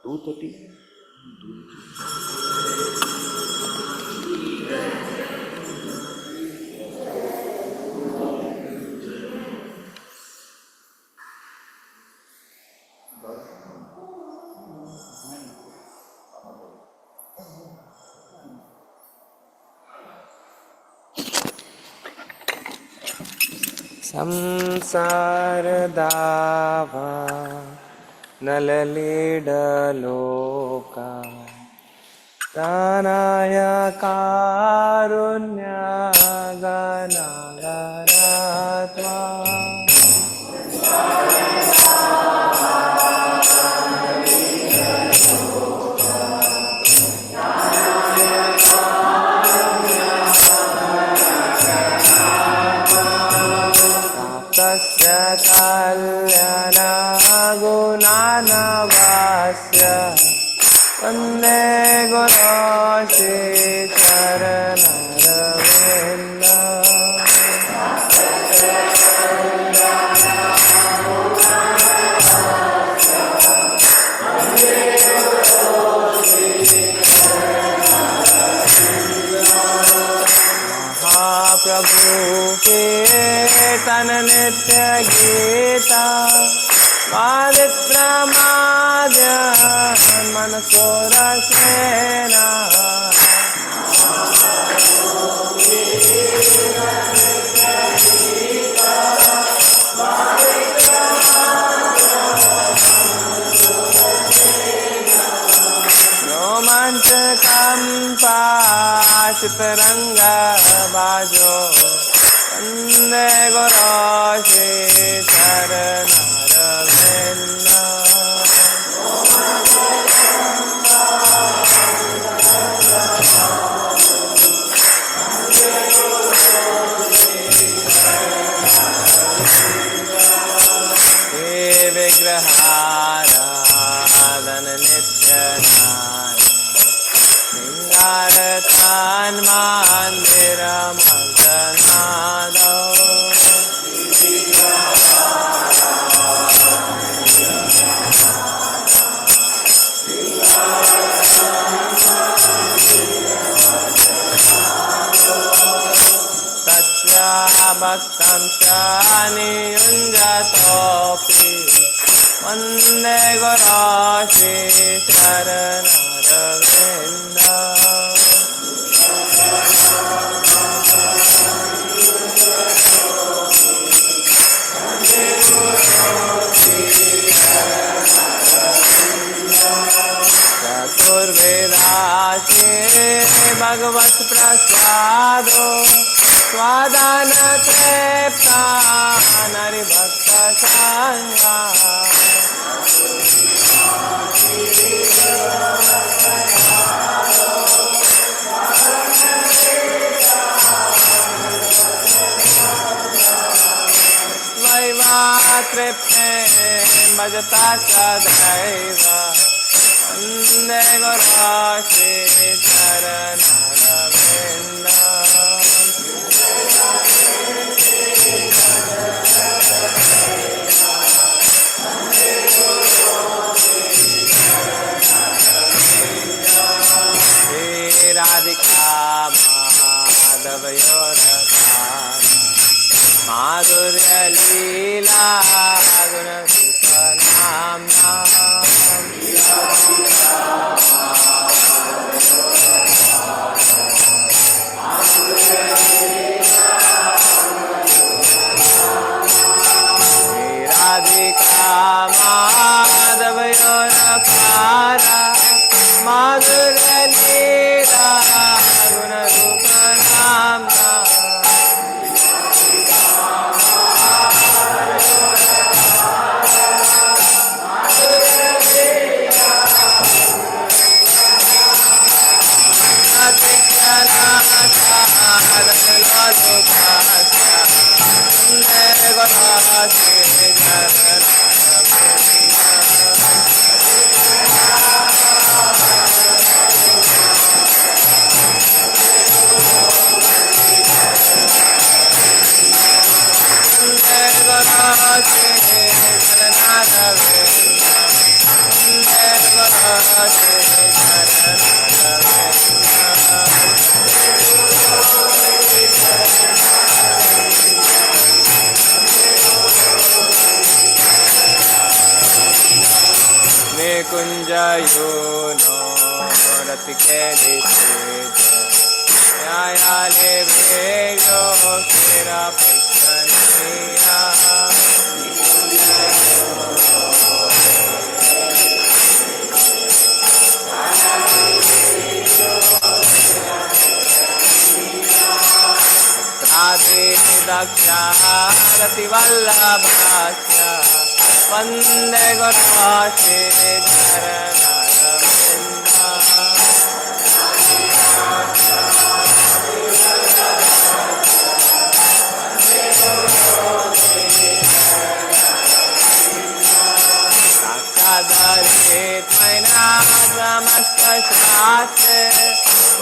2:30. संसार दावा नललीडलोका तानाय कारुण्यागनागरात्मा तस्य कल्याणगुणानवास्य वन्दे गुरोशि चरणरविन्द महाप्रभु कीर्तन नित्य गीता वादित्रमाद्य मनसोरसेना रोमाञ्चकम्पाशितरङ्गबाजो वन्दे गुरोशि चरणरविन्द हे विग्रहाराधन नित्यनाय सिंगारतान्मान्दिरमर्दनादौ तस्य भक्तं च नियुञ्जतोऽपि वन्दे गुरोशि चरणरविन्द चतुर्वेदासे भगवत् प्रसादो स्वादान तृप्ता नरिभक्त संगा वैवा तृप्ते भजता सदैव वन्दे गुरोशि चरणरविन्द हे राधिका माधवयोरगान माधुर्य लीला गुण नाम्ना राधिका माधवयोरगान माधुर्य लीला गुण नाम्ना Kunjayo no ratike dite Nyaya leveyo kera paisaniya Radhe daksha rati vallabhasya Vande Gurashe Charanaravinda Sakadarit Mainadramasta Shashe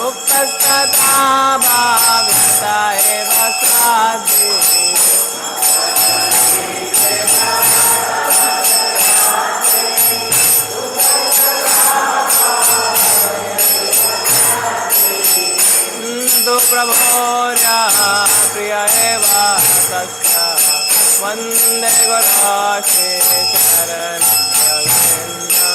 Upastata Bhavita Eva Sadhi Prabhoya Priya Eva Tasya Vande Gurashe Charanaravinda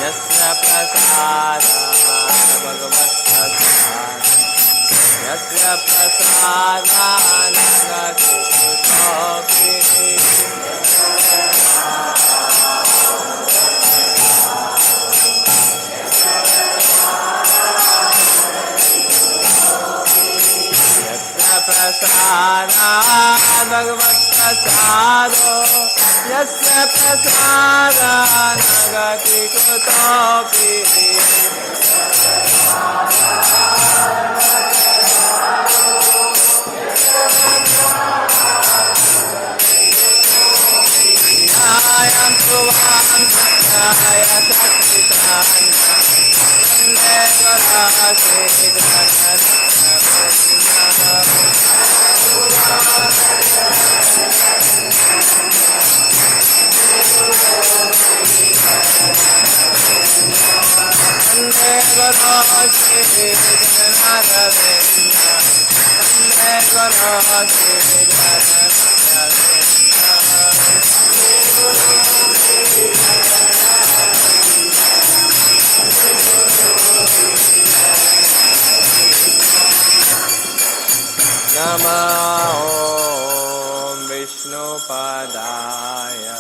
Yasya Prasada Bhagavat Prasada Yasya Prasada Nagati Prasada Bhagavat Prasado Yasya Prasada Nagati Kutopi Ayam Suvam Satyaya Sattitana Vande Gurashe Nama Om Vishnu Padaya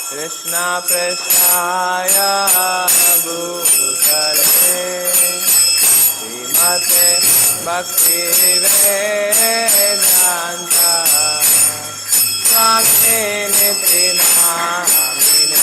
Krishna Prasthaya Bhutale Srimate Bhakti Vedanta Swami Niti Namine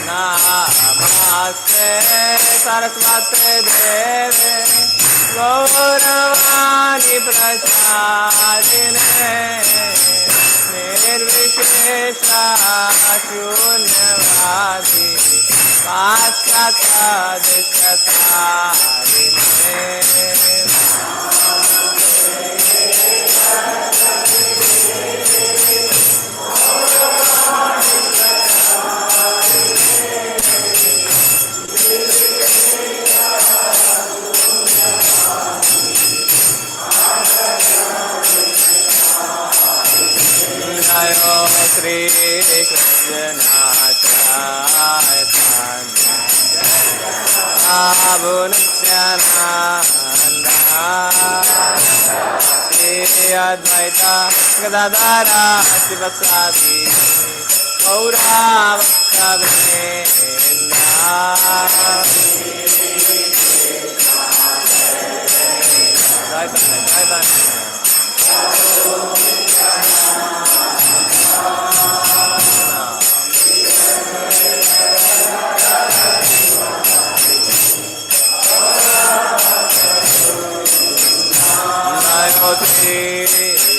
Namaste Saraswati देवे गौरवाणी प्रचारिणे निर्विशेषा शून्यवादी पाश्चात्यादिशतारिणे Shri Krishna Chaitanya Prabhu Nityananda Shri Advaita Gadadara Sivasadi Gaura Bhakta-vrinda Shri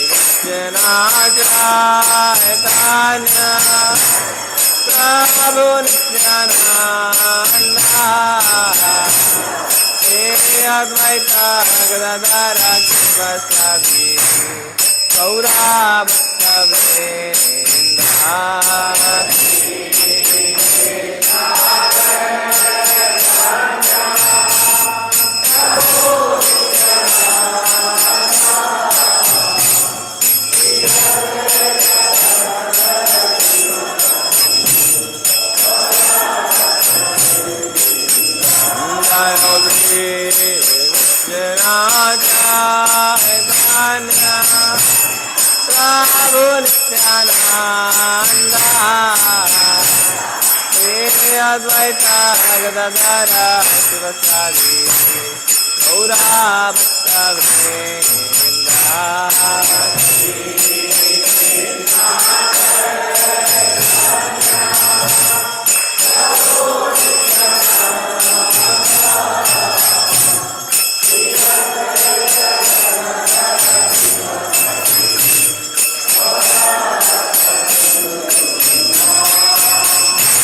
Krishna Chaitanya Prabhu Nityananda Shri Advaita Gadadara Sivasadi Gaura Bhakta-vrinda Prabhu Nityananda Shri Advaita Gadadara Sivasadi Gaura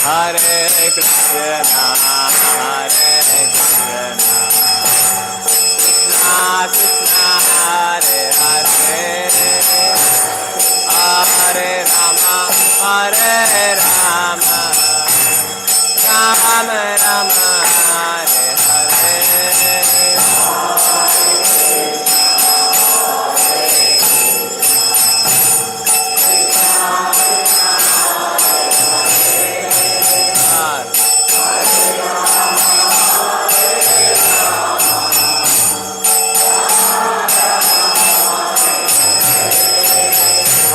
Hare Krishna, Hare Krishna, Krishna Krishna, Hare Hare, Hare Rama, Hare Rama, Rama Rama, Hare Hare.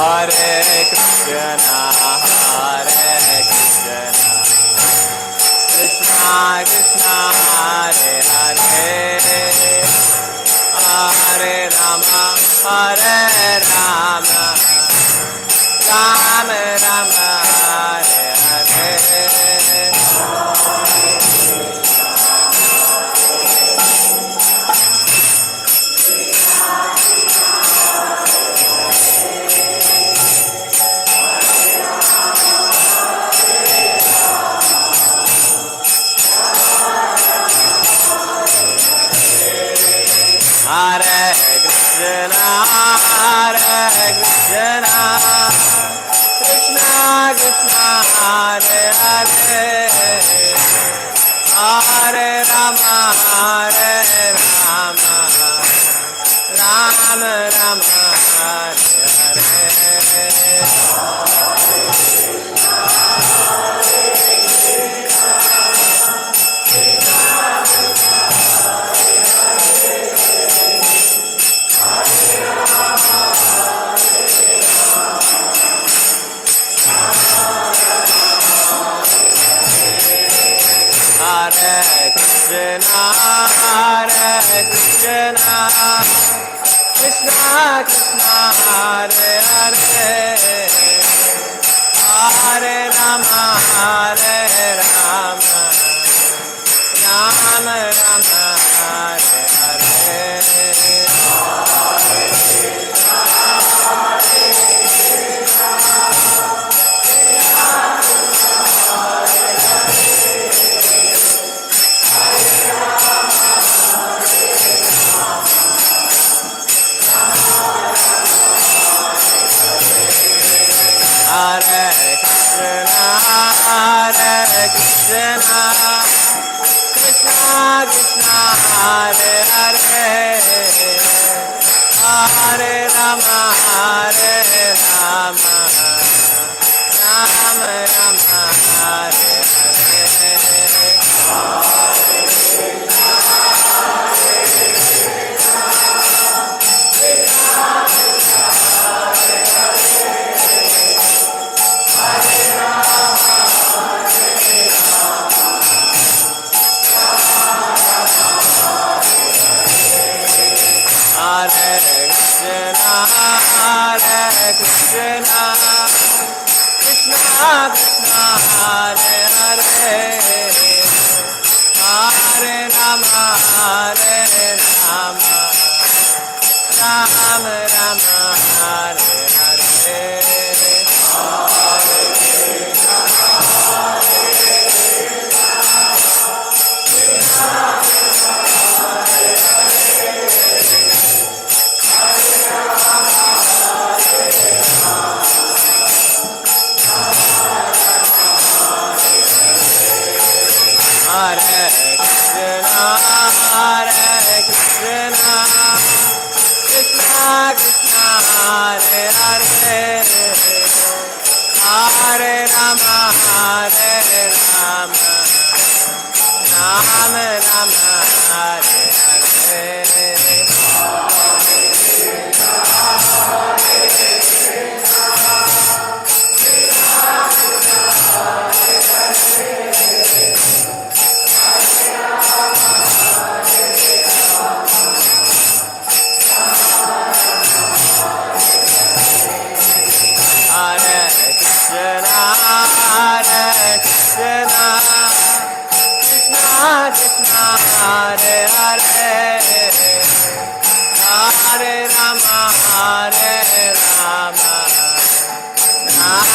Hare Krishna, Hare Krishna, Krishna Krishna, Hare Hare, Hare Rama, Hare Rama, Rama Rama, Hare Hare. Hare Krishna, Hare Krishna, Krishna Krishna, Hare Hare, Hare Rama, Hare Rama, Rama Rama, Hare Hare. Hare Krishna, Hare Krishna, Krishna Krishna, Hare Hare, Hare Rama, Hare Rama, Ram Ram Hare Hare Krishna, Krishna Krishna, Hare Hare, Hare Rama, Hare Rama, Rama Rama, Hare Hare Krishna, Krishna Krishna, Hare Hare, Hare Rama, Hare Rama, Rama Rama, Hare Hare. Hare Krishna, Krishna Krishna, Hare Hare, Hare Rama, Hare Rama, Rama Rama, Hare Hare. Hare Krishna, Krishna Krishna, Hare Hare, Hare Rama, Hare Rama,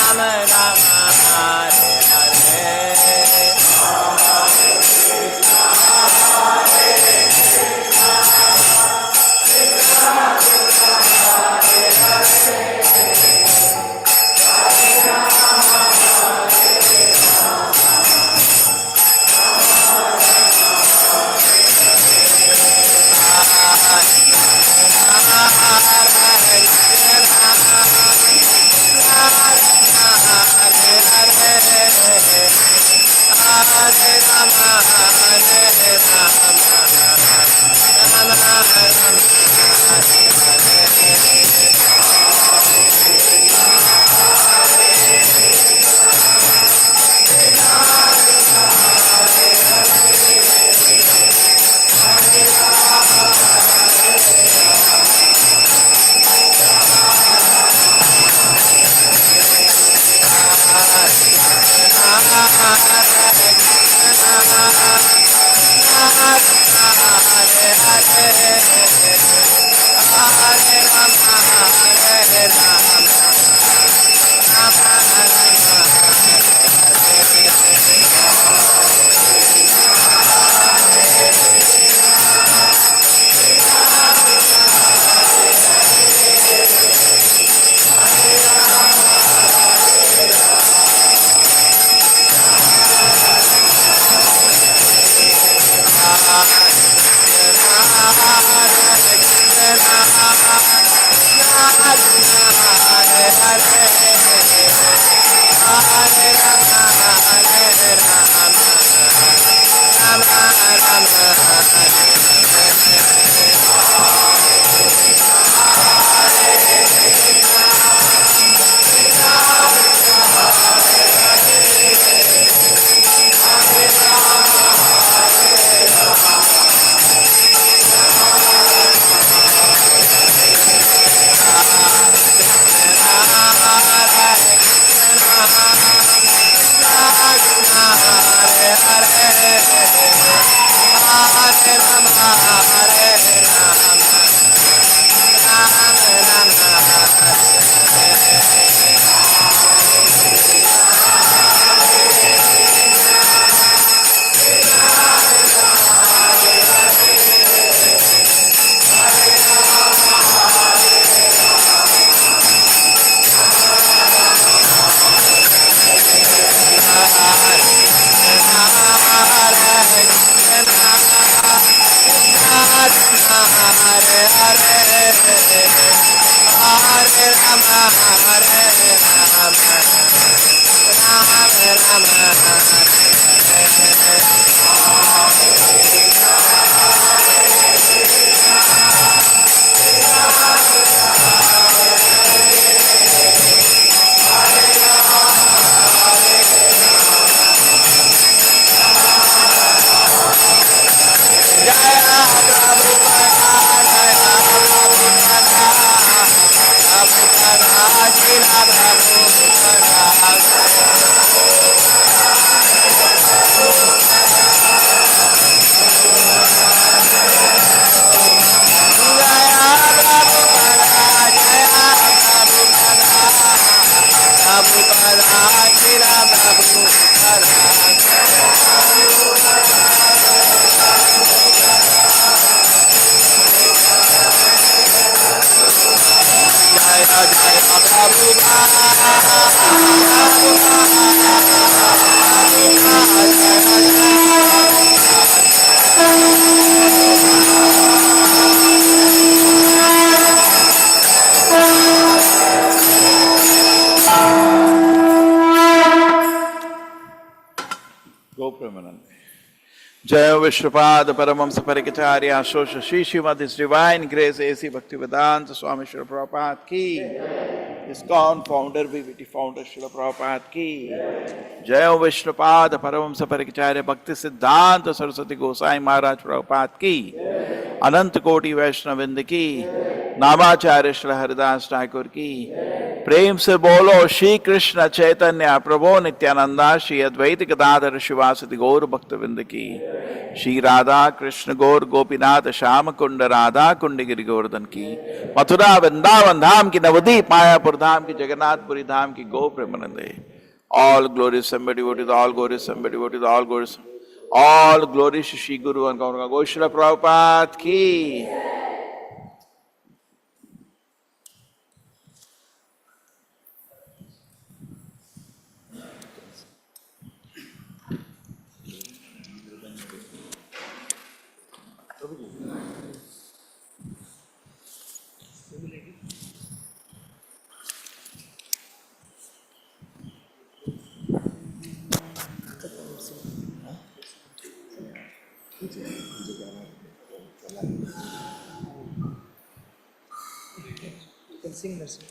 Rama Rama, Hare Hare. Hare Hare Jaya Vishnupada Paramahamsa Parikacharya Ashosha Shri Srimad His Divine Grace A.C. Bhaktivedanta Swami Srila Prabhupada Ki ISKCON Founder BBT Founder Srila Prabhupada Ki Jaya Vishnupada Paramahamsa Parikacharya Bhakti Siddhanta Saraswati Gosai Maharaj Prabhupada Ki Anant Koti Vaishnavind Ki नामाचार्य Shri Haridas Thakur की प्रेम से बोलो श्री कृष्ण चैतन्य प्रभु नित्यानंदा श्री अद्वैत गदाधर शिवासति गौर भक्तविंद की श्री राधा कृष्ण गौर गोपीनाथ श्याम कुंड राधा कुंड गिरि गोवर्धन की मथुरा वृंदावन धाम की नवदीप मायापुर धाम की जगन्नाथपुरी धाम की गो प्रेमानंदे all glories somebody devotees all glories somebody devotees all glories Shri गुरु अनका गोश्री प्रभुपाद की Sing nursery.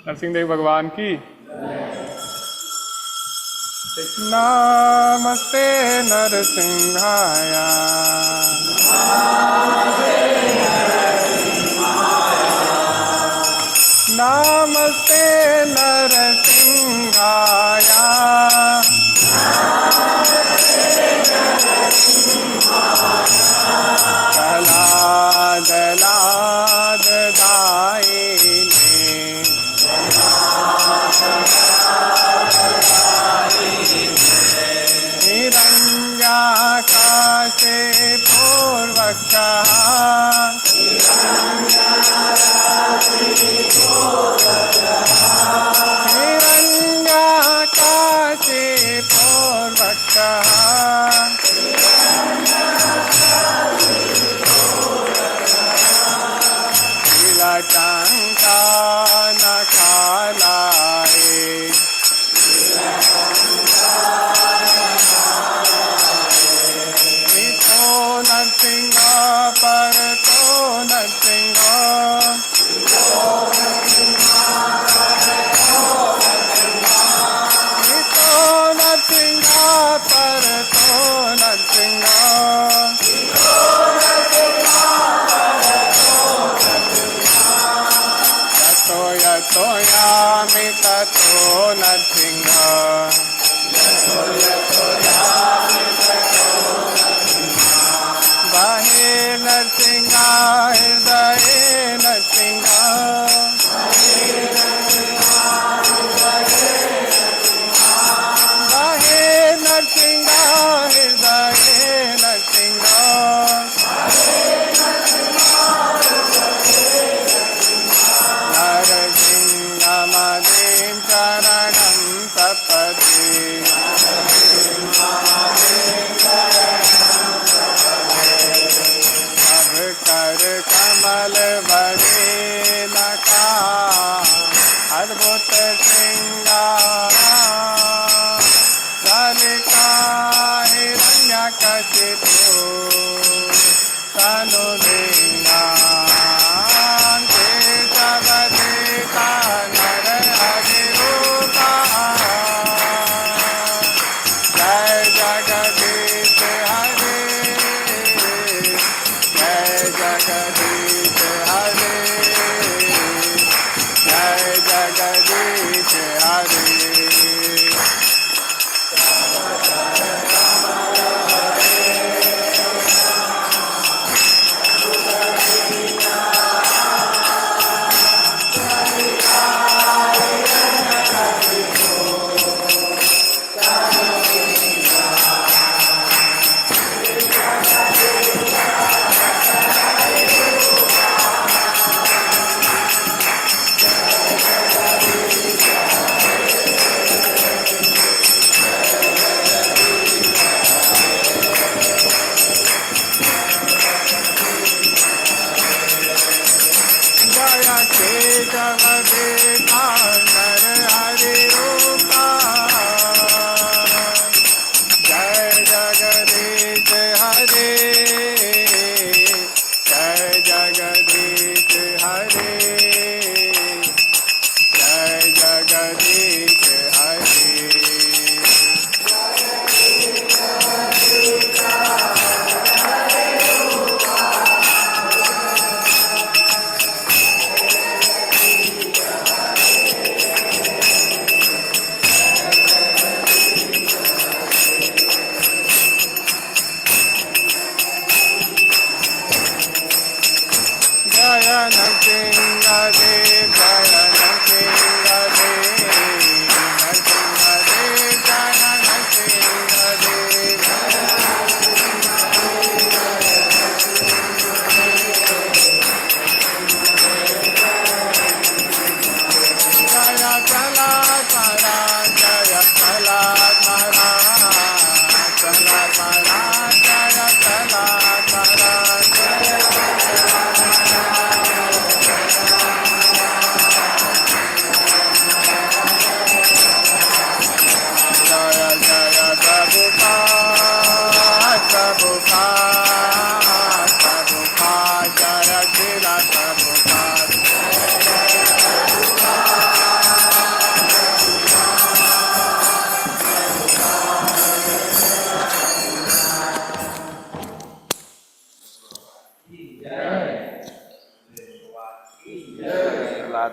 Narasimhadeva भगवान की नमस्ते नरसिंहाय नमस्ते नरसिंहाय प्रहलाद लाद दायिने हिरण्याकाशे पूर्वक्षः हिरण्याकाशे पूर्वक्षः नीलकण्ठनकालाय नरसिंह यतो नरसिंह बाहे नरसिंह हृदय नरसिंह बाहे नरसिंह हृदय नरसिंह नरसिंहमदीं शरणं प्रपद्ये सब कर कमल बने नका अद्भुत श्रृंगारा ललिता हिरण्यकशिपु तनु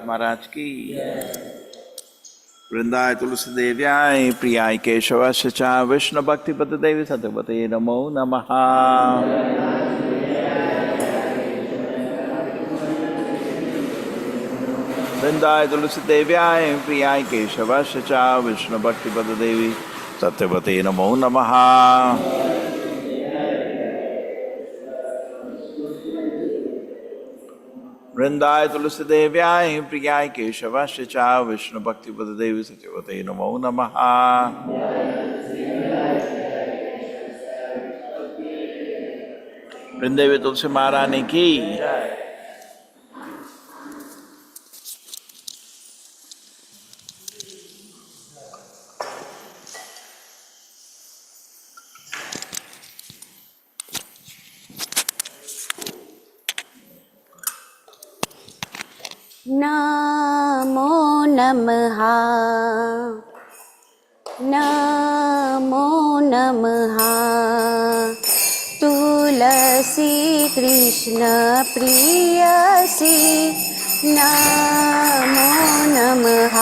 महाराज की वृंदाय तुलसी देव्याय प्रियाय केशवस्य च विष्णु भक्ति पद देवी सत्यवते नमो नमः। वृंदाय तुलसी देव्याय प्रियाय केशवस्य च विष्णु भक्ति पद देवी सत्यवते नमो नमः। वृंदाय तुलसी देव्याय प्रियाय केशवस्य च विष्णु भक्ति पद देवी सत्यवते नमो नमः। वृंदेवी तुलसी महारानी की नमो नमः नमो नमः। तुलसी कृष्ण प्रियसी नमो नमः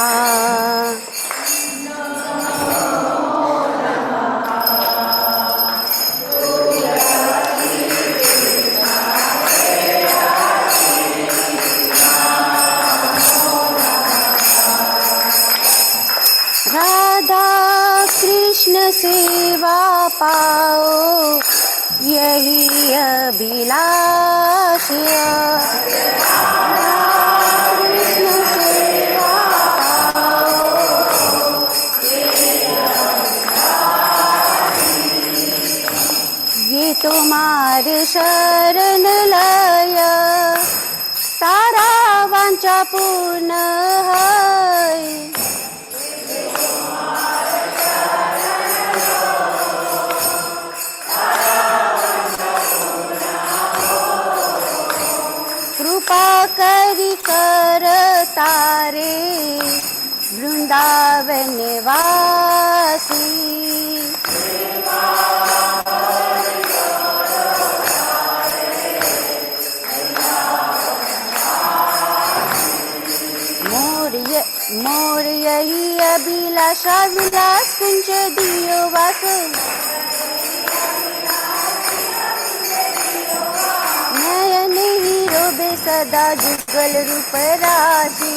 राधा कृष्ण सेवा पाओ यही अभिलाष कृष्ण सेवा ये तुम्हारे शरण लय तारा वांछा पूर्ण है कृपा करी कर तारे वृंदावन वासी मोर यही अभिलाषा विलास कुंज दियो वास नयन हीरो बे सदा जुगल रूप राशि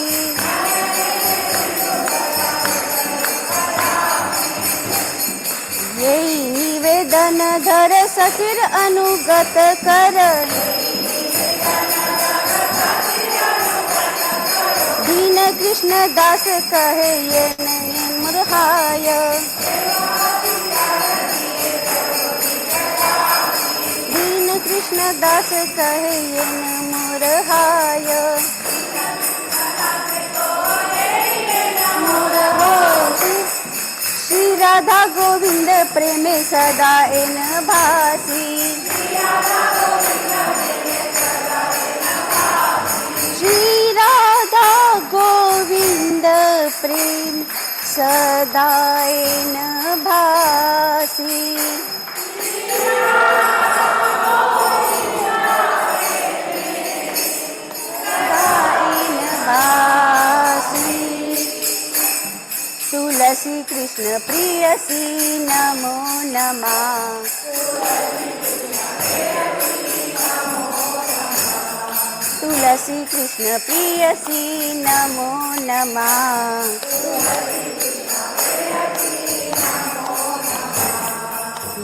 यही निवेदन धर सखीर अनुगत कर दीन कृष्ण दास कहे ये नयन मुरहाय दीन कृष्ण दास कहे ये न मुरहाय श्री राधा गोविंद प्रेमे सदा एन भासी श्री राधा गोविंद प्रेम सदा एन भासी तुलसी कृष्ण प्रियसी नमो नमः तुलसी कृष्ण प्रियसी नमो नमः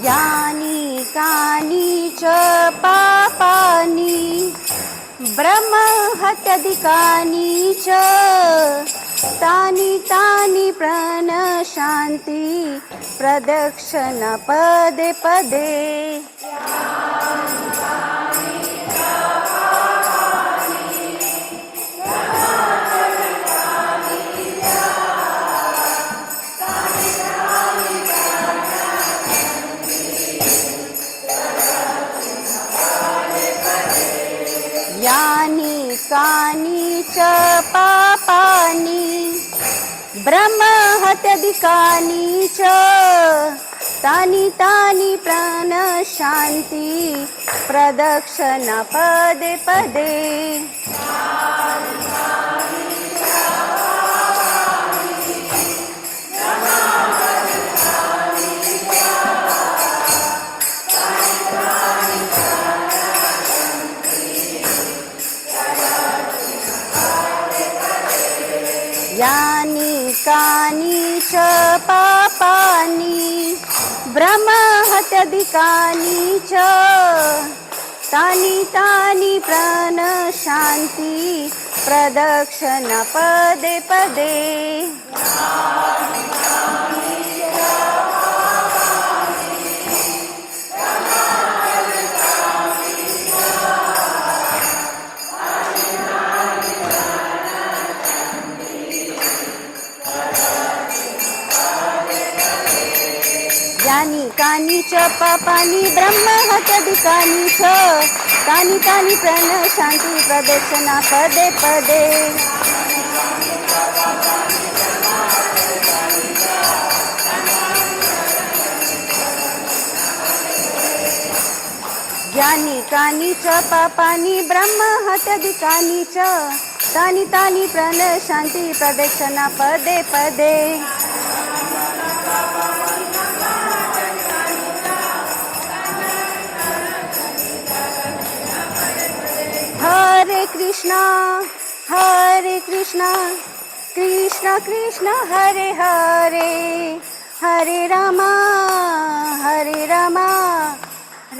यानी कानी च पापानि ब्रह्म हत्याधिकानि च तानि तानि प्रणशान्ति प्रदक्षिणा पदे पदे यानि कानि च पापानि ब्रह्म हत्याधिकानि च तानि तानि प्रणशान्ति प्रदक्षिणा पदे पदे यानि कानि च पापानि ब्रह्म हत्याधिकानि च तानि तानि प्रणशान्ति प्रदक्षिणा पदे पदे यानि कानि च पापानि ब्रह्म हत्याधिकानि च तानि तानि प्रणशान्ति प्रदक्षिणा पदे पदे यानि कानि च पापानि ब्रह्म हत्याधिकानि च तानि तानि प्रणश्यन्ति प्रदक्षिणा पदे पदे हरे कृष्णा कृष्णा कृष्ण हरे हरे हरे रामा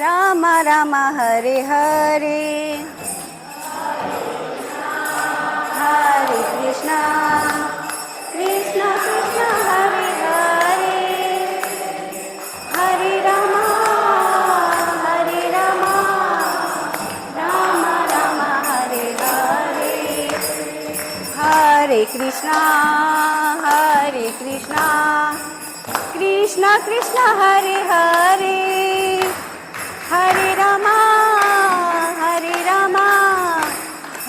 राम राम हरे हरे हरे कृष्णा कृष्ण हरे हरे हरे राम राम राम हरे हरे हरे कृष्णा कृष्ण कृष्ण हरे हरे हरे राम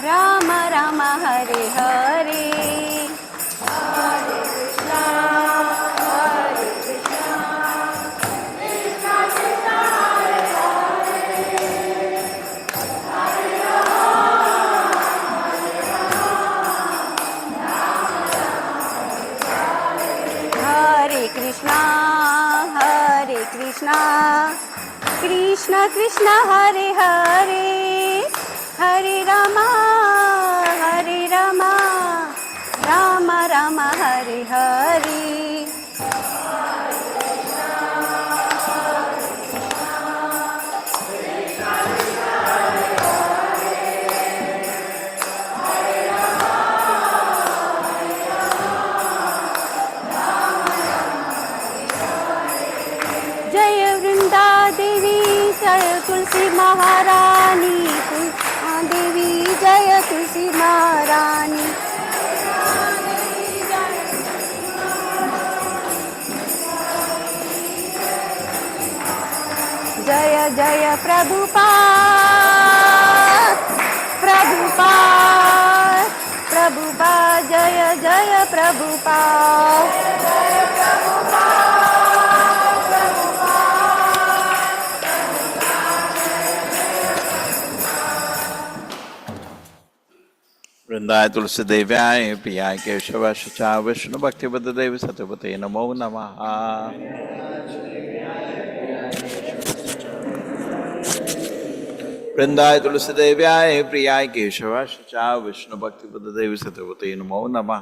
राम राम हरे हरे हरे कृष्णा कृष्ण कृष्ण हरे हरे हरे राम राम राम हरे हरे जय वृंदा देवी जय तुलसी महारानी देवी जय तुलसी महारानी जय जय प्रभुपाद जय जय प्रभुपाद वृंदाय तुलसी देव्याय प्रियाय केशव शुचा विष्णु भक्ति देवी सत्यवते नमो नमः। वृंदाय तुलसी देव्याय प्रियाय केशव शुचा विष्णु भक्ति देवी सत्यवते नमो नमः।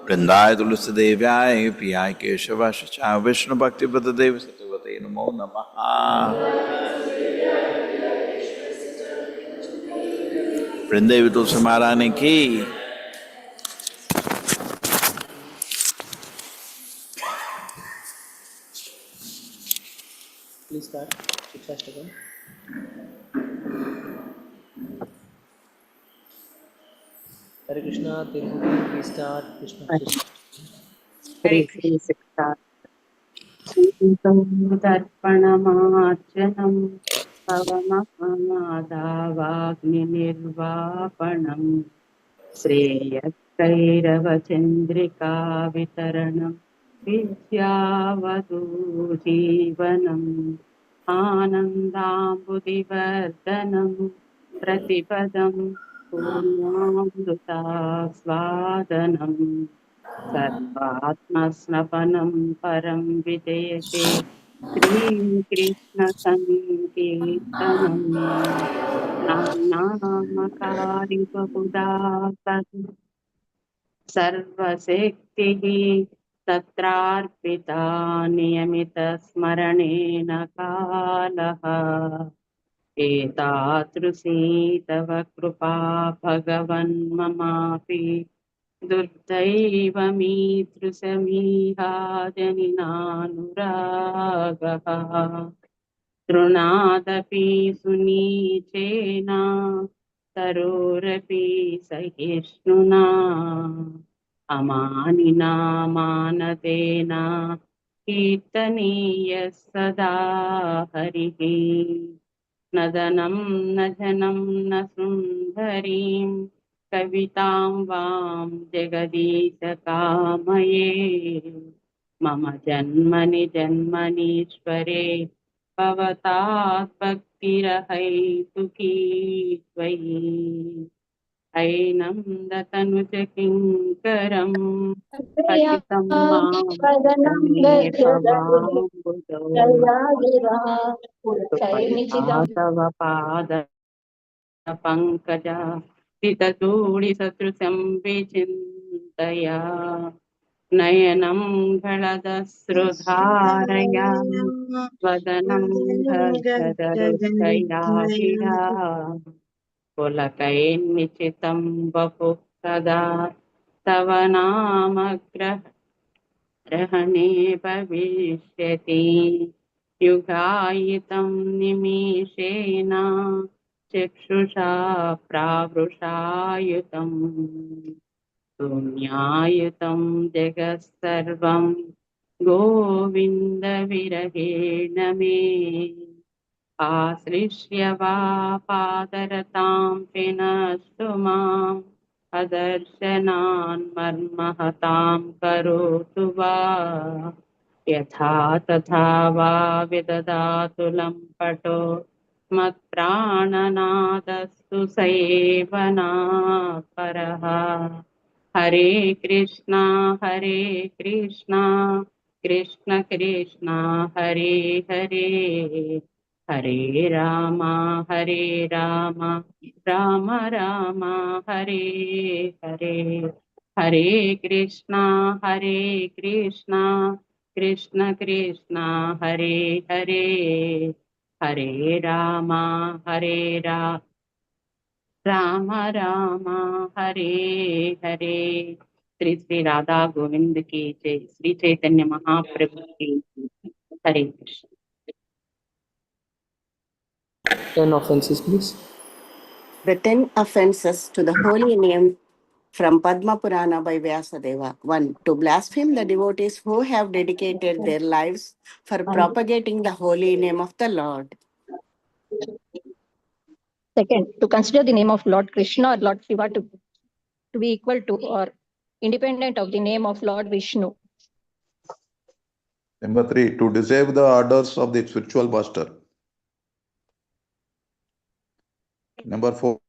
वृंदाय तुलसी देव्याय प्रियाय केशव शुचा विष्णु भक्ति देवी सत्यवते नमो नमः। वृंदेवी तुलसी महारानी की। Please start. Shikshastakam. Hare Krishna, Telugu. Please start. Krishna Krishna. Hare Krishna. दर्पणमार्जनं पवमादावाग्निर्वापणं श्रेयस्कैरवचन्द्रिका वितरणं विद्यावधूजीवनम् आनन्दाम्बुदिवर्धनं प्रतिपदं पूर्णामृतास्वादनम् सर्वात्मस्नपनं परं विजयते श्रीकृष्णसङ्कीर्तनम् नाम्नामकारि बहुधा तत् सर्वशक्तिः तत्रार्पिता नियमितस्मरणेन कालः एतादृशी तव कृपा भगवन्ममापि दुर्दैवमीदृशमीहाजनिनानुरागः तृणादपि सुनीचेन तरोरपि सहिष्णुना अमानिना मानतेन कीर्तनीयः सदा हरिः न धनं न जनं न सुन्दरीं कवितां वां जगदीश कामये मम जन्मनि जन्मनीश्वरे भवतात् भक्तिरहैतुकी त्वयि हैनं दतनुज किङ्करम् पतितं मां वदनं मे भवाम्बुजौ शैनिचिदं तव पाद पङ्कजा स्थितधूलिसदृशं विचिन्तया नयनं गलदश्रुधारया वदनं दर्शदरुष्टया गिरा पुलकैर्निचितं वपुः सदा तव ग्रहणे भविष्यति युगायितं निमेषेण चक्षुषा प्रावृषायुतम् शून्यायुतं जगत्सर्वं गोविन्दविरहेण मे आश्लिष्य वा पादरतां पिनस्तु माम् अदर्शनान्मर्महतां करोतु वा यथा तथा वा विददातु लम्पटो मत्प्राणनादस्तु स एव नापरः हरे कृष्णा कृष्ण कृष्ण हरे हरे हरे राम राम राम हरे हरे हरे कृष्णा कृष्ण कृष्ण हरे हरे हरे राम राम राम हरे हरे श्री श्री राधा गोविंद की जय श्री चैतन्य महाप्रभु की जय। हरे Krishna 10 offenses, please. The 10 offenses to the holy name from Padma Purana by Vyasadeva. 1. To blaspheme the devotees who have dedicated their lives for propagating the holy name of the Lord. Second, to consider the name of Lord Krishna or Lord Shiva to be equal to or independent of the name of Lord Vishnu. Number 3, to disable the orders of the spiritual master. Number 4,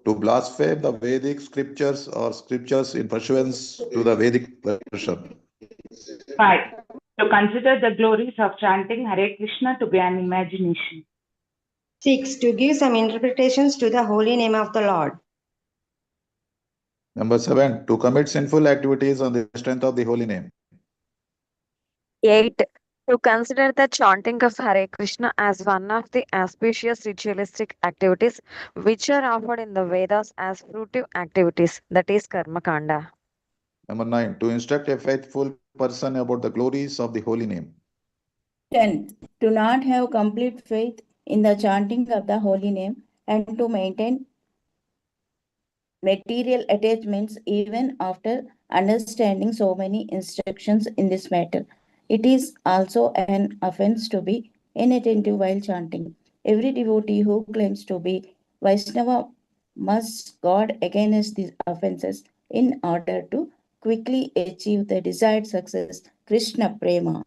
to blaspheme the Vedic scriptures or scriptures in pursuance to the Vedic version. 5. To consider the glories of chanting Hare Krishna to be an imagination. 6. To give some interpretations to the holy name of the Lord. Number 7, to commit sinful activities on the strength of the holy name. 8. To consider the chanting of Hare Krishna as one of the auspicious ritualistic activities which are offered in the Vedas as fruitive activities, that is Karma Kanda. Number 9, to instruct a faithful person about the glories of the holy name. 10th, to not have complete faith in the chanting of the holy name and to maintain material attachments even after understanding so many instructions in this matter. It is also an offense to be inattentive while chanting. Every devotee who claims to be Vaishnava must guard against these offenses in order to quickly achieve the desired success, Krishna Prema.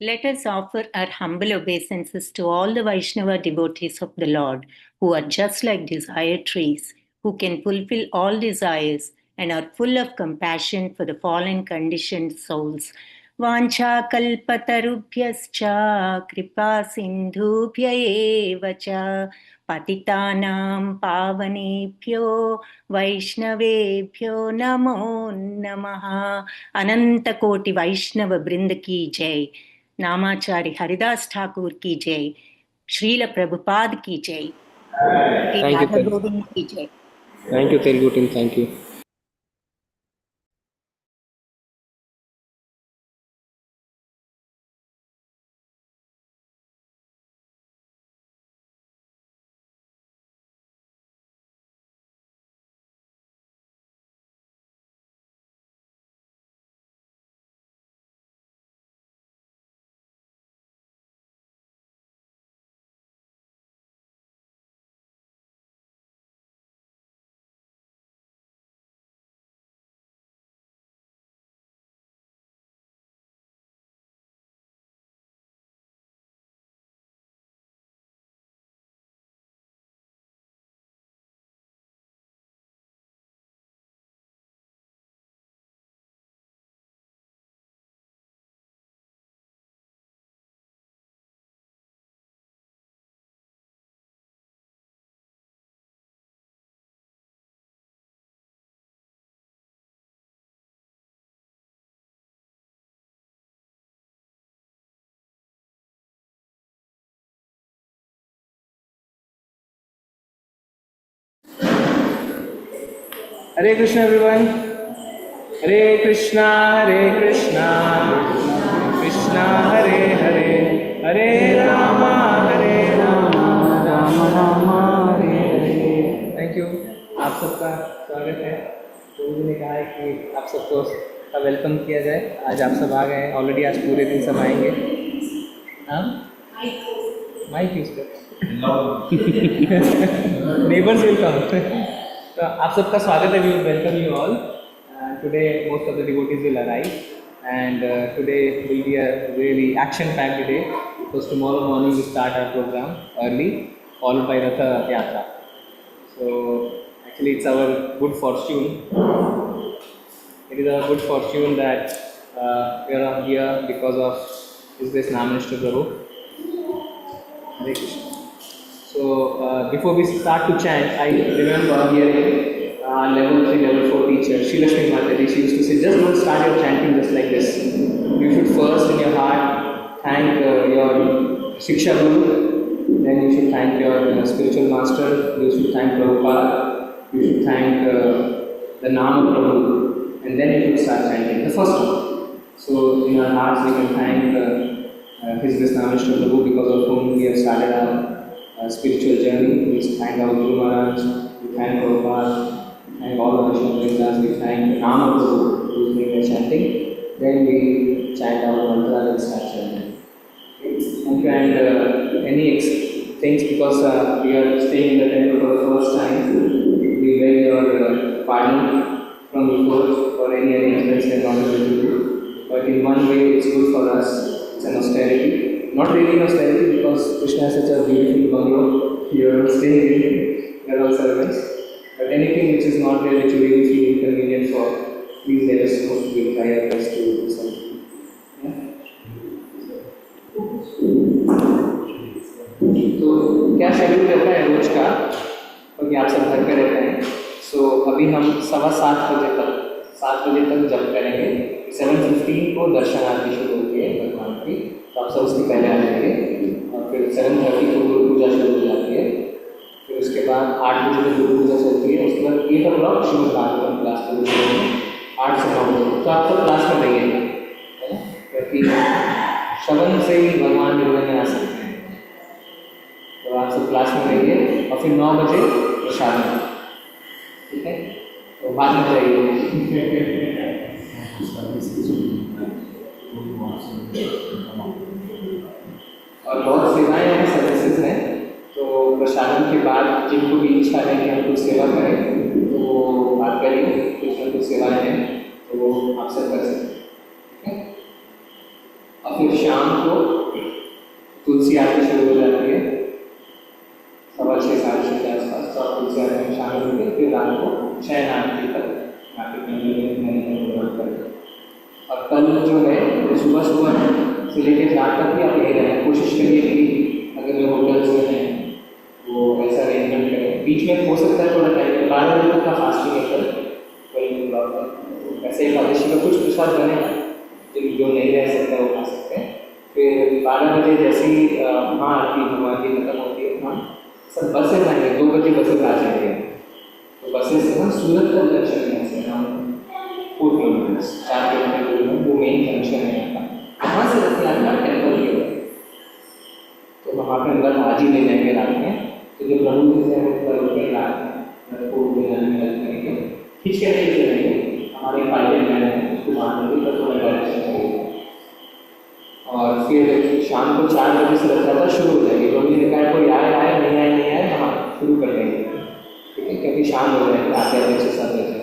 Let us offer our humble obeisances to all the Vaishnava devotees of the Lord, who are just like desire trees, who can fulfill all desires and are full of compassion for the fallen conditioned souls. Vancha kalpatarubhyascha kripa sindhubhya eva cha patitanam pavanebhyo vaishnavebhyo namo namaha. Ananta Koti Vaishnava Brinda ki jai. नामाचार्य Haridas Thakur की जय, श्रील प्रभुपाद की जय, Shri Thank you, Radha Telugu. Govind की जय. Thank you, Telugu team. Thank you. Hare Krishna everyone. Hare Krishna, Krishna Hare Hare, Hare Rama, Rama Rama Hare Hare. Thank you. आप सबका स्वागत है। गुरु ने कहा है कि आप सबको का वेलकम किया जाए। आज आप सब आ गए हैं, ऑलरेडी आज पूरे दिन सब आएंगे। हाँ, माइक यूज कर नेबर्स विल कम। तो आप सबका स्वागत है। We will welcome you all. Today most of the devotees will arrive and today will be a really action-packed day because tomorrow morning we start our program early, followed by Ratha Yatra. So actually it's our good fortune. It is our good fortune that we are here because of His Grace Namanishta Prabhu. Hare Krishna. So before we start to chant, I remember hearing level 3, level 4 teacher, Shri Lakshmi Mataji, she used to say, just don't start your chanting just like this. You should first in your heart thank your Shiksha Guru, then you should thank your spiritual master, you should thank Prabhupada, you should thank the Nama Prabhu, and then you should start chanting, the first one. So in our hearts we can thank His Grace Namanishta Prabhu, because of whom we have started our spiritual journey. We thank our Guru Maharaj, we thank Prabhupada, and all the Vaishnavas, we thank Nama Prabhu who is doing the chanting. Then we chant our mantra and start chanting. And any things, because we are staying in the temple for the first time, we beg your pardon from the court for any arrangements we are not able to do. But in one way, it's good for us. It's an austerity. Not really an austerity, because Krishna has such a beautiful bungalow. We are staying in. We are all servants. But anything which is not there, which you really feel inconvenient for, please let us know. We will try our best to do something. Yeah? तो क्या schedule रहता है रोज का, क्योंकि आप सब घर पे रहते हैं। सो अभी हम 7:15 बजे तक जप करेंगे। 7:15 को दर्शन आरती शुरू होती है भगवान की, तो आप सब उसके पहले आ जाएंगे। और फिर 7:30 को गुरु पूजा शुरू हो जाती है। फिर उसके बाद 8 बजे तक गुरु पूजा चलती है। उसके बाद 8 o'clock श्रीमद् भागवतम क्लास शुरू होती है 8 से 9 बजे। तो आप सब क्लास में रहिएगा, क्योंकि श्रवण से ही भगवान निर्णय में आ सकते हैं। तो आप सब क्लास में रहिए और फिर 9 बजे प्रसाद, ठीक है? तो बाद में जाइए। और बहुत सेवाएं हैं, सर्विसेज हैं। तो प्रसादन के बाद जिनको भी इच्छा है कि हम कुछ सेवा करें, तो वो बात करिए। कुछ न कुछ सेवाएं हैं तो वो आप सब कर सकते हैं। और फिर शाम को तुलसी आरती शुरू हो जाती है 6:15 साढ़े 6 के आसपास। तो आप तुलसी आरती में शामिल होकर फिर रात को शयन आरती तक मार्केट में प्रोग्राम करें। और कल जो है सुबह से लेकर रात तक भी आप यही रहें। कोशिश करिए कि अगर जो होटल्स में हैं वो ऐसा अरेंजमेंट करें। बीच में हो सकता है थोड़ा टाइम 12 बजे तक का फास्टिंग है कल 12 o'clock तक। वैसे एकादशी का कुछ प्रसाद बनेगा, जो नहीं रह सकता वो खा सकते हैं। फिर 12 बजे जैसे ही आरती भगवान की खत्म होती है, हम सब बसेस आएंगे। 2 बजे बसेस आ जाएंगे। तो बसेस से हम सूरत तक दर्शन में से हम 4 किलोमीटर 4 किलोमीटर दूर में वो मेन जंक्शन है यहाँ का। वहाँ से रथ यात्रा टेम्पल की है, तो वहाँ पर रथ आज ही ले जाएंगे रात में। तो जो प्रभु जी से हम कल के रात में को ले जाने में हेल्प करेंगे। खींच के नहीं चलेंगे, हमारे पायलट मैन है उसको वहाँ पर भी थोड़ा डायरेक्शन चाहिए। और फिर शाम को 4 बजे से रथ यात्रा शुरू हो जाएगी। प्रभु जी ने कहा कोई आए नहीं आए हम शुरू कर देंगे, ठीक है? क्योंकि शाम हो जाएगी, आते 7 बजे।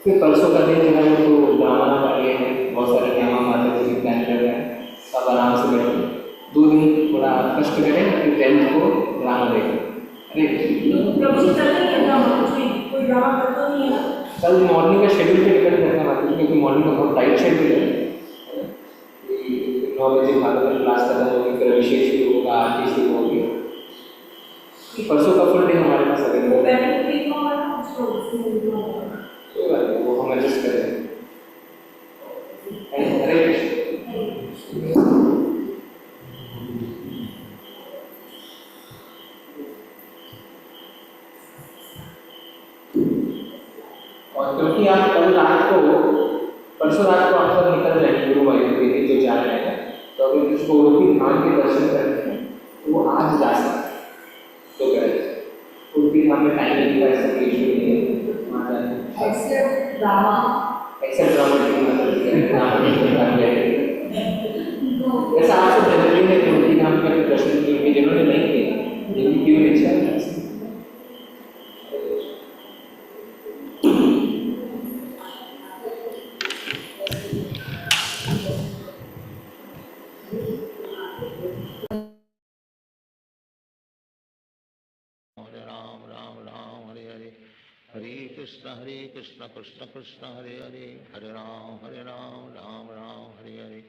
फिर परसों का दिन जो है तो ड्रामा का ये है, बहुत सारे ड्रामा माता जी प्लान कर रहे हैं। सब आराम से बैठे 2 दिन थोड़ा कष्ट करें, फिर 10th को ड्रामा देखें। अरे कल मॉर्निंग का शेड्यूल पे डिपेंड करता है माता जी, क्योंकि मॉर्निंग का बहुत टाइट शेड्यूल है। 9 बजे भागवत क्लास खत्म होगी, फिर अभिषेक शुरू होगा, आरती शुरू होगी। परसों का फुल डे हमारे पास अवेलेबल है, वो हम एडजस्ट करेंगे। हरे तो अभी जिसको उनकी धाम के दर्शन करने हैं तो वो आज जा सकते हैं। तो गए उनकी धाम में टाइम नहीं पाए सके इसलिए वहाँ जाने एक्सेप्ट ड्रामा ऐसा आपको जनरली है जो उनकी धाम का दर्शन किए जिन्होंने नहीं किया जिनकी क्यों इच्छा है Hare Krishna Krishna Krishna Hare Hare Hare Ram Ram Ram Hare Hare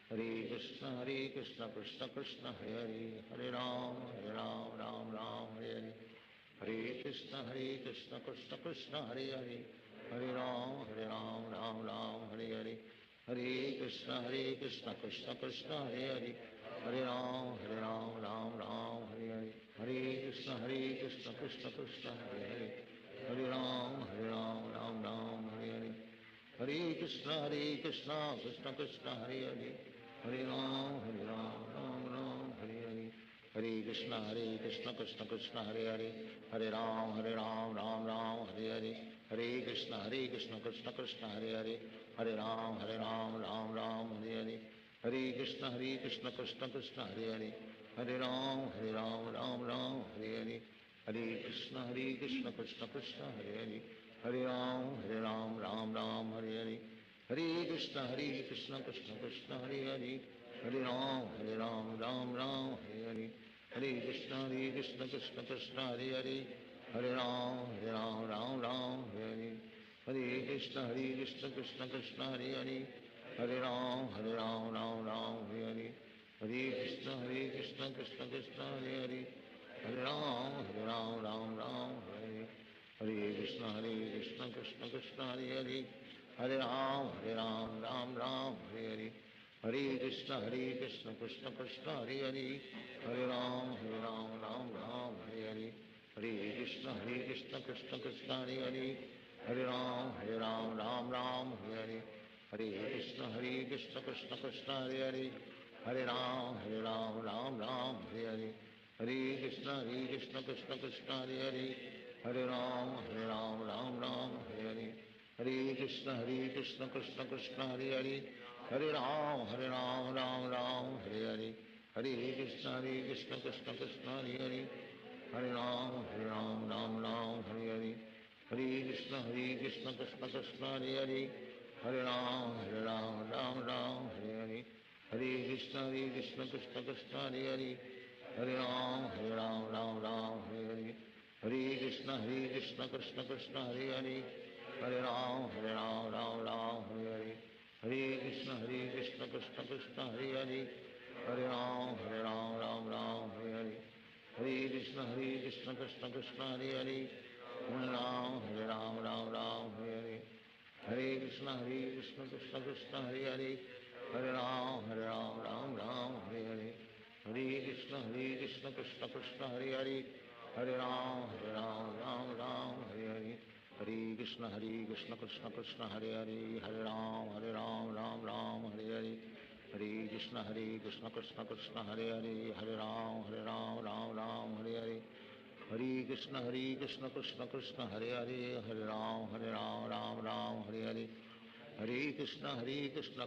Hare Krishna Krishna Krishna Hare Hare Hare Ram Ram Hare Hare Hare Krishna Krishna Krishna Hare Hare Hare Ram Ram Hare Hare Hare Krishna Krishna Krishna Hare Hare Hare Ram Ram Hare Hare Hare Krishna Krishna Krishna Hare Hare Hare Ram Ram Hare Hare Hare Krishna Krishna Krishna Hare Hare Hare Ram Ram Hare Hare Hare Krishna Krishna Krishna Hare Hare Hare Ram Ram Hare Hare Hare Krishna Krishna Krishna Hare Hare Hare Ram Ram Hare Hare Hare Krishna Krishna Krishna Hare Hare Hare Ram Hare Hare Hare Krishna Krishna Krishna Hare Hare Hare Ram Ram Hare Hare Hare Krishna Krishna Krishna Hare Hare Hare Ram Ram Hare Hare Hare Krishna Krishna Krishna Hare Hare Hare Ram Ram Hare Hare Hare Krishna Krishna Krishna Hare Hare Hare Ram Ram Hare Hare Hare Krishna Krishna Krishna Hare Hare Hare Ram Ram Hare Hare Krishna Krishna Krishna Hare Hare Hare Ram Ram Hare Hare Hare Krishna Krishna Krishna Hare Hare Hare Ram Ram Hare Hare Hare Krishna Krishna Krishna Hare Hare Hare Ram Ram Hare Hare Hare Krishna Krishna Krishna Hare Hare Hare Ram Ram Hare Hare Hare Krishna Krishna Krishna Hare Hare Hare Ram Ram Hare Hare Hare Krishna Krishna Krishna Hare Hare Hare Ram Ram Hare Hare Hare Krishna Krishna Krishna Hare Hare Hare Ram Ram Hare Hare Hare Krishna Krishna Krishna Hare Hare Hare Ram Ram Hare Hare Hare Krishna Krishna Krishna Hare Hare Hare Ram Hare Hare Hare Krishna Krishna Krishna Hare Hare Hare Ram Hare Hare Hare Krishna Krishna Krishna Hare Hare Hare Ram Hare Hare Hare Krishna Krishna Krishna Hare Hare Hare Ram Hare Hare Hare Krishna Krishna Krishna Hare Hare Hare Ram Hare Hare Hare Krishna Krishna Krishna Hare Hare Hare Ram Hare Hare Hare Krishna Krishna Krishna Hare Hare Hare Ram Hare Hare Hare Krishna Krishna Krishna Hare Hare Hare Ram Hare Hare Hare Krishna Krishna Krishna Hare Hare Hare Ram Hare Hare Hare Krishna Krishna Krishna Hare Hare Hare Ram Hare Hare Hare Krishna Krishna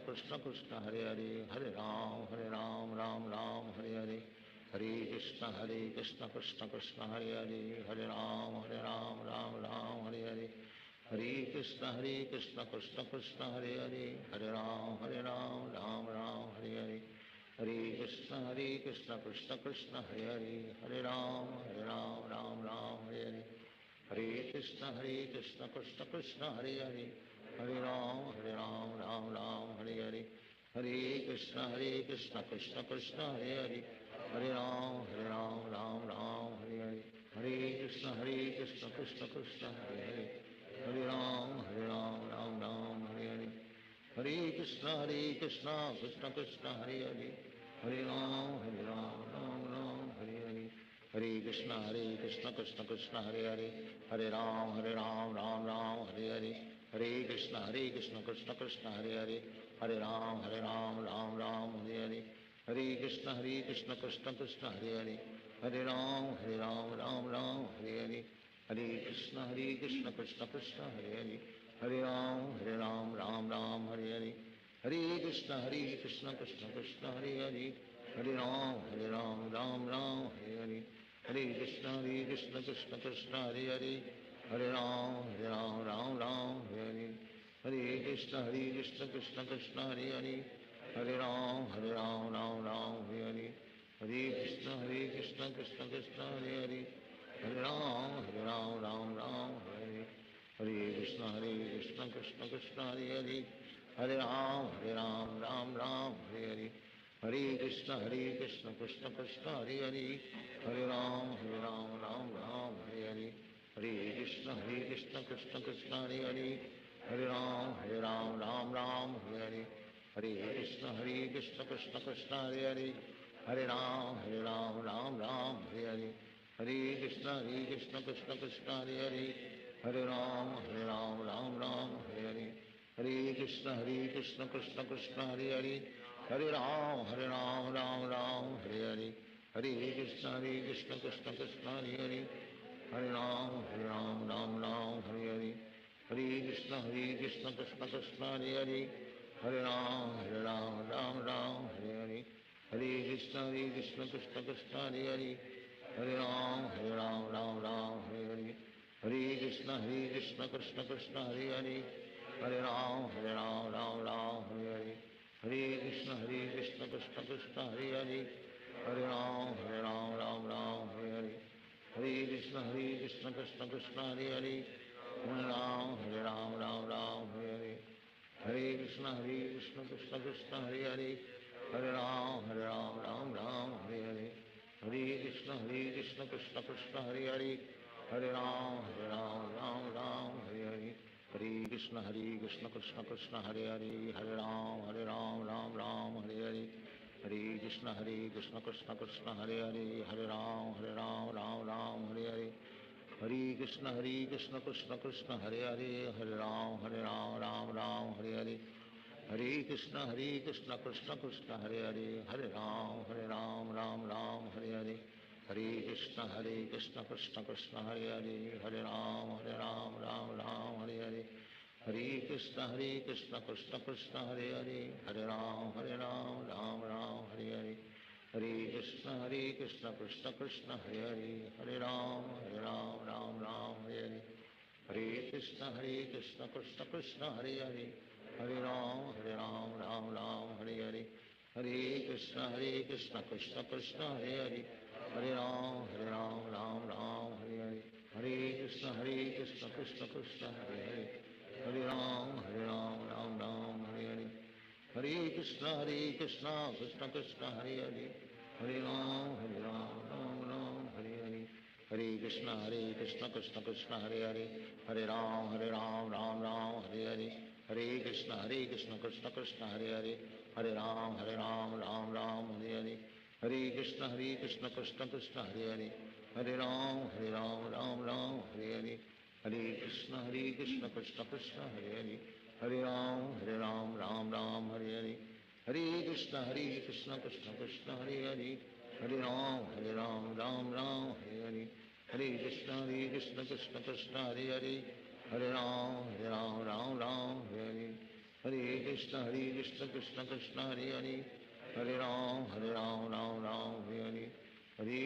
Krishna Hare Hare Hare Ram Hare Hare Hare Krishna Krishna Krishna Hare Hare Hare Ram Hare Hare Hare Krishna Krishna Krishna Hare Hare Hare Ram Hare Hare Hare Krishna Krishna Krishna Hare Hare Hare Ram Hare Hare Hare Krishna Krishna Krishna Hare Hare Hare Ram Hare Hare Hare Krishna Krishna Krishna Hare Hare Hare Ram Hare Hare Hare Krishna Krishna Krishna Hare Hare Hare Ram Hare Hare Hare Krishna Krishna Krishna Hare Hare Hare Ram Hare Hare Hare Krishna Krishna Krishna Hare Hare Hare Ram Hare Hare Hare Hare Krishna Krishna Krishna Hare Hare, Hare Ram Ram Ram Hare Hare, Hare Krishna Krishna Krishna Hare Hare, Hare Ram Ram Ram Hare Hare, Hare Krishna Krishna Krishna Hare Hare, Hare Ram Ram Ram Hare Hare, Hare Krishna Krishna Krishna Hare Hare, Hare Ram Ram Ram Hare Hare, Hare Krishna Krishna Krishna Hare Hare, Hare Ram Ram Ram Hare Hare, Hare Krishna Krishna Krishna Hare Hare, Hare Ram Ram Ram Hare Hare, Hare Krishna Krishna Krishna Hare Hare, Hare Ram Ram Ram Hare Hare, Hare Krishna Krishna Krishna Hare Hare, Hare Ram Ram Ram Hare Hare, Hare Krishna Krishna Krishna Hare Hare, Hare Ram Ram Hare Hare, Hare Krishna Krishna Krishna Hare Hare, Hare Ram Ram Hare Hare, Hare Krishna Krishna Krishna Hare Hare, Hare Ram Ram Hare Hare, Hare Krishna Krishna Krishna Hare Hare, Hare Ram Ram Hare Hare, Hare Krishna Krishna Krishna Hare Hare, Hare Ram Ram Hare Hare, Hare Krishna Krishna Krishna Hare Hare, Hare Ram Ram Hare Hare, Hare Krishna Krishna Krishna Hare Hare, Hare Ram Ram Hare Hare, Hare Krishna Krishna Krishna Hare Hare, Hare Ram Ram Hare Hare, Hare Krishna Krishna Krishna Hare Hare, Hare Ram Ram Hare Hare, Hare Krishna Krishna Krishna Hare Hare, Hare Ram Ram Hare Hare, Hare Krishna Krishna Krishna Hare Hare, Hare Ram Ram Hare Hare, Hare Krishna Krishna Krishna Hare Hare, Hare Ram Ram Hare Hare, Hare Krishna Krishna Krishna Hare Hare, Hare Ram Ram Hare Hare, Hare Krishna Krishna Krishna Hare Hare, Hare Ram Ram Hare Hare, Hare Krishna Krishna Krishna Hare Hare, Hare Ram Ram Hare Hare, Hare Krishna Krishna Krishna Hare Hare, Hare Ram Ram Hare Hare, Hare Krishna Krishna Krishna Hare Hare, Hare Ram Ram Hare Hare, Hare Krishna Krishna Krishna Hare Hare, Hare Ram Ram Hare Hare, Hare Krishna Krishna Krishna Hare Hare, Hare Ram Ram Hare Hare, Hare Krishna Krishna Krishna Hare Hare, Hare Ram Ram Hare Hare, Hare Krishna Krishna Krishna Hare Hare, Hare Ram Ram Hare Hare, Hare Krishna Krishna Krishna Hare Hare, Hare Ram Ram Hare Hare, Hare Krishna Krishna Krishna Hare Hare, Hare Ram Ram Hare Hare, Hare Krishna Krishna Krishna Hare Hare, Hare Ram Ram Hare Hare, Hare Krishna Krishna Krishna Hare Hare, Hare Ram Ram Hare Hare, Hare Krishna Krishna Krishna Hare Hare, Hare Ram Ram Hare Hare, Hare Krishna Krishna Krishna Hare Hare, Hare Ram Ram Hare Hare, Hare Krishna Krishna Krishna Hare Hare, Hare Ram Ram Hare Hare, Hare Krishna Krishna Krishna Hare Hare, Hare Ram Ram Hare Hare, Hare Krishna Krishna Krishna Hare Hare, Hare Ram Ram Hare Hare, Hare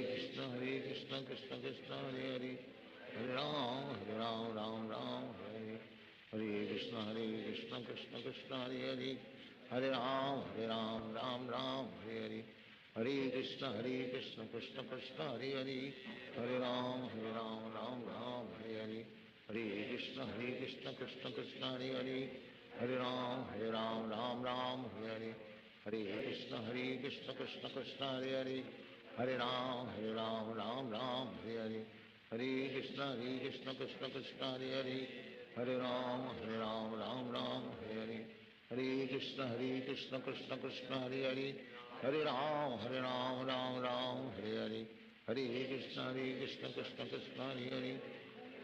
Krishna Krishna Krishna Hare Hare, Hare Ram Ram Hare Hare, Hare Krishna Krishna Krishna Hare Hare, Hare Ram Ram Hare Hare, Hare Krishna Krishna Krishna Hare Hare, Hare Ram Ram Hare Hare, Hare Krishna Krishna Krishna Hare Hare, Hare Ram Ram Hare Hare, Hare Krishna Krishna Krishna Hare Hare, Hare Ram Ram Hare Hare, Hare Krishna Krishna Krishna Hare Hare, Hare Ram Ram Hare Hare, Hare Krishna Krishna Krishna Hare Hare, Hare Ram Ram Hare Hare, Hare Krishna Krishna Krishna Hare Hare,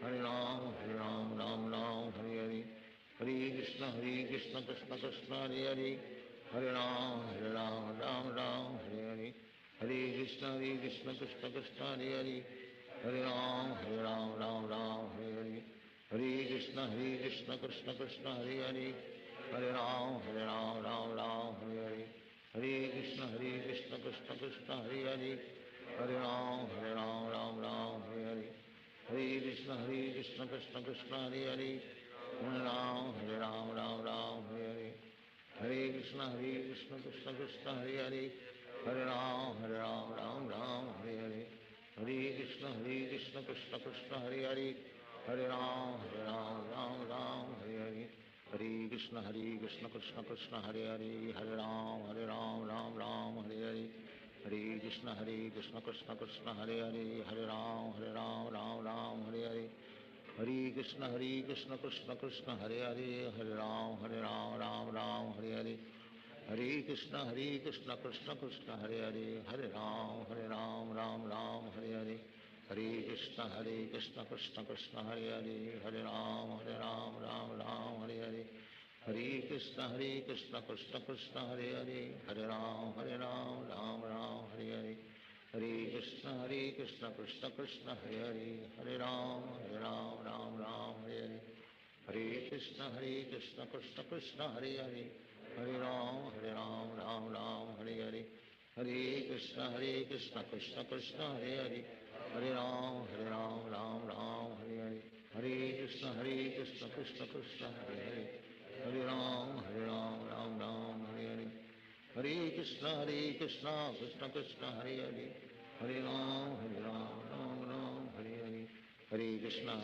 Hare Ram Ram Hare Hare, Hare Krishna Krishna Krishna Hare Hare, Hare Ram Ram Hare Krishna Krishna Krishna Hare Hare Hare Ram Ram Hare Hare Hare Krishna Krishna Krishna Hare Hare Hare Ram Ram Hare Hare Hare Krishna Krishna Krishna Hare Hare Hare Ram Ram Hare Hare Hare Krishna Krishna Krishna Hare Hare Hare Ram Ram Hare Hare Hare Krishna Krishna Krishna Hare Hare Hare Ram Ram Hare Hare Hare Krishna Krishna Krishna Hare Hare Hare Ram Ram Hare Hare Hare Krishna Krishna Krishna Hare Hare Hare Ram Ram Hare Hare Hare Krishna Krishna Krishna Hare Hare Hare Ram Hare Hare Hare Krishna Krishna Krishna Hare Hare Hare Ram Hare Hare Hare Krishna Krishna Krishna Hare Hare Hare Ram Ram Hare Hare Hare Krishna Krishna Krishna Hare Hare Hare Ram Hare Hare Hare Krishna Krishna Krishna Hare Hare Hare Ram Hare Hare Hare Krishna Krishna Krishna Hare Hare Hare Ram Hare Hare Hare Krishna Krishna Krishna Hare Hare Hare Ram Hare Hare Hare Krishna Krishna Krishna Hare Hare Hare Ram Hare Hare Hare Krishna Krishna Krishna Hare Hare Hare Ram Hare Hare Hare Krishna Krishna Krishna Hare Hare Hare Ram Hare Hare Hare Krishna Krishna Krishna Hare Hare Hare Ram Ram Hare Hare Hare Krishna Krishna Krishna Hare Hare Hare Ram Ram Hare Hare Hare Krishna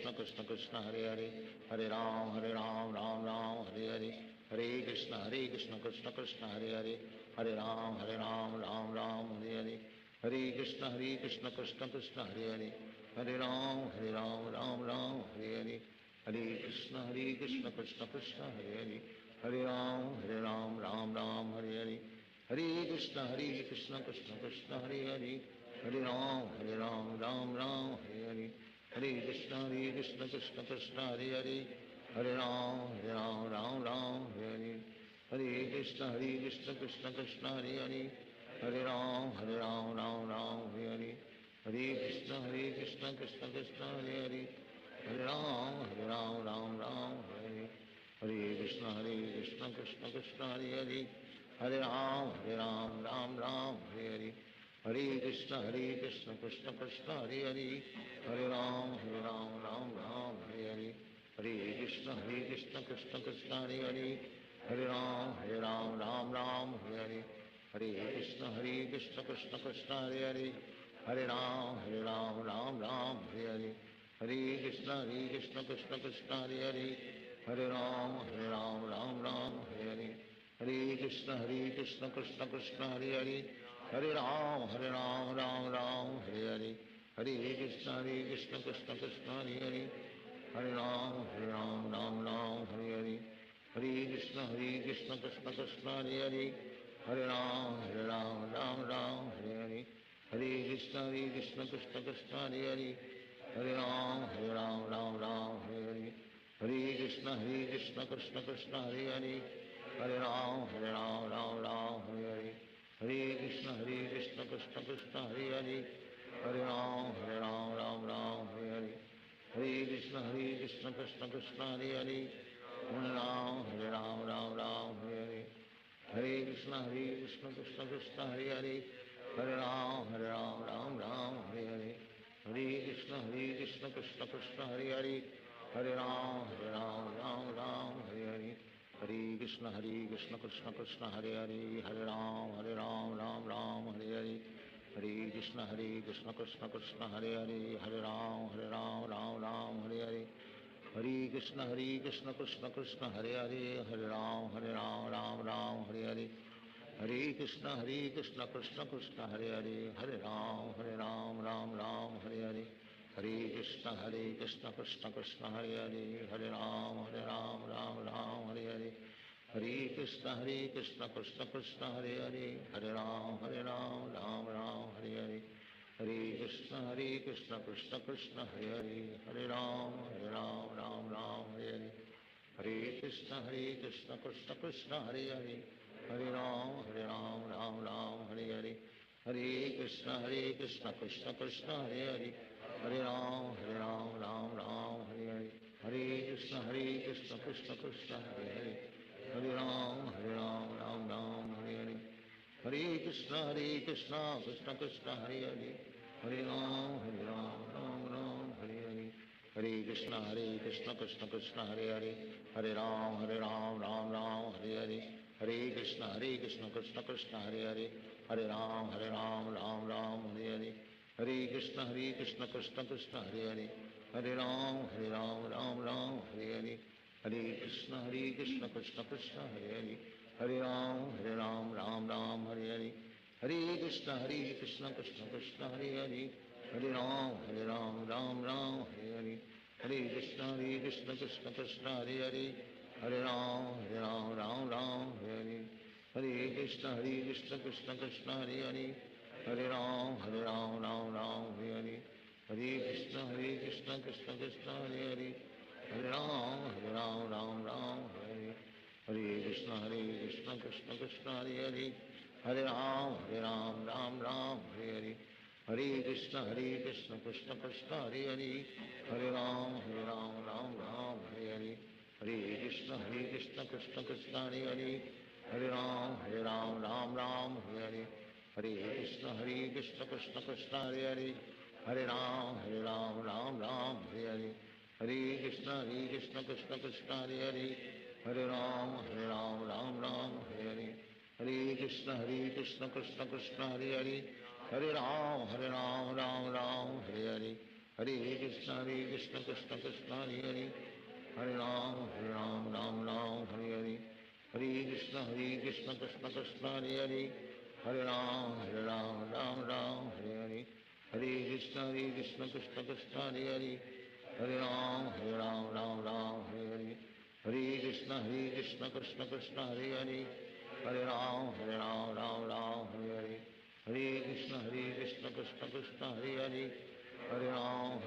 Krishna Krishna Hare Hare Hare Ram Ram Hare Hare Hare Krishna Krishna Krishna Hare Hare Hare Ram Ram Hare Hare Hare Krishna Krishna Krishna Hare Hare Hare Ram Ram Hare Hare Hare Krishna Krishna Krishna Hare Hare Hare Ram Hare Hare Hare Krishna Krishna Krishna Hare Hare Hare Ram Hare Hare Hare Krishna Krishna Krishna Hare Hare Hare Ram Hare Hare Krishna Krishna Krishna Hare Hare Hare Ram Hare Hare Hare Krishna Krishna Krishna Hare Hare Hare Ram Hare Hare Hare Krishna Krishna Krishna Hare Hare Hare Ram Hare Hare Hare Krishna Krishna Krishna Hare Hare Hare Ram Hare Hare Hare Krishna Krishna Krishna Hare Hare Hare Ram Hare Hare Hare Krishna Krishna Krishna Hare Hare Hare Ram Hare Hare Hare Krishna Krishna Krishna Hare Hare Hare Ram Hare Hare Hare Krishna Krishna Krishna Hare Hare Hare Ram Hare Hare Hare Krishna Krishna Krishna Hare Hare Hare Ram Hare Hare Hare Krishna Krishna Krishna Hare Hare Hare Ram Hare Hare Hare Krishna Krishna Krishna Hare Hare Hare Ram Hare Hare Hare Krishna Krishna Krishna Hare Hare Hare Ram Hare Hare Hare Krishna Krishna Krishna Hare Hare Hare Ram Hare Hare Hare Krishna Krishna Krishna Hare Hare Hare Ram Hare Hare Hare Krishna Krishna Krishna Hare Hare Hare Ram Hare Hare Hare Krishna Krishna Krishna Hare Hare Hare Ram Hare Hare Hare Krishna Krishna Krishna Hare Hare Hare Ram Hare Hare Hare Krishna Krishna Krishna Hare Hare Hare Ram Hare Hare Hare Krishna Krishna Krishna Hare Hare Hare Ram Hare Hare Hare Krishna Krishna Krishna Hare Hare Hare Ram Hare Hare Hare Krishna Krishna Krishna Hare Hare Hare Ram Hare Hare Hare Krishna Krishna Krishna Hare Hare Hare Ram Hare Hare Hare Krishna Krishna Krishna Hare Hare Hare Ram Ram Ram Hare Hare Hare Krishna Krishna Krishna Hare Hare Hare Ram Ram Ram Hare Hare Hare Krishna Krishna Krishna Hare Hare Hare Ram Ram Ram Hare Hare Hare Krishna Krishna Krishna Hare Hare Hare Ram Ram Ram Hare Hare Hare Krishna Krishna Krishna Hare Hare Hare Ram Ram Ram Hare Hare Hare Krishna Krishna Krishna Hare Hare Hare Ram Ram Ram Hare Hare Hare Krishna Krishna Krishna Hare Hare Hare Ram Ram Ram Hare Hare Hare Krishna Krishna Krishna Hare Hare Hare Ram Ram Ram Hare Hare Hare Krishna Krishna Krishna Hare Hare Hare Ram Ram Hare Hare Hare Krishna Krishna Krishna Hare Hare Hare Ram Ram Hare Hare Hare Krishna Krishna Krishna Hare Hare Hare Ram Ram Hare Hare Krishna Krishna Krishna Hare Hare Hare Ram Ram Hare Hare Hare Krishna Krishna Krishna Hare Hare Hare Ram Ram Hare Hare Hare Krishna Krishna Krishna Hare Hare Hare Ram Ram Hare Hare Hare Krishna Krishna Krishna Hare Hare Hare Ram Ram Hare Hare Hare Krishna Krishna Krishna Hare Hare Hare Ram Ram Hare Hare Hare Krishna Krishna Krishna Hare Hare Hare Ram Ram Hare Hare Hare Krishna Krishna Krishna Hare Hare Hare Ram Ram Hare Hare Hare Krishna Krishna Krishna Hare Hare Hare Ram Ram Hare Hare Hare Krishna Krishna Krishna Hare Hare Hare Ram Ram Hare Hare Hare Krishna Krishna Krishna Hare Hare Hare Ram Ram Hare Hare Hare Krishna Krishna Krishna Hare Hare Hare Ram Ram Hare Hare Hare Krishna Krishna Krishna Hare Hare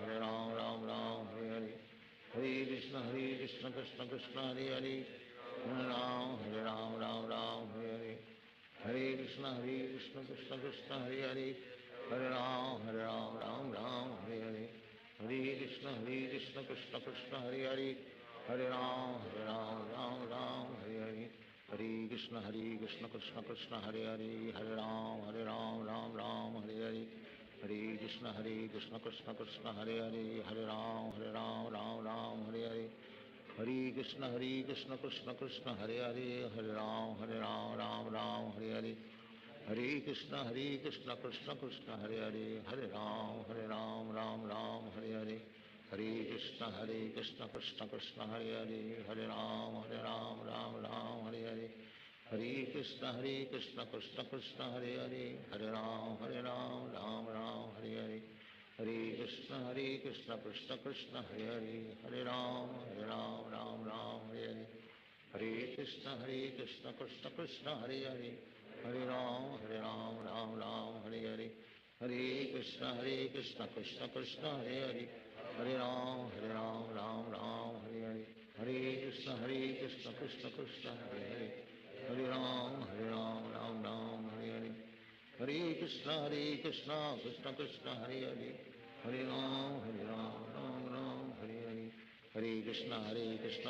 Hare Ram Ram Hare Hare Hare Krishna Krishna Krishna Hare Hare Hare Ram Ram Hare Hare Hare Krishna Krishna Krishna Hare Hare Hare Ram Ram Hare Hare Hare Krishna Krishna Krishna Hare Hare Hare Ram Ram Hare Hare Hare Krishna Krishna Krishna Hare Hare Hare Ram Ram Hare Hare Hare Krishna Krishna Krishna Hare Hare Hare Ram Ram Hare Hare Hare Krishna Krishna Krishna Hare Hare Hare Ram Ram Hare Hare Hare Krishna Krishna Krishna Hare Hare Hare Ram Ram Hare Hare Hare Krishna Krishna Krishna Hare Hare Hare Ram Ram Hare Hare Hare Krishna Krishna Krishna Hare Hare Hare Ram Ram Hare Hare Hare Krishna Krishna Krishna Hare Hare Hare Ram Ram Hare Hare Hare Krishna Krishna Krishna Hare Hare Hare Ram Ram Hare Hare Hare Krishna Krishna Krishna Hare Hare Hare Ram Ram Hare Hare Hare Krishna Krishna Krishna Hare Hare Hare Ram Ram Hare Hare Hare Krishna Krishna Krishna Hare Hare Hare Ram Ram Hare Hare Hare Krishna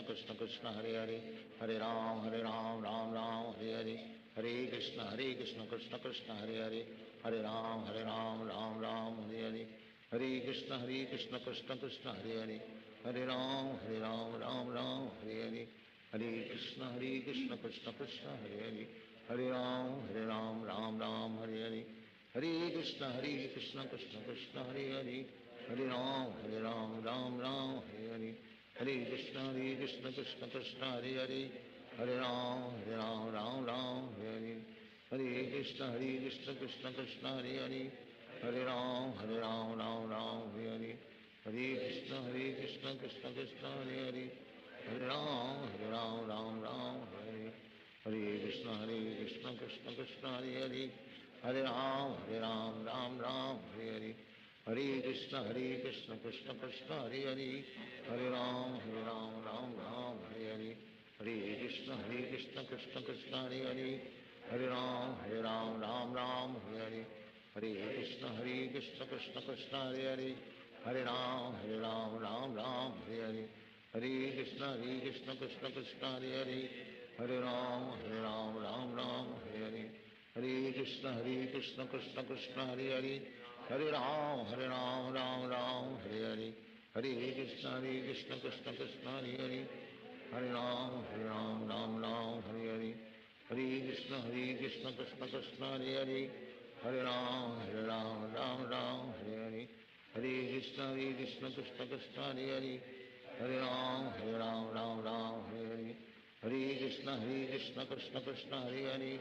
Krishna Krishna Hare Hare Hare Ram Ram Hare Hare Hare Krishna Krishna Krishna Hare Hare Hare Ram Ram Hare Hare Hare Krishna Krishna Krishna Hare Hare Hare Ram Ram Hare Hare Hare Krishna Krishna Krishna Hare Hare Hare Ram Ram Hare Hare Hare Krishna Krishna Krishna Hare Hare Hare Ram Ram Hare Hare Hare Krishna Krishna Krishna Hare Hare Hare Ram Ram Hare Hare Hare Krishna Krishna Krishna Hare Hare Hare Ram Ram Hare Hare Hare Krishna Krishna Krishna Hare Hare Hare Ram Ram Hare Hare Hare Krishna Krishna Krishna Hare Hare Hare Ram Ram Hare Hare Hare Krishna Krishna Krishna Hare Hare Hare Ram Ram Hare Hare Hare Krishna Krishna Krishna Hare Hare, Hare Ram Ram Ram Hare Hare, Hare Krishna Krishna Krishna Hare Hare, Hare Ram Ram Ram Hare Hare, Hare Krishna Krishna Krishna Hare Hare, Hare Ram Ram Ram Hare Hare, Hare Krishna Krishna Krishna Hare Hare, Hare Ram Ram Ram Hare Hare, Hare Krishna Krishna Krishna Hare Hare, Hare Ram Ram Ram Hare Hare, Hare Krishna Krishna Krishna Hare Hare, Hare Ram Ram Hare Hare, Hare Krishna Krishna Krishna Hare Hare,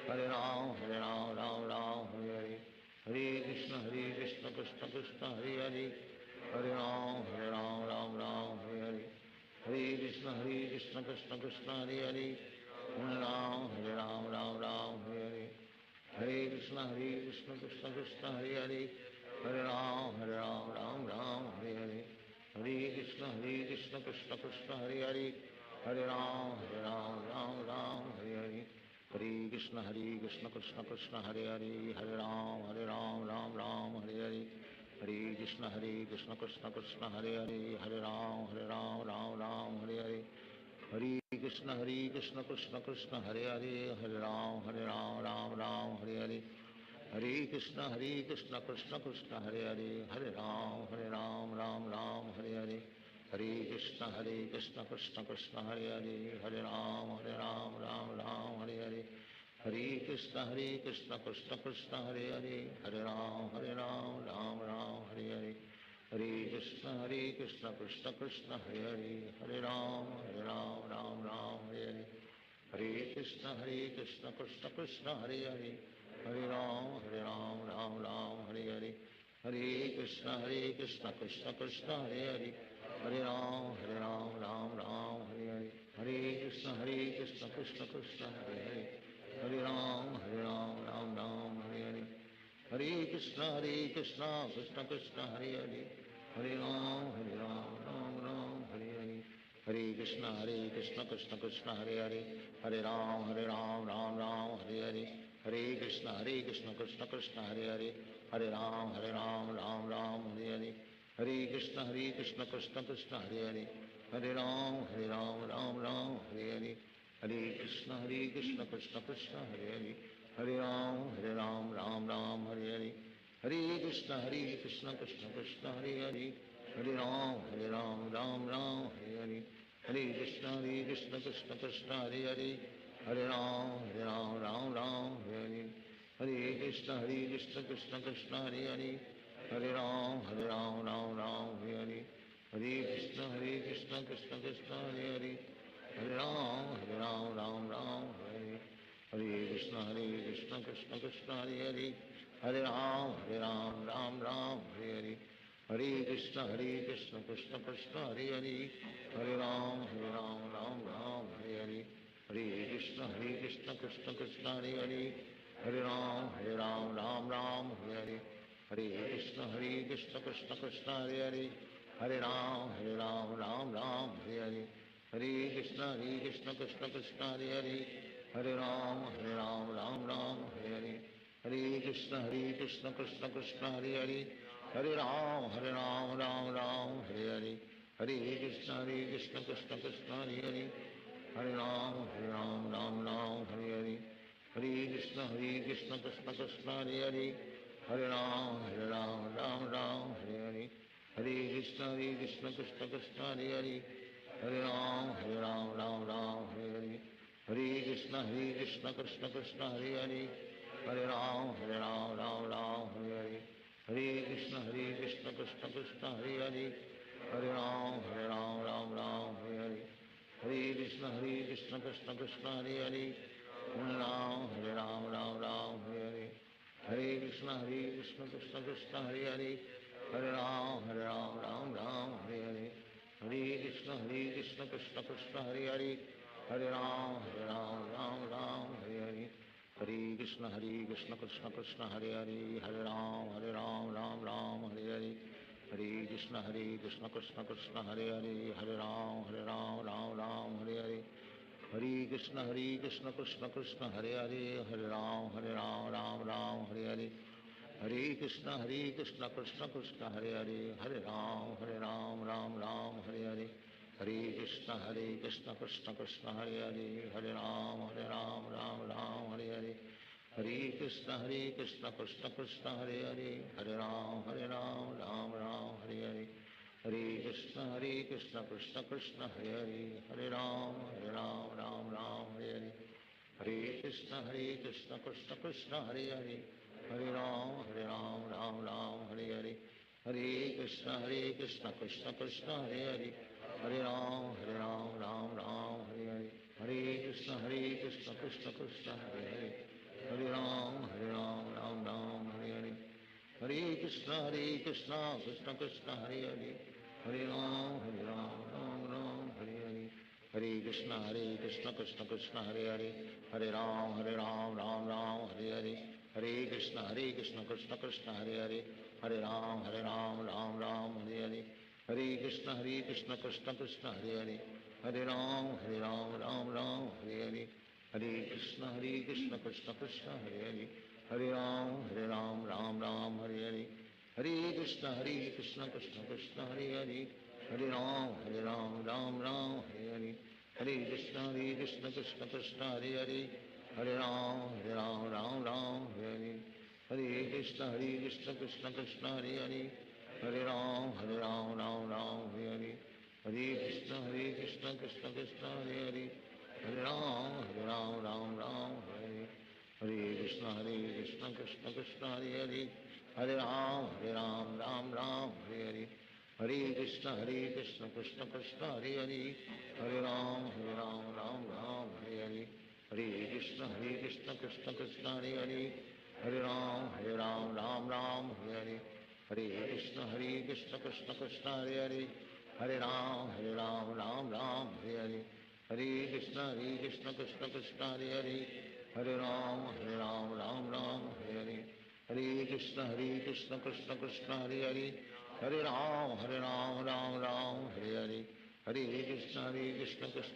Hare Ram Ram Hare Hare, Hare Krishna Krishna Krishna Hare Hare, Hare Ram Ram Hare Hare, Hare Krishna Krishna Krishna Hare Hare, Hare Ram Ram Hare Hare, Hare Krishna Krishna Krishna Hare Hare, Hare Ram Ram Hare Hare, Hare Krishna Krishna Krishna Hare Hare, Hare Ram Ram Hare Hare, Hare Krishna Krishna Krishna Hare Hare, Hare Ram Ram Hare Hare, Hare Krishna Krishna Krishna Hare Hare, Hare Ram Ram Hare Hare, Hare Krishna Krishna Krishna Hare Hare, Hare Ram Ram Hare Hare, Hare Krishna Krishna Krishna Hare Hare, Hare Ram Ram Hare Hare, Hare Krishna Krishna Krishna Hare Hare, Hare Ram Ram Hare Hare, Hare Krishna Krishna Krishna Hare Hare, Hare Ram Ram Hare Hare, Hare Krishna Krishna Krishna Hare Hare, Hare Ram Ram Hare Hare, Hare Krishna Krishna Krishna Hare Hare, Hare Ram Ram Hare Hare, Hare Krishna Krishna Krishna Hare Hare, Hare Ram Ram Hare Hare, Hare Krishna Krishna Krishna Hare Hare, Hare Ram Ram Hare Hare, Hare Krishna Krishna Krishna Hare Hare, Hare Ram Ram Hare Hare, Hare Krishna Krishna Krishna Hare Hare, Hare Ram Ram Hare Hare, Hare Krishna Krishna Krishna Hare Hare, Hare Ram Ram Hare Hare, Hare Krishna Krishna Krishna Hare Hare, Hare Ram Ram Hare Hare, Hare Krishna Krishna Krishna Hare Hare, Hare Ram Ram Hare Hare, Hare Krishna Krishna Krishna Hare Hare, Hare Ram Ram Hare Hare, Hare Krishna Krishna Krishna Hare Hare, Hare Ram Ram Hare Hare, Hare Krishna Krishna Krishna Hare Hare, Hare Ram Ram Hare Hare, Hare Krishna Krishna Krishna Hare Hare, Hare Ram Ram Hare Hare, Hare Krishna Krishna Krishna Hare Hare, Hare Ram Ram Hare Hare, Hare Krishna Krishna Krishna Hare Hare, Hare Ram Ram Hare Hare, Hare Krishna Krishna Krishna Hare Hare, Hare Ram Ram Hare Hare, Hare Krishna Krishna Krishna Hare Hare, Hare Ram Ram Hare Hare, Hare Krishna Krishna Krishna Hare Hare, Hare Ram Ram Hare Hare, Hare Krishna Krishna Krishna Hare Hare, Hare Ram Ram Hare Hare, Hare Krishna Krishna Krishna Hare Hare, Hare Ram Ram Hare Hare, Hare Krishna Krishna Krishna Hare Hare, Hare Ram Ram Hare Hare, Hare Krishna Krishna Krishna Hare Hare, Hare Ram Ram Hare Hare, Hare Krishna Krishna Krishna Hare Hare, Hare Ram Ram Hare Hare, Hare Krishna Krishna Krishna Hare Hare, Hare Ram Ram Hare Hare, Hare Krishna Krishna Krishna Hare Hare, Hare Ram Ram Hare Hare, Hare Krishna Krishna Krishna Hare Hare, Hare Ram Ram Hare Hare, Hare Krishna Krishna Krishna Hare Hare, Hare Ram Ram Hare Hare, Hare Krishna Krishna Krishna Hare Hare, Hare Ram Ram Hare Hare, Hare Krishna Krishna Krishna Hare Hare, Hare Ram Ram Hare Hare, Hare Krishna Krishna Krishna Hare Hare, Hare Ram Ram Hare Hare, Krishna Krishna Krishna Hare Hare Hare Ram Ram Hare Hare Hare Krishna Krishna Krishna Hare Hare Hare Ram Ram Hare Hare Hare Krishna Krishna Krishna Hare Hare Hare Ram Ram Hare Hare Hare Krishna Krishna Krishna Hare Hare Hare Ram Ram Hare Hare Hare Krishna Krishna Krishna Hare Hare Hare Ram Ram Hare Hare Hare Krishna Krishna Krishna Hare Hare Hare Ram Ram Hare Hare Hare Krishna Krishna Krishna Hare Hare Hare Ram Ram Hare Hare Hare Krishna Krishna Krishna Hare Hare Hare Ram Hare Hare Hare Krishna Krishna Krishna Hare Hare Hare Ram Ram Hare Hare Hare Krishna Krishna Krishna Hare Hare Hare Ram Ram Hare Hare Hare Krishna Krishna Krishna Hare Hare Hare Ram Ram Hare Hare Hare Krishna Krishna Krishna Hare Hare Hare Ram Ram Hare Hare Hare Krishna Krishna Krishna Hare Hare Hare Ram Ram Hare Hare Hare Krishna Krishna Krishna Hare Hare Hare Ram Hare Hare Hare Krishna Krishna Krishna Hare Hare Hare Ram Hare Hare Hare Krishna Krishna Krishna Hare Hare Hare Ram Hare Hare Hare Krishna Krishna Krishna Hare Hare Hare Ram Hare Hare Hare Krishna Krishna Krishna Hare Hare Hare Ram Hare Hare Hare Krishna Krishna Krishna Hare Hare Hare Ram Hare Hare Hare Krishna Krishna Krishna Hare Hare Hare Ram Hare Hare Hare Krishna Krishna Krishna Hare Hare Hare Ram Hare Hare Hare Krishna Krishna Krishna Hare Hare Hare Ram Hare Hare Hare Krishna Krishna Krishna Hare Hare Hare Ram Hare Hare Hare Krishna Krishna Krishna Hare Hare Hare Ram Hare Hare Hare Krishna Krishna Krishna Hare Hare Hare Ram Hare Hare Hare Krishna Krishna Krishna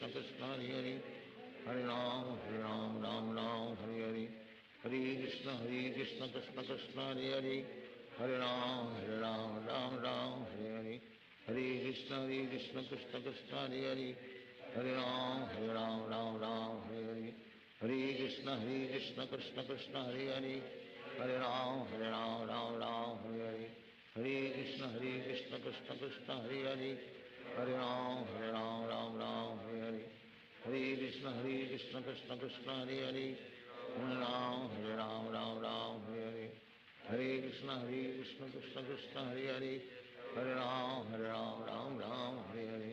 Hare Hare Hare Ram Hare Hare Hare Krishna Krishna Krishna Hare Hare Hare Ram Hare Hare Hare Krishna Krishna Krishna Hare Hare Hare Ram Hare Hare Hare Krishna Krishna Krishna Hare Hare Hare Ram Hare Hare Hare Krishna Krishna Krishna Hare Hare Hare Ram Hare Hare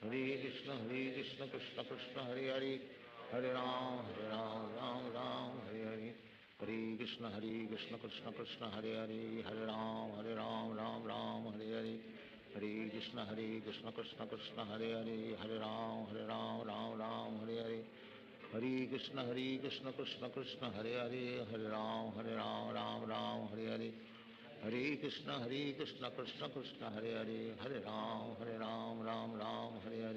Hare Krishna Krishna Krishna Hare Hare Hare Ram Hare Hare Hare Krishna Krishna Krishna Hare Hare Hare Ram Hare Hare Hare Krishna Krishna Krishna Hare Hare Hare Ram Hare Hare Hare Krishna Krishna Krishna Hare Hare Hare Ram Hare Hare Hare Krishna Krishna Krishna Hare Hare Hare Ram Hare Hare Hare Krishna Krishna Krishna Hare Hare Hare Ram Hare Hare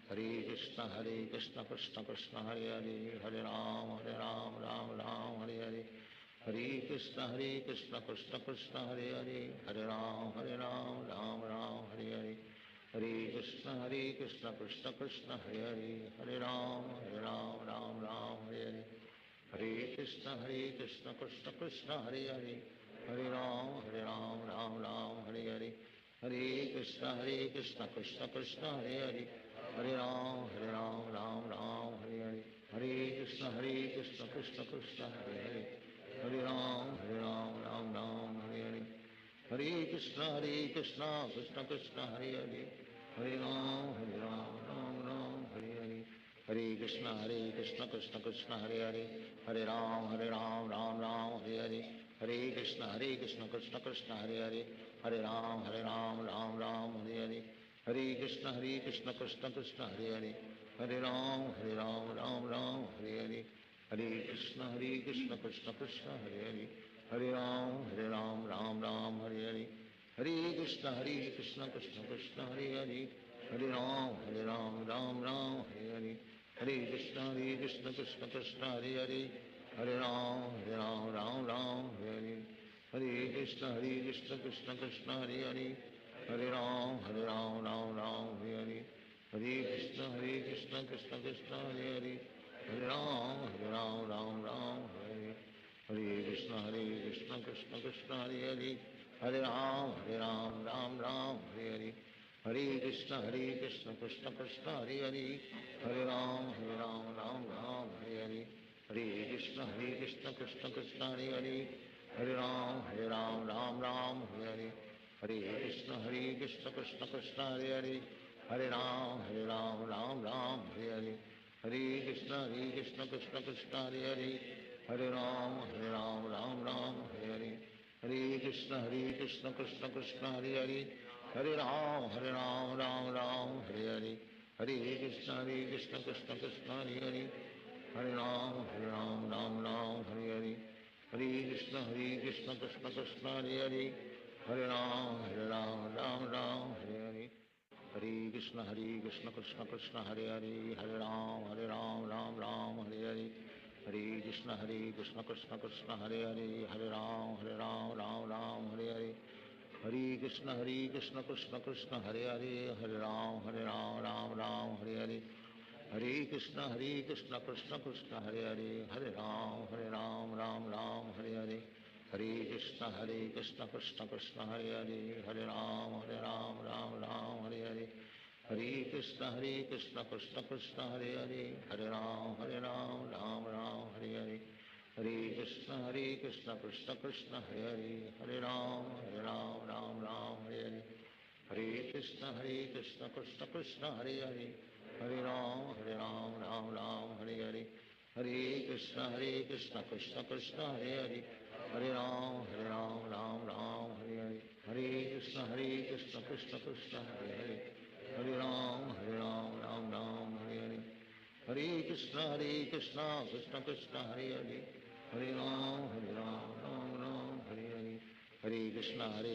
Hare Krishna Krishna Krishna Hare Hare Hare Ram Hare Hare Hare Krishna Krishna Krishna Hare Hare Hare Ram Hare Hare Hare Krishna Krishna Krishna Hare Hare Hare Ram Hare Hare Hare Krishna Krishna Krishna Hare Hare Hare Ram Hare Hare Hare Krishna Krishna Krishna Hare Hare Hare Ram Hare Hare Hare Krishna Krishna Krishna Hare Hare Hare Ram Hare Hare Hare Krishna Krishna Krishna Hare Hare Hare Ram Hare Hare Hare Krishna Krishna Krishna Hare Hare Hare Ram Hare Hare Hare Krishna Krishna Krishna Hare Hare Hare Ram Hare Hare Hare Krishna Krishna Krishna Hare Hare Hare Ram Hare Hare Hare Krishna Krishna Krishna Hare Hare Hare Ram Hare Hare Hare Krishna Krishna Krishna Hare Hare Hare Ram Ram Ram Hare Hare Hare Krishna Krishna Krishna Hare Hare Hare Ram Ram Hare Hare Krishna Krishna Krishna Hare Hare Hare Ram Ram Hare Hare Hare Krishna Krishna Krishna Hare Hare Hare Ram Ram Hare Hare Hare Krishna Krishna Krishna Hare Hare Hare Ram Ram Hare Hare Hare Krishna Krishna Krishna Hare Hare Hare Ram Hare Hare Hare Krishna Krishna Krishna Hare Hare Hare Ram Hare Hare Hare Krishna Krishna Krishna Hare Hare Hare Ram Hare Hare Hare Krishna Krishna Krishna Hare Hare Hare Ram Hare Hare Hare Krishna Krishna Krishna Hare Hare Hare Ram Hare Hare Hare Krishna Krishna Krishna Hare Hare Hare Ram Hare Hare Hare Krishna Krishna Krishna Hare Hare Hare Ram Hare Hare Hare Krishna Krishna Krishna Hare Hare Hare Ram Hare Hare Hare Krishna Krishna Krishna Hare Hare Hare Ram Hare Hare Hare Krishna Krishna Krishna Hare Hare Hare Ram Hare Hare Hare Krishna Krishna Krishna Hare Hare Hare Ram Hare Hare Hare Krishna Krishna Krishna Hare Hare Hare Ram Hare Hare Hare Krishna Krishna Krishna Hare Hare Hare Ram Hare Hare Hare Krishna Krishna Krishna Hare Hare Hare Ram Hare Hare Hare Krishna Krishna Krishna Hare Hare Hare Ram Hare Hare Hare Krishna Krishna Krishna Hare Hare Hare Ram Hare Hare Hare Krishna Krishna Krishna Hare Hare Hare Ram Hare Hare Hare Krishna Krishna Krishna Hare Hare Hare Ram Hare Hare Hare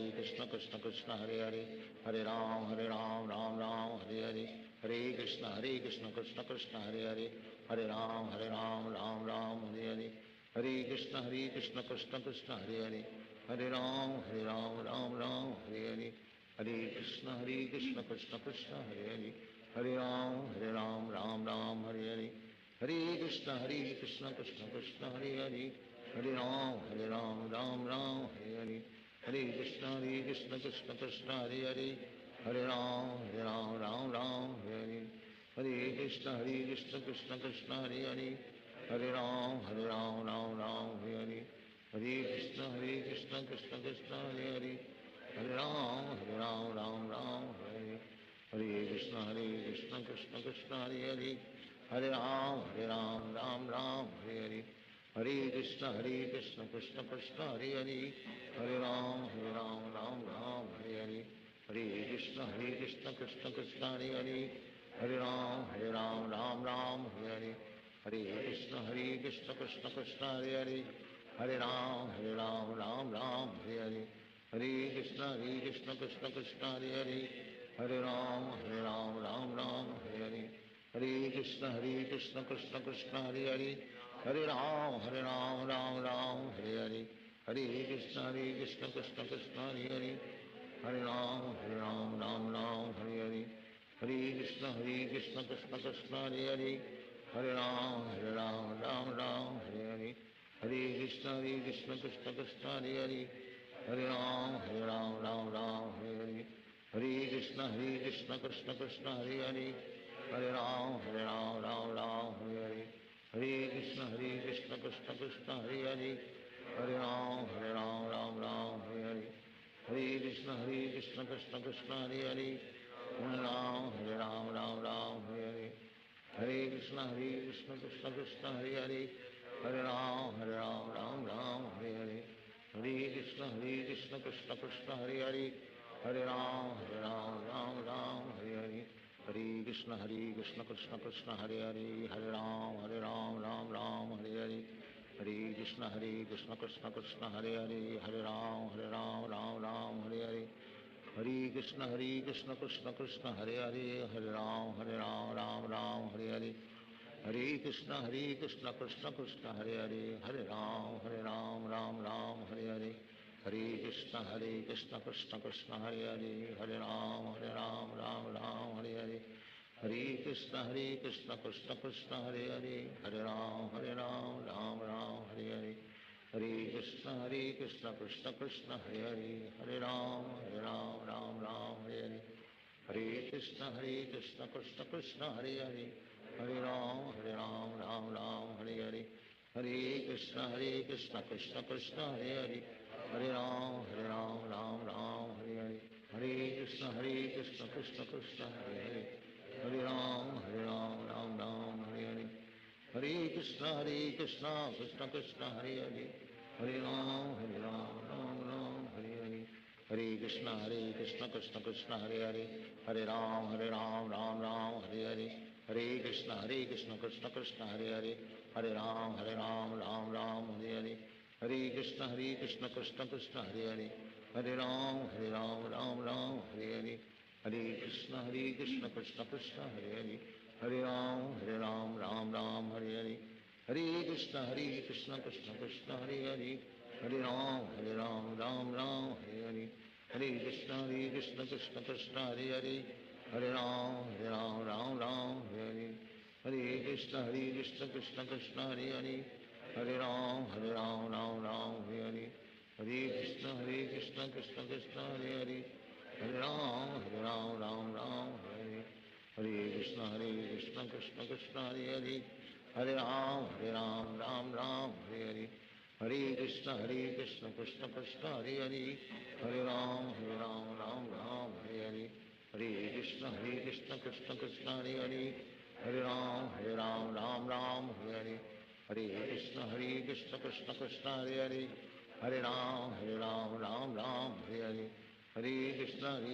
Krishna Krishna Krishna Hare Hare Hare Ram Hare Hare Hare Krishna Krishna Krishna Hare Hare Hare Ram Hare Hare Hare Krishna Krishna Krishna Hare Hare Hare Ram Hare Hare Hare Krishna Krishna Krishna Hare Hare Hare Ram Hare Hare Hare Krishna Krishna Krishna Hare Hare Hare Ram Hare Hare Hare Krishna Krishna Krishna Hare Hare Hare Ram Hare Hare Krishna Krishna Krishna Hare Hare Hare Ram Hare Hare Hare Krishna Krishna Krishna Hare Hare Hare Ram Hare Hare Hare Krishna Krishna Krishna Hare Hare Hare Ram Hare Hare Hare Krishna Krishna Krishna Hare Hare Hare Ram Hare Hare Hare Krishna Krishna Krishna Hare Hare Hare Ram Hare Hare Hare Krishna Krishna Krishna Hare Hare Hare Ram Hare Hare Hare Krishna Krishna Krishna Hare Hare Hare Ram Hare Hare Hare Krishna Krishna Krishna Hare Hare Hare Ram Hare Hare Hare Krishna Krishna Krishna Hare Hare Hare Ram Hare Hare Hare Krishna Krishna Krishna Hare Hare Hare Ram Hare Hare Hare Krishna Krishna Krishna Hare Hare Hare Ram Hare Hare Hare Krishna Krishna Krishna Hare Hare Hare Ram Hare Hare Hare Krishna Krishna Krishna Hare Hare Hare Ram Hare Hare Hare Krishna Krishna Krishna Hare Hare Hare Ram Hare Hare Hare Krishna Krishna Krishna Hare Hare Hare Ram Hare Hare Hare Krishna Krishna Krishna Hare Hare Hare Ram Hare Hare Hare Krishna Krishna Krishna Hare Hare Hare Ram Hare Hare Hare Krishna Krishna Krishna Hare Hare Hare Ram Hare Hare Hare Krishna Hare Krishna Krishna Krishna Hare Hare Hare Ram Ram Ram Hare Hare Hare Krishna Krishna Krishna Hare Hare Hare Ram Ram Hare Hare Hare Krishna Krishna Krishna Hare Hare Hare Ram Ram Hare Hare Hare Krishna Krishna Krishna Hare Hare Hare Ram Ram Hare Hare Hare Krishna Krishna Krishna Hare Hare Hare Ram Ram Hare Hare Hare Krishna Krishna Krishna Hare Hare Hare Ram Ram Hare Hare Hare Krishna Krishna Krishna Hare Hare Hare Ram Ram Hare Hare Hare Krishna Krishna Krishna Hare Hare Hare Ram Ram Hare Hare Hare Krishna Krishna Krishna Hare Hare Hare Ram Ram Hare Hare Hare Krishna Krishna Krishna Hare Hare Hare Ram Ram Hare Hare Hare Krishna Krishna Krishna Hare Hare Hare Ram Ram Hare Hare Hare Krishna Krishna Krishna Hare Hare Hare Ram Ram Hare Hare Hare Krishna Krishna Krishna Hare Hare Hare Ram Ram Hare Hare Hare Krishna Krishna Krishna Hare Hare Hare Ram Ram Hare Hare Hare Krishna Krishna Krishna Hare Hare Hare Ram Ram Hare Hare Krishna Krishna Krishna Hare Hare Hare Ram Ram Hare Hare Hare Krishna Krishna Krishna Hare Hare Hare Ram Ram Hare Hare Hare Krishna Krishna Krishna Hare Hare Hare Ram Ram Hare Hare Hare Krishna Krishna Krishna Hare Hare Hare Ram Ram Hare Hare Hare Krishna Krishna Krishna Hare Hare Hare Ram Ram Hare Hare Hare Krishna Krishna Krishna Hare Hare Hare Ram Ram Hare Hare Hare Krishna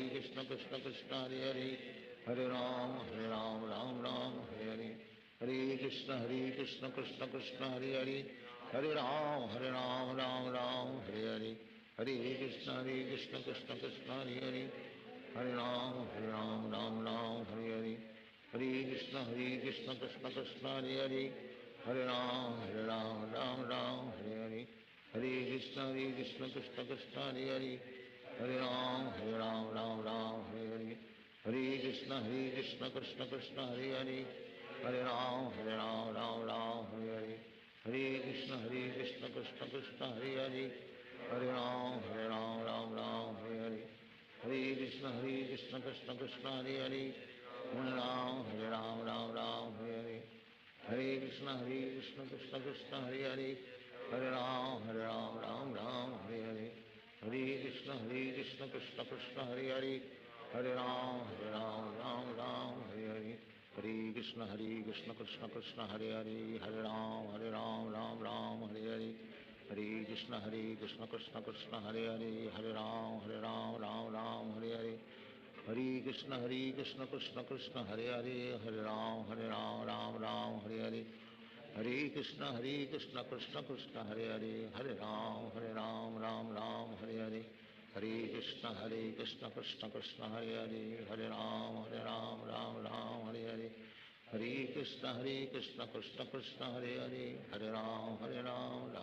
Krishna Krishna Hare Hare Hare Ram Ram Hare Hare Hare Krishna Krishna Krishna Hare Hare Hare Ram Ram Hare Hare Hare Krishna Krishna Krishna Hare Hare Hare Ram Ram Hare Hare Hare Krishna Krishna Krishna Hare Hare Hare Ram Ram Hare Hare Hare Krishna Krishna Krishna Hare Hare Hare Ram Ram Hare Hare Hare Krishna Krishna Krishna Hare Hare Hare Ram Ram Hare Hare Hare Krishna Krishna Krishna Hare Hare Hare Ram Ram Hare Hare Hare Krishna Krishna Krishna Hare Hare Hare Ram Ram Hare Hare Hare Krishna Krishna Krishna Hare Hare Hare Ram Ram Hare Hare Hare Krishna Krishna Krishna Hare Hare Hare Ram Ram Hare Hare Hare Krishna Krishna Krishna Hare Hare Hare Ram Ram Hare Hare Hare Krishna Krishna Krishna Hare Hare Hare Ram Ram Hare Hare Hare Krishna Krishna Krishna Hare Hare Hare Ram Ram Hare Hare Hare Krishna Krishna Krishna Hare Hare Hare Ram Ram Hare Hare Hare Krishna Krishna Krishna Hare Hare Hare Ram Ram Hare Hare Hare Krishna Krishna Krishna Hare Hare Hare Ram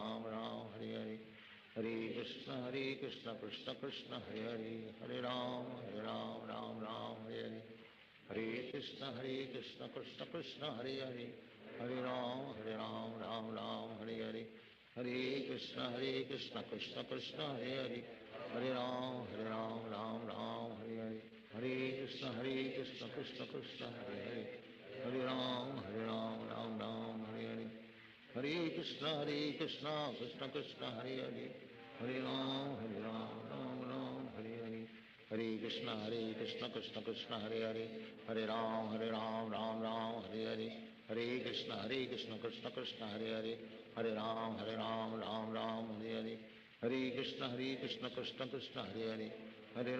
Ram Hare Hare Hare Krishna Krishna Krishna Hare Hare Hare Ram Ram Hare Hare Hare Krishna Krishna Krishna Hare Hare Hare Ram Ram Hare Hare Hare Krishna Krishna Krishna Hare Hare Hare Ram Ram Hare Hare Hare Krishna Krishna Krishna Hare Hare Hare Ram Ram Hare Hare Hare Krishna Krishna Krishna Hare Hare Hare Ram Ram Hare Hare Hare Krishna Krishna Krishna Hare Hare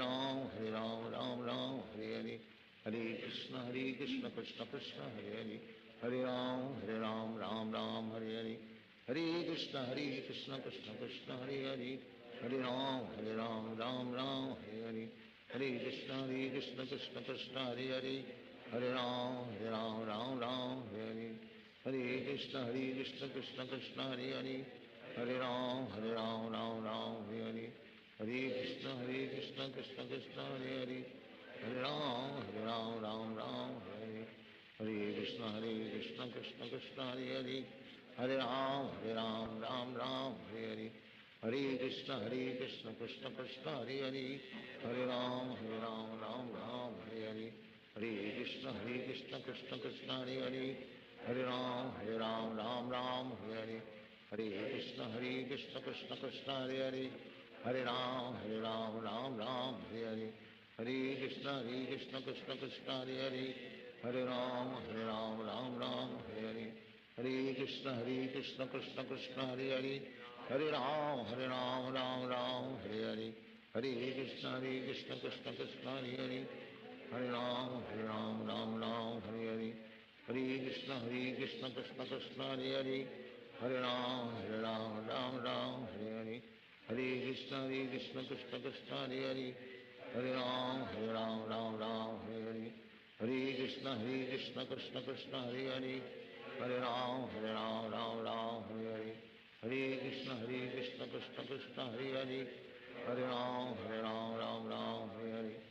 Hare Ram Ram Hare Hare Hare Krishna Krishna Krishna Hare Hare Hare Ram Ram Hare Hare Hare Krishna Krishna Krishna Hare Hare Hare Ram Ram Hare Hare Hare Krishna Krishna Krishna Hare Hare Hare Ram Ram Hare Hare Hare Krishna Krishna Krishna Hare Hare Hare Ram Ram Hare Hare Hare Krishna Ram Ram Hare Hare Krishna Krishna Krishna Hare Hare Hare Ram Ram Ram Hare Hare Krishna Krishna Krishna Hare Hare Hare Ram Ram Ram Hare Hare Hare Krishna Krishna Krishna Hare Hare Hare Ram Ram Hare Hare Hare Krishna Krishna Krishna Hare Hare Hare Ram Ram Hare Hare Hare Krishna Krishna Krishna Hare Hare Hare Ram Ram Hare Hare Hare Krishna Krishna Krishna Hare Hare Hare Ram Ram Hare Hare Hare Krishna Krishna Krishna Hare Hare Hare Ram Hare Hare Hare Krishna Krishna Krishna Hare Hare Hare Ram Hare Hare Hare Krishna Krishna Krishna Hare Hare Hare Ram Hare Hare Hare Krishna Krishna Krishna Hare Hare Hare Ram Hare Hare Hare Krishna Krishna Krishna Hare Hare Hare Ram Hare Hare Hare Krishna Krishna Krishna Hare Hare Hare Ram Hare Hare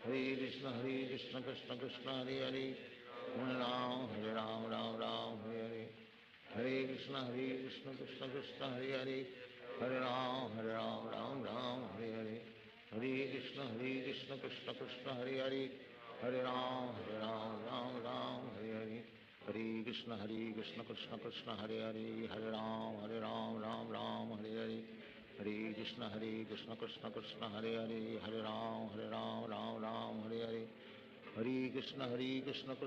Hare Krishna Krishna Krishna Hare Hare Hare Ram Hare Hare Hare Krishna Krishna Krishna Hare Hare Hare Ram Hare Hare Hare Krishna Krishna Krishna Hare Hare Hare Ram Hare Hare Hare Krishna Krishna Krishna Hare Hare Hare Ram Hare Hare Hare Krishna Krishna Krishna Hare Hare Hare Ram Hare Hare Hare Krishna Krishna Krishna Hare Hare Hare Ram Hare Hare Hare Krishna Krishna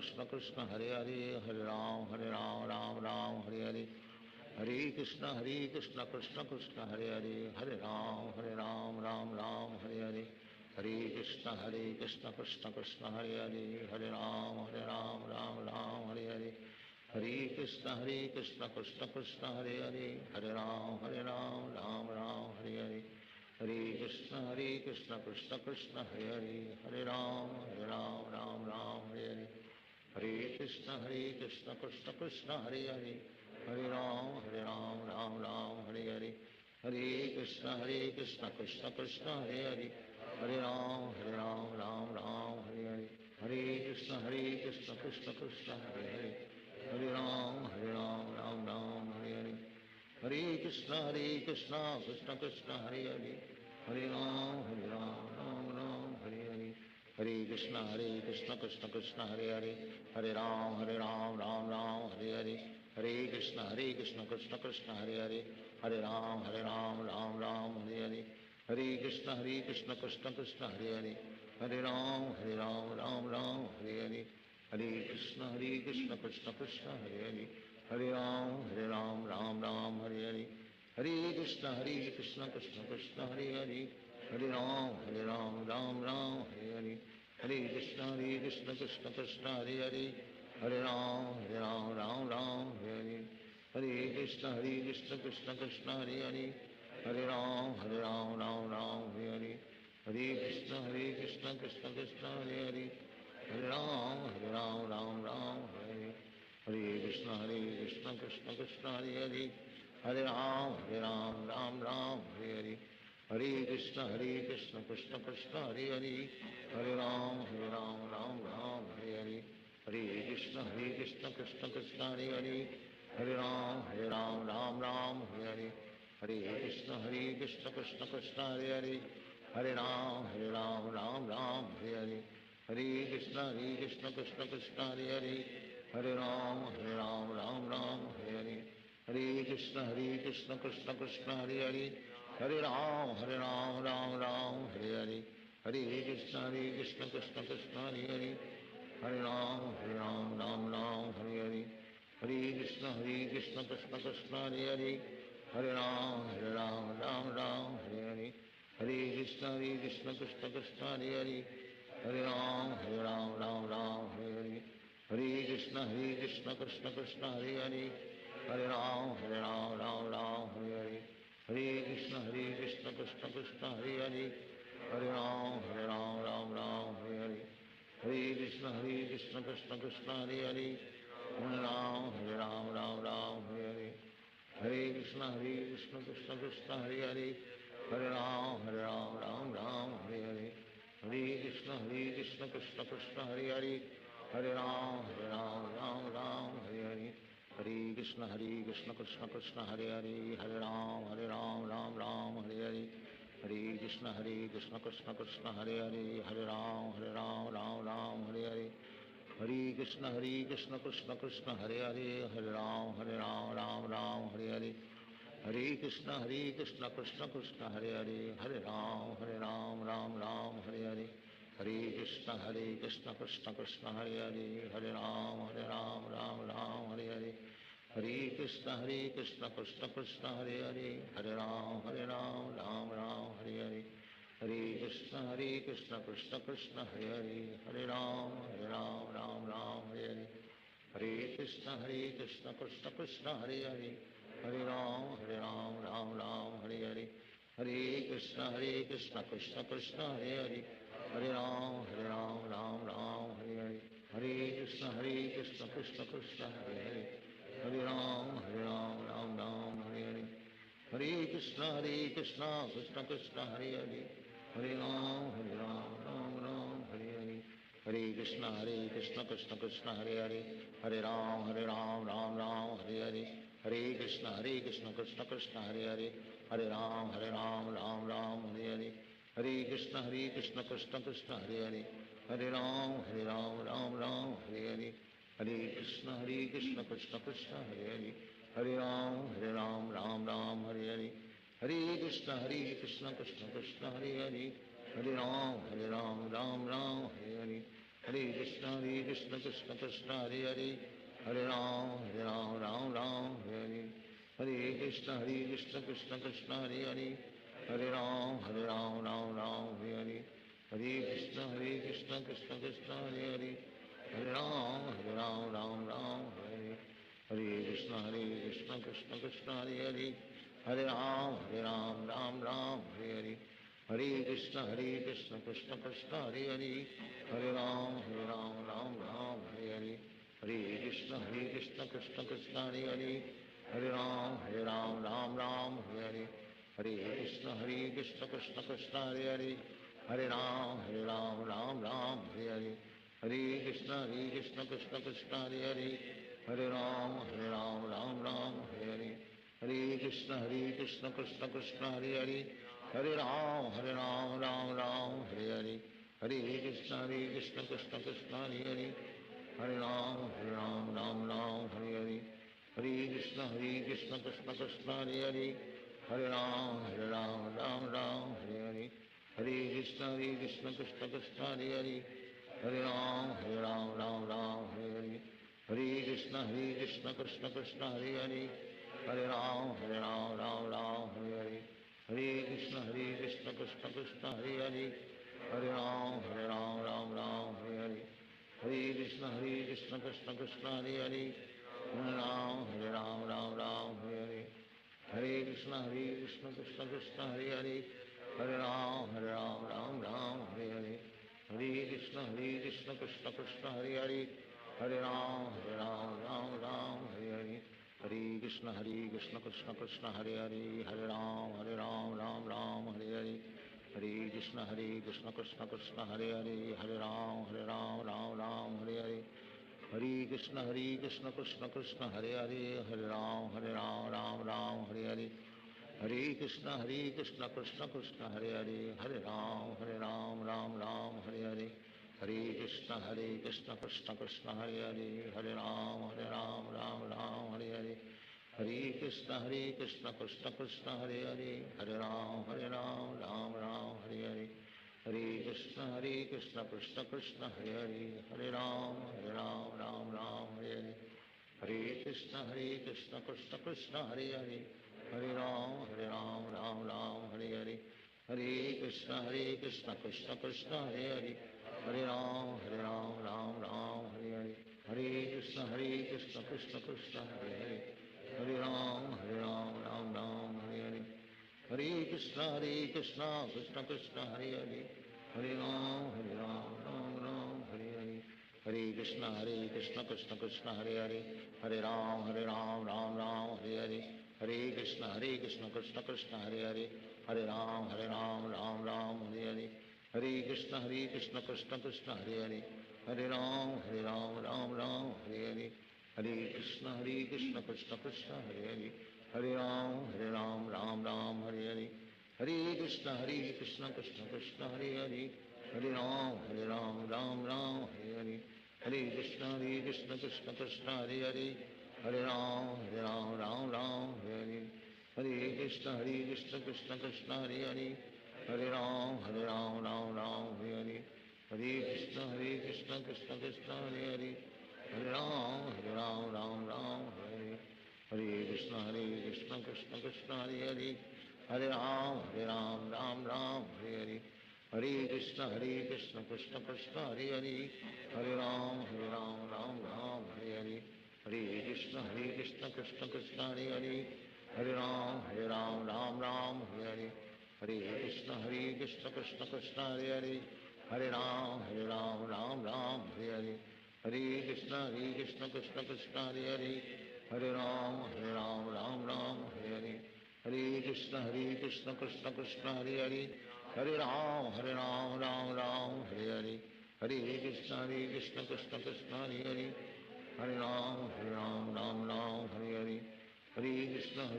Krishna Hare Hare Hare Ram Hare Hare Hare Krishna Krishna Krishna Hare Hare Hare Ram Hare Hare Hare Krishna Krishna Krishna Hare Hare Hare Ram Hare Hare Hare Krishna Krishna Krishna Hare Hare Hare Ram Hare Hare Hare Krishna Krishna Krishna Hare Hare Hare Ram Hare Hare Hare Krishna Krishna Krishna Hare Hare Hare Ram Hare Hare Hare Krishna Krishna Krishna Hare Hare Hare Ram Hare Hare Hare Krishna Krishna Krishna Hare Hare Hare Ram Hare Hare Hare Krishna Krishna Krishna Hare Hare Hare Ram Hare Hare Hare Krishna Krishna Krishna Hare Hare Hare Ram Hare Hare Hare Krishna Krishna Krishna Hare Hare Hare Ram Hare Hare Hare Krishna Krishna Krishna Hare Hare Hare Ram Hare Hare Hare Krishna Krishna Krishna Hare Hare Hare Ram Hare Hare Hare Krishna Krishna Krishna Hare Hare Hare Ram Hare Hare Hare Krishna Krishna Krishna Hare Hare Hare Ram Hare Hare Krishna Krishna Krishna Hare Hare Hare Ram Hare Hare Hare Krishna Krishna Krishna Hare Hare Hare Ram Hare Hare Hare Krishna Krishna Krishna Hare Hare Hare Ram Hare Hare Hare Krishna Krishna Krishna Hare Hare Hare Ram Hare Hare Hare Krishna Krishna Krishna Hare Hare Hare Ram Hare Hare Hare Krishna Krishna Krishna Hare Hare Hare Ram Hare Hare Hare Krishna Krishna Krishna Hare Hare Hare Ram Hare Hare Hare Krishna Krishna Krishna Hare Hare Hare Ram Hare Hare Hare Krishna Krishna Krishna Hare Hare Hare Ram Hare Hare Hare Krishna Krishna Krishna Hare Hare Hare Ram Hare Hare Hare Krishna Krishna Krishna Hare Hare Hare Ram Hare Hare Hare Krishna Krishna Krishna Hare Hare Hare Ram Hare Hare Hare Krishna Krishna Krishna Hare Hare Hare Ram Hare Hare हरे कृष्ण कृष्ण कृष्ण हरे हरे, हरे राम राम राम हरे हरे, हरे कृष्ण कृष्ण कृष्ण हरे हरे, हरे राम राम राम हरे हरे, हरे कृष्ण कृष्ण कृष्ण हरे हरे, हरे राम राम राम हरे हरे, हरे कृष्ण कृष्ण कृष्ण हरे हरे, हरे राम राम राम हरे हरे, हरे कृष्ण कृष्ण कृष्ण हरे हरे, हरे राम राम राम हरे हरे, हरे कृष्ण कृष्ण कृष्ण हरे हरे, हरे राम राम राम हरे हरे, हरे कृष्ण कृष्ण कृष्ण हरे हरे, हरे राम राम राम हरे हरे, हरे कृष्ण कृष्ण कृष्ण हरे हरे, हरे राम राम राम हरे हरे, हरे कृष्ण कृष्ण कृष्ण हरे हरे, हरे राम राम राम हरे हरे, हरे कृष्ण कृष्ण कृष्ण हरे हरे, हरे राम राम राम हरे हरे, हरे कृष्ण कृष्ण कृष्ण हरे हरे, हरे राम राम राम हरे हरे, हरे कृष्ण कृष्ण कृष्ण हरे हरे, हरे राम राम हरे हरे, हरे कृष्ण कृष्ण कृष्ण हरे हरे, हरे राम राम राम हरे हरे, हरे कृष्ण कृष्ण कृष्ण हरे हरे, हरे राम राम राम हरे हरे, हरे कृष्ण कृष्ण कृष्ण हरे हरे, हरे राम राम राम हरे हरे, हरे कृष्ण कृष्ण कृष्ण हरे हरे, हरे राम राम हरे हरे, हरे कृष्ण कृष्ण कृष्ण हरे हरे, हरे राम राम राम हरे हरे, हरे कृष्ण कृष्ण कृष्ण हरे हरे, हरे राम राम राम हरे हरे, हरे कृष्ण कृष्ण कृष्ण हरे हरे, हरे राम राम राम हरे हरे, हरे कृष्ण कृष्ण कृष्ण हरे हरे, हरे राम राम राम हरे हरे, हरे कृष्ण कृष्ण कृष्ण हरे हरे, हरे राम राम राम हरे हरे, हरे कृष्ण कृष्ण कृष्ण हरे हरे, हरे राम राम राम हरे हरे, हरे कृष्ण कृष्ण कृष्ण हरे हरे, हरे राम राम राम हरे हरे, हरे कृष्ण कृष्ण कृष्ण हरे हरे, हरे राम राम राम हरे हरे, हरे कृष्ण कृष्ण कृष्ण हरे हरे, हरे राम राम राम हरे हरे, हरे कृष्ण कृष्ण कृष्ण हरे हरे, हरे राम राम राम हरे हरे, हरे कृष्ण कृष्ण कृष्ण हरे हरे, हरे राम राम राम हरे हरे, हरे कृष्ण कृष्ण कृष्ण हरे हरे, हरे राम राम राम हरे हरे, हरे कृष्ण कृष्ण कृष्ण हरे हरे, हरे राम राम राम हरे हरे, हरे कृष्ण कृष्ण कृष्ण हरे हरे, हरे राम राम राम हरे हरे, हरे कृष्ण कृष्ण कृष्ण हरे हरे, हरे राम राम राम हरे हरे, हरे कृष्ण कृष्ण कृष्ण हरे हरे, हरे राम राम राम हरे हरे, हरे कृष्ण कृष्ण कृष्ण हरे हरे, हरे राम राम राम हरे हरे, हरे कृष्ण कृष्ण कृष्ण हरे हरे, हरे राम राम राम हरे हरे, हरे कृष्ण कृष्ण कृष्ण हरे हरे, हरे राम राम राम हरे हरे, हरे कृष्ण कृष्ण कृष्ण हरे हरे, हरे राम राम राम हरे हरे, हरे कृष्ण कृष्ण कृष्ण हरे हरे, हरे राम राम राम हरे हरे, हरे कृष्ण कृष्ण कृष्ण हरे हरे, हरे राम राम राम हरे हरे, हरे कृष्ण कृष्ण कृष्ण हरे हरे, हरे राम राम राम हरे हरे, हरे कृष्ण कृष्ण कृष्ण हरे हरे, हरे राम राम राम हरे हरे, हरे कृष्ण कृष्ण कृष्ण हरे हरे, हरे राम राम राम हरे हरे, हरे कृष्ण कृष्ण कृष्ण हरे हरे, हरे राम राम राम हरे हरे, हरे कृष्ण कृष्ण कृष्ण हरे हरे, हरे राम राम राम हरे हरे, हरे कृष्ण कृष्ण कृष्ण हरे हरे, हरे राम राम राम हरे हरे, हरे कृष्ण कृष्ण कृष्ण हरे हरे, हरे राम राम राम हरे हरे, हरे कृष्ण कृष्ण कृष्ण हरे हरे, हरे राम राम राम हरे हरे, हरे कृष्ण कृष्ण कृष्ण हरे हरे, हरे Ram Ram Ram Hare Hare, Hare Krishna Krishna Krishna Hare Hare, Hare Ram Ram Ram Hare Hare, Hare Krishna Krishna Krishna Hare Hare, Hare Ram Ram Ram Hare Hare, Hare Krishna Krishna Krishna Hare Hare, Hare Ram Ram Ram Hare Hare, Hare Krishna Krishna Krishna Hare Hare, Hare Ram Ram Hare Hare, Hare Krishna Krishna Krishna Hare Hare, Hare Ram Ram Hare Hare, Hare Krishna Krishna Krishna Hare Hare, Hare Ram Ram Hare Hare, Hare Krishna Krishna Krishna Hare Hare, Hare Ram Ram Hare Hare, Hare Krishna Krishna Krishna Hare Hare, Hare Ram Ram Hare Hare, Hare Krishna Krishna Krishna Hare Hare, Hare Ram Ram Hare Hare, Hare Krishna Krishna Krishna Hare Hare, Hare Ram Ram Hare Hare, Hare Krishna Krishna Krishna Hare Hare, Hare Ram Ram Hare Hare, Hare Krishna Krishna Krishna Hare Hare, Hare Ram Ram Hare Hare, Hare Krishna Krishna Krishna Hare Hare, Hare Ram Ram Hare Hare, Hare Krishna Krishna Krishna Hare Hare, Hare Ram Ram Hare Hare, Hare Krishna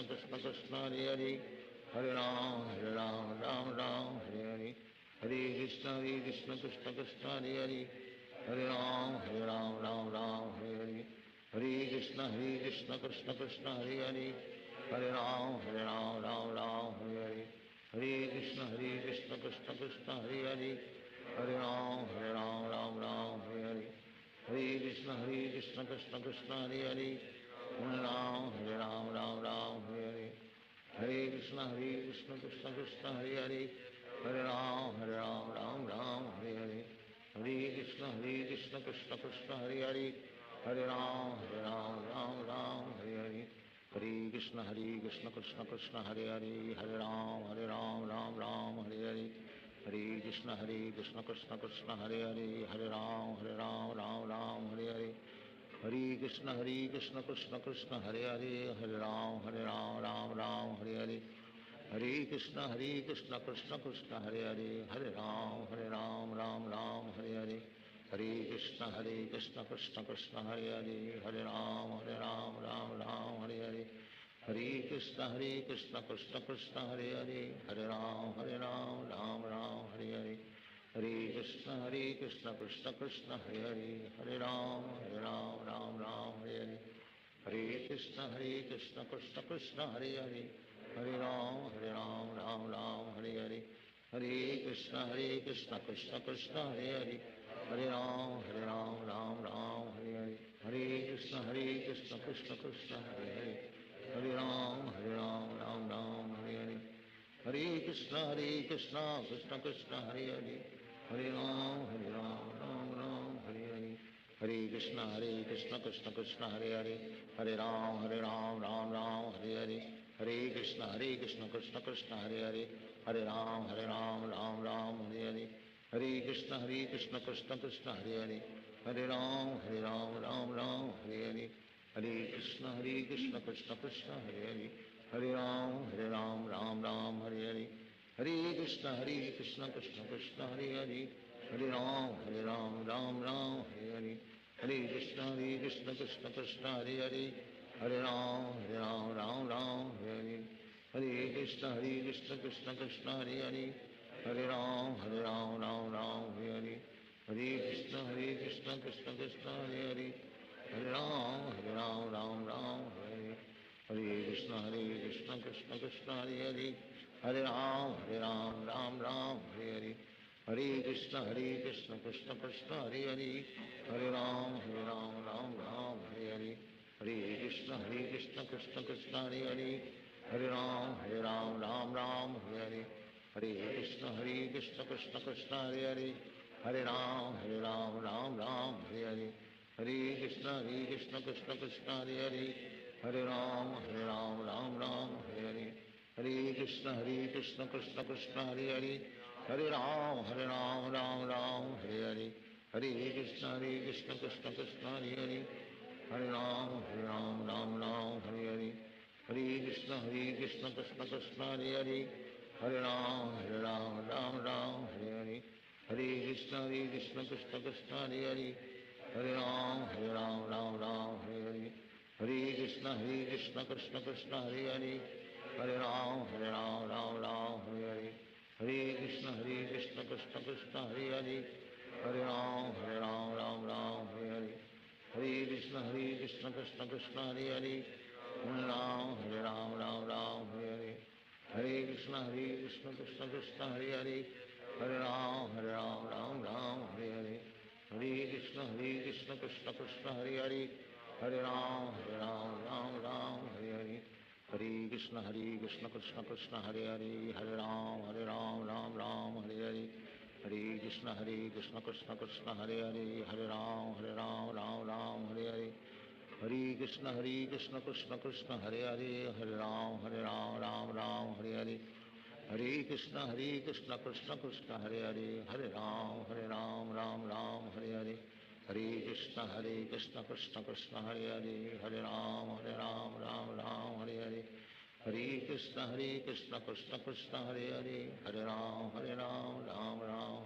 Krishna Krishna Hare Hare, Hare Ram Ram Hare Hare, Hare Krishna Krishna Krishna Hare Hare, Hare Ram Ram Hare Hare, Hare Krishna Krishna Krishna Hare Hare, Hare Ram Ram Hare Hare, Hare Krishna Krishna Krishna Hare Hare, Hare Ram Ram Hare Hare, Hare Krishna Krishna Krishna Hare Hare, Hare Ram Ram Hare Hare, Hare Krishna Krishna Krishna Hare Hare, Hare Ram Ram Hare Hare, Hare Krishna Krishna Krishna Hare Hare, Hare Ram Ram Hare Hare, Hare Krishna Krishna Krishna Hare Hare, Hare Ram Ram Hare Hare, Hare Krishna Krishna Krishna Hare Hare, Hare Ram Ram Hare Hare, Hare Krishna Krishna Krishna Hare Hare, Hare Ram Ram Hare Hare, Hare Krishna Krishna Krishna Hare Hare, Hare Ram Ram Hare Hare, Hare Krishna Krishna Krishna Hare Hare, Hare Ram Ram Hare Hare, Hare Krishna Krishna Krishna Hare Hare, Hare Ram Ram Hare Hare, Hare Krishna Krishna Krishna Hare Hare, Hare Ram Ram Hare Hare, Hare Krishna Krishna Krishna Hare Hare, Hare Ram Ram Hare Hare, Hare Krishna Krishna Krishna Hare Hare, Hare Ram Ram Hare Hare, Hare Krishna Krishna Krishna Hare Hare, Hare Ram Ram Hare Hare, Hare Krishna Krishna Krishna Hare Hare, Hare Ram Ram Hare Hare, Hare Krishna Krishna Krishna Hare Hare, Hare Ram Ram Hare Hare, Hare Krishna Krishna Krishna Hare Hare, Hare Ram Ram Hare Hare, Hare Krishna Krishna Krishna Hare Hare, Hare Ram Ram Hare Hare, Hare Krishna Krishna Krishna Hare Hare, Hare Ram Ram Hare Hare, Hare Krishna Krishna Krishna Hare Hare, Hare Ram Ram Hare Hare, Hare Krishna Krishna Krishna Hare Hare, Hare Ram Ram Hare Hare, Hare Krishna Krishna Krishna Hare Hare, Hare Ram Ram Hare Hare, Hare Krishna Krishna Krishna Hare Hare, Hare Ram Ram Hare Hare, Hare Krishna Krishna Krishna Hare Hare, Hare Ram Hare Hare, Hare Krishna Krishna Krishna Hare Hare, Hare Ram Ram Hare Hare, Hare Krishna Krishna Krishna Hare Hare, Hare Ram Ram Hare Hare, Hare Krishna Krishna Krishna Hare Hare, Hare Ram Ram Hare Hare, Hare Krishna Krishna Krishna Hare Hare, Hare Ram Ram Hare Hare, Hare Krishna Krishna Krishna Hare Hare, Hare Ram Ram Hare Hare, Hare Krishna Krishna Krishna Hare Hare, Hare Ram, Ram Ram, Hare Hare. Hare Krishna, Krishna Krishna, Hare Hare. Hare Ram, Ram Ram, Hare Hare. Hare Krishna, Krishna Krishna, Hare Hare. Hare Ram, Ram Ram, Hare Hare. Hare Krishna, Krishna Krishna, Hare Hare. Hare Ram, Ram Ram, Hare Hare. Hare Krishna, Krishna Krishna, Hare Hare. Hare Ram, Ram Ram, Hare Hare. Hare Krishna, Krishna Krishna, Hare Hare. Hare Ram, Ram Ram, Hare Hare. Hare Krishna, Krishna Krishna, Hare Hare. Hare Ram, Ram Ram, Hare Hare. Hare Krishna, Krishna Krishna, Hare Hare. Hare Ram, Ram Hare Hare. Hare Krishna, Krishna Krishna, Hare Hare. Hare Ram, Ram Hare Hare. Hare Krishna, Krishna Krishna, Hare Hare. Hare Ram, Ram Hare Hare. Hare Krishna, Krishna Krishna, Hare Hare. Hare Ram, Ram Hare Hare. Hare Krishna, Krishna Krishna, Hare Hare. Hare Ram, Ram Hare Hare. Hare Krishna, Krishna Krishna, Hare Hare. Hare Ram, Ram Hare Hare. Hare Krishna, Krishna Krishna, Hare Hare. Hare Ram, Ram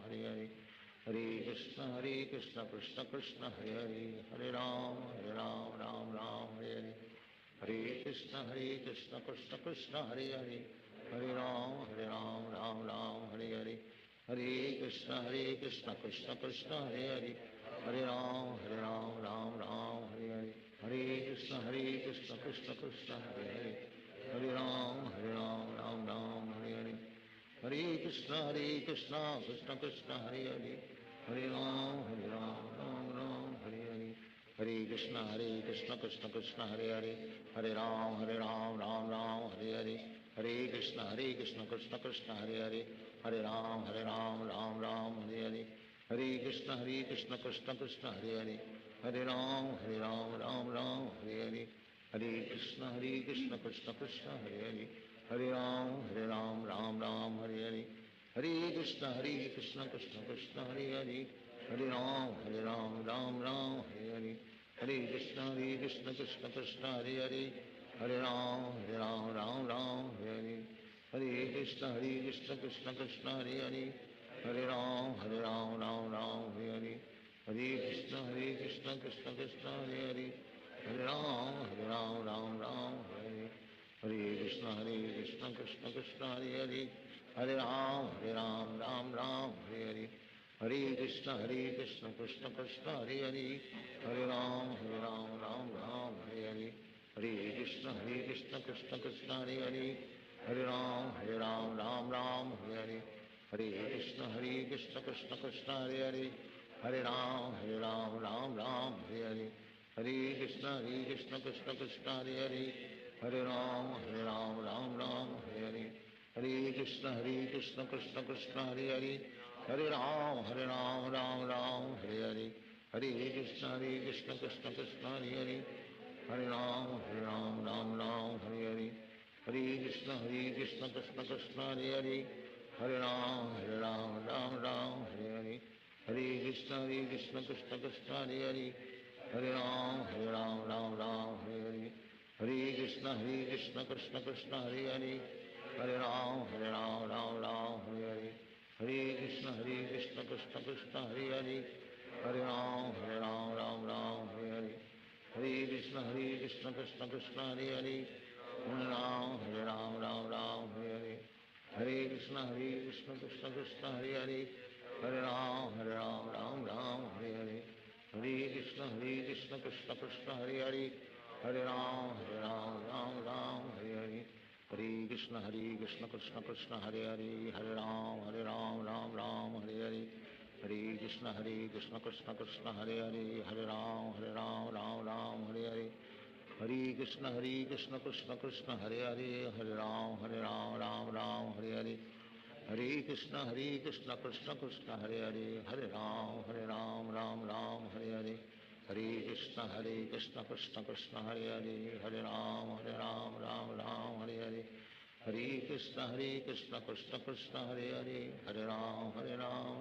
Hare Hare. Hare Krishna, Krishna Krishna, Hare Hare. Hare Ram, Ram Hare Hare. Hare Krishna, Krishna Krishna, Hare Hare. Hare Ram, Ram Hare Hare. Hare Krishna, Krishna Krishna, Hare Hare. Hare Ram, Ram Hare Hare. Hare Krishna, Krishna Krishna, Hare Hare. Hare Ram, Ram Hare Hare. Hare Krishna, Krishna Krishna, Hare Hare. Hare Ram, Ram Hare Hare. Hare Krishna, Krishna Krishna, Hare Hare. Hare Ram, Ram Hare Hare. Hare Krishna, Krishna Krishna, Hare Hare. Hare Ram, Ram Hare Hare. Hare Krishna, Krishna Krishna, Hare Hare. Hare Ram, Ram Hare Hare. Hare Krishna, Krishna Krishna, Hare Hare. Hare Ram, Ram Hare Hare. Hare Krishna, Krishna Krishna, Hare Hare. Hare Ram, Ram Hare Hare. Hare Krishna, Krishna Krishna, Hare Hare. Hare Ram, Ram Hare Hare. Hare Krishna, Krishna Krishna, Hare Hare. Hare Ram, Ram Hare Hare. Hare Krishna, Krishna Krishna, Hare Hare. Hare Ram, Ram Hare Hare. Hare Krishna, Krishna Krishna, Hare Hare. Hare Ram, Ram Hare Hare. Hare Krishna, Krishna Krishna, Hare Hare. Hare Ram, Ram Hare Hare. Hare Krishna, Krishna Krishna, Hare Hare. Hare Ram, Ram Hare Hare. Hare Krishna, Krishna Krishna, Hare Hare. Hare Ram, Ram Hare Hare. Hare Krishna, Krishna Krishna, Hare Hare. Hare Ram, Ram Hare Hare. Hare Krishna, Krishna Krishna, Hare Hare. Hare Ram, Ram Hare Hare. Hare Krishna, Krishna Krishna, Hare Hare. Hare Ram, Ram Hare Hare. Hare Krishna, Krishna Krishna, Hare Hare. Hare Ram, Ram Hare Hare. Hare Krishna, Krishna Krishna, Hare Hare. Hare Ram, Ram Hare Hare. Hare Krishna, Krishna Krishna, Hare Hare. Hare Ram, Ram Hare Hare. Hare Krishna, Krishna Krishna, Hare Hare. Hare Ram, Ram Hare Hare. Hare Krishna, Krishna Krishna, Hare Hare. Hare Ram, Ram Hare Hare. Hare Krishna, Krishna Krishna, Hare Hare. Hare Ram, Ram Hare Hare. Hare Krishna, Krishna Krishna, Hare Hare. Hare Ram, Ram Hare Hare. Hare Krishna, Krishna Krishna, Hare Hare. Hare Ram, Ram Hare Hare. Hare Krishna, Krishna Krishna, Hare Hare. Hare Ram, Ram Hare Hare. Hare Krishna, Krishna Krishna, Hare Hare. Hare Ram, Ram Hare Hare. Hare Krishna, Krishna Krishna, Hare Hare. Hare Ram, Ram Hare Hare. Hare Krishna, Krishna Krishna, Hare Hare. Hare Ram,